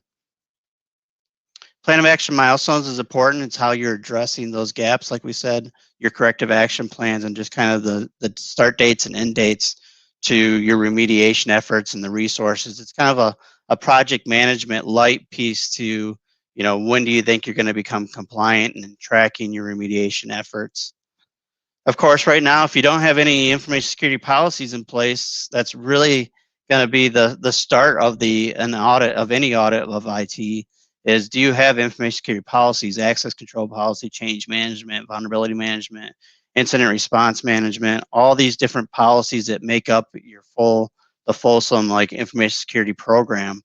Plan of action milestones is important. It's how you're addressing those gaps, like we said, your corrective action plans, and just kind of the start dates and end dates to your remediation efforts and the resources. It's kind of a project management light piece to, when do you think you're going to become compliant, and tracking your remediation efforts. Of course, right now, if you don't have any information security policies in place, that's really going to be the start of an audit, of any audit of IT. Is, do you have information security policies, access control policy, change management, vulnerability management, incident response management, all these different policies that make up the fulsome like information security program.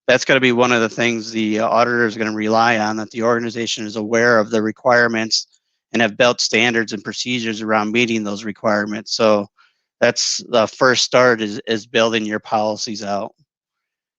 That's going to be one of the things the auditor is going to rely on, that the organization is aware of the requirements and have built standards and procedures around meeting those requirements. So that's the first start, is building your policies out.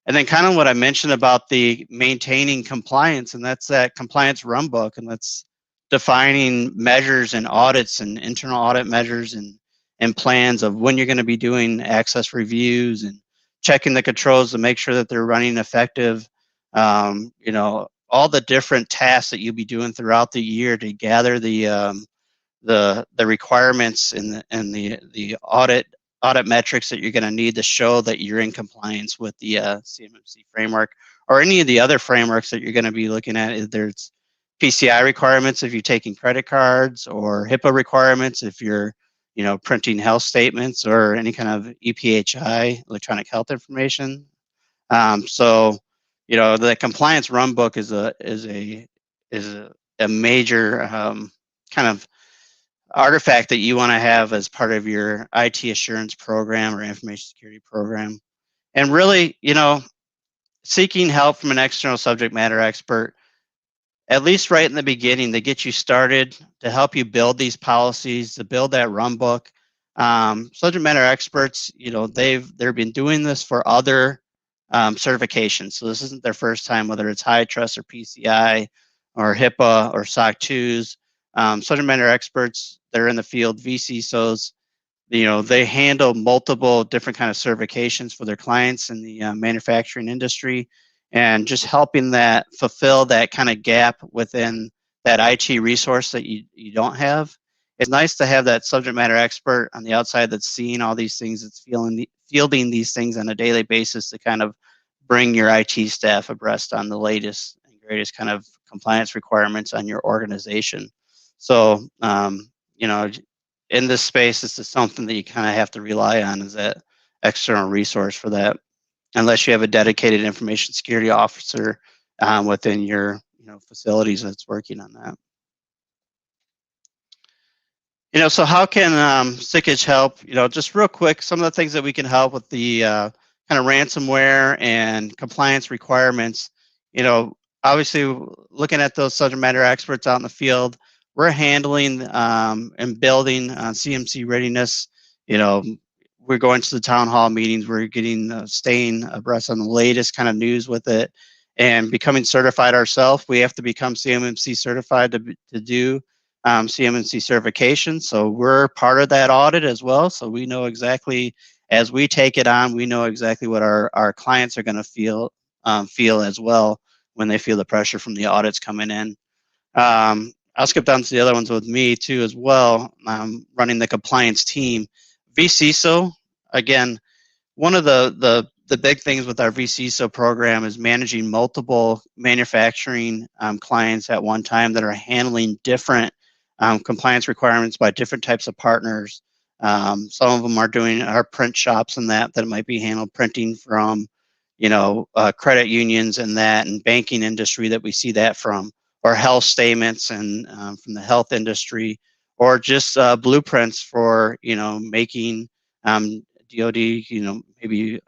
And then kind of what I mentioned about the maintaining compliance, and that's that compliance run book, and that's defining measures and audits and internal audit measures and plans of when you're going to be doing access reviews and checking the controls to make sure that they're running effective. All the different tasks that you'll be doing throughout the year to gather the requirements and the audit metrics that you're going to need to show that you're in compliance with the CMMC framework, or any of the other frameworks that you're going to be looking at. If there's PCI requirements if you're taking credit cards, or HIPAA requirements if you're printing health statements, or any kind of EPHI, electronic health information. So the compliance run book is a major kind of artifact that you want to have as part of your IT assurance program or information security program. And really, seeking help from an external subject matter expert, at least right in the beginning, to get you started, to help you build these policies, to build that run book. Subject matter experts, they've been doing this for other certifications. So this isn't their first time, whether it's high trust or PCI or HIPAA or SOC 2s. Subject matter experts, they're in the field, VCSOs, they handle multiple different kind of certifications for their clients in the manufacturing industry, and just helping that fulfill that kind of gap within that IT resource that you don't have, it's nice to have that subject matter expert on the outside that's seeing all these things, that's fielding these things on a daily basis to kind of bring your IT staff abreast on the latest and greatest kind of compliance requirements on your organization. So, you know, in this space, this is something that you kind of have to rely on, is that external resource for that, unless you have a dedicated information security officer within your facilities that's working on that. So how can Sickage help? Just real quick, some of the things that we can help with the kind of ransomware and compliance requirements. Obviously, looking at those subject matter experts out in the field, we're handling and building CMC readiness. We're going to the town hall meetings. We're staying abreast on the latest kind of news with it, and becoming certified ourselves. We have to become CMMC certified to do CMMC certification. So we're part of that audit as well. So we know exactly, as we take it on, we know exactly what our clients are going to feel as well when they feel the pressure from the audits coming in. I'll skip down to the other ones with me too as well. Running the compliance team. vCISO, again, one of the big things with our vCISO program is managing multiple manufacturing clients at one time that are handling different compliance requirements by different types of partners. Some of them are doing our print shops and that might be handled printing from, credit unions and banking industry that we see that from, or health statements and from the health industry, or just blueprints for, making DoD, maybe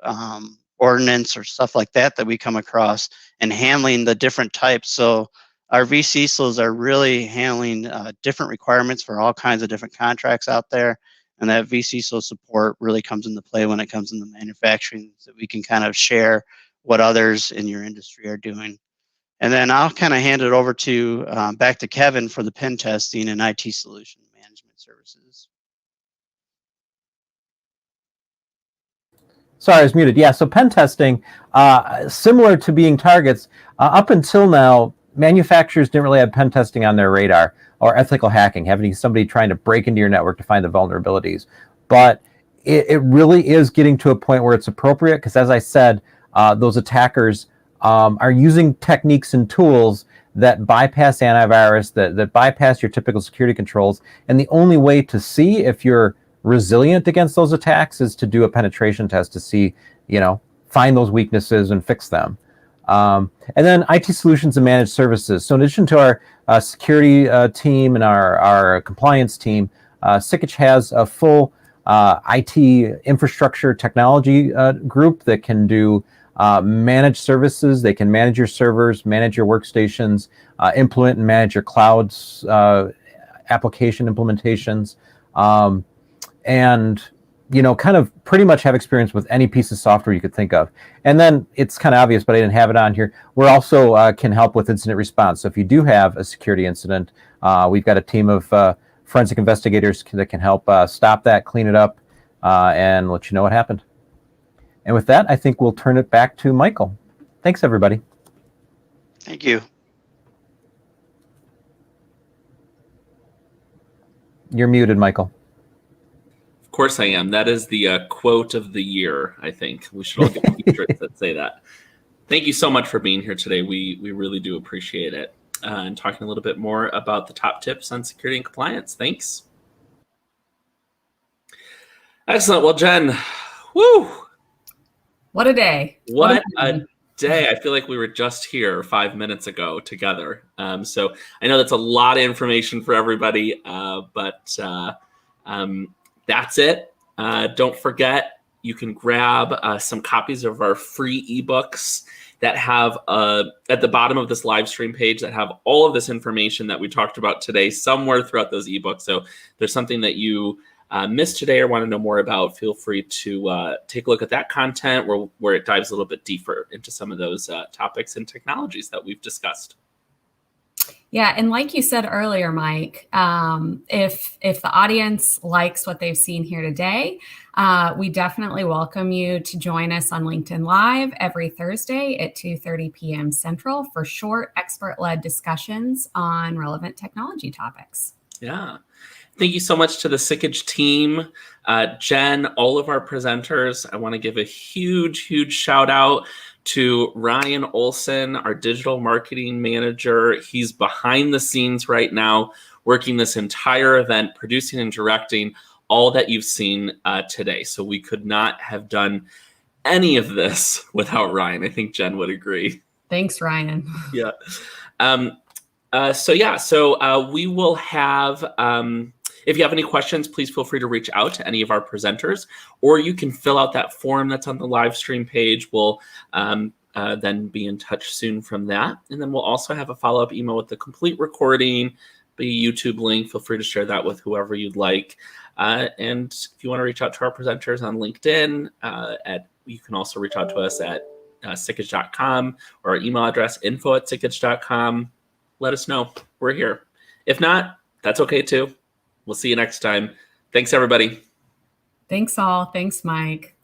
ordinance or stuff like that we come across, and handling the different types. So our vCISOs are really handling different requirements for all kinds of different contracts out there. And that vCISO support really comes into play when it comes into manufacturing, so we can kind of share what others in your industry are doing. And then I'll kind of hand it over to back to Kevin for the pen testing and IT solution management services. Sorry, I was muted. Yeah, so pen testing, similar to being targets, up until now, manufacturers didn't really have pen testing on their radar, or ethical hacking, having somebody trying to break into your network to find the vulnerabilities. But it really is getting to a point where it's appropriate, because as I said, those attackers are using techniques and tools that bypass antivirus, that bypass your typical security controls. And the only way to see if you're resilient against those attacks is to do a penetration test to see, find those weaknesses and fix them. And then IT solutions and managed services. So in addition to our security team and our compliance team, Sickage has a full IT infrastructure technology group that can do managed services. They can manage your servers, manage your workstations, implement and manage your clouds, application implementations, and kind of pretty much have experience with any piece of software you could think of. And then it's kind of obvious, but I didn't have it on here. We're also can help with incident response. So if you do have a security incident, we've got a team of forensic investigators that can help stop that, clean it up, and let you know what happened. And with that, I think we'll turn it back to Michael. Thanks, everybody. Thank you. You're muted, Michael. Of course I am. That is the quote of the year, I think. We should all get t-shirts that say that. Thank you so much for being here today. We really do appreciate it. And talking a little bit more about the top tips on security and compliance. Thanks. Excellent. Well, Jen, woo! What a day. What a day. I feel like we were just here 5 minutes ago together. So I know that's a lot of information for everybody, but that's it. Don't forget, you can grab some copies of our free ebooks that have at the bottom of this live stream page that have all of this information that we talked about today somewhere throughout those ebooks. So if there's something that you missed today or want to know more about, feel free to take a look at that content where it dives a little bit deeper into some of those topics and technologies that we've discussed. Yeah, and like you said earlier, Mike, if the audience likes what they've seen here today, we definitely welcome you to join us on LinkedIn Live every Thursday at 2:30 p.m. Central for short, expert-led discussions on relevant technology topics. Yeah. Thank you so much to the Sickage team. Jen, all of our presenters. I want to give a huge, huge shout out to Ryan Olson, our digital marketing manager. He's behind the scenes right now, working this entire event, producing and directing all that you've seen today. So we could not have done any of this without Ryan. I think Jen would agree. Thanks, Ryan. Yeah. So we will have, if you have any questions, please feel free to reach out to any of our presenters, or you can fill out that form that's on the live stream page. We'll then be in touch soon from that. And then we'll also have a follow-up email with the complete recording, the YouTube link. Feel free to share that with whoever you'd like. And if you want to reach out to our presenters on LinkedIn, you can also reach out to us at sickage.com, or our email address, info@sickage.com. Let us know. We're here. If not, that's okay too. We'll see you next time. Thanks, everybody. Thanks all. Thanks, Mike.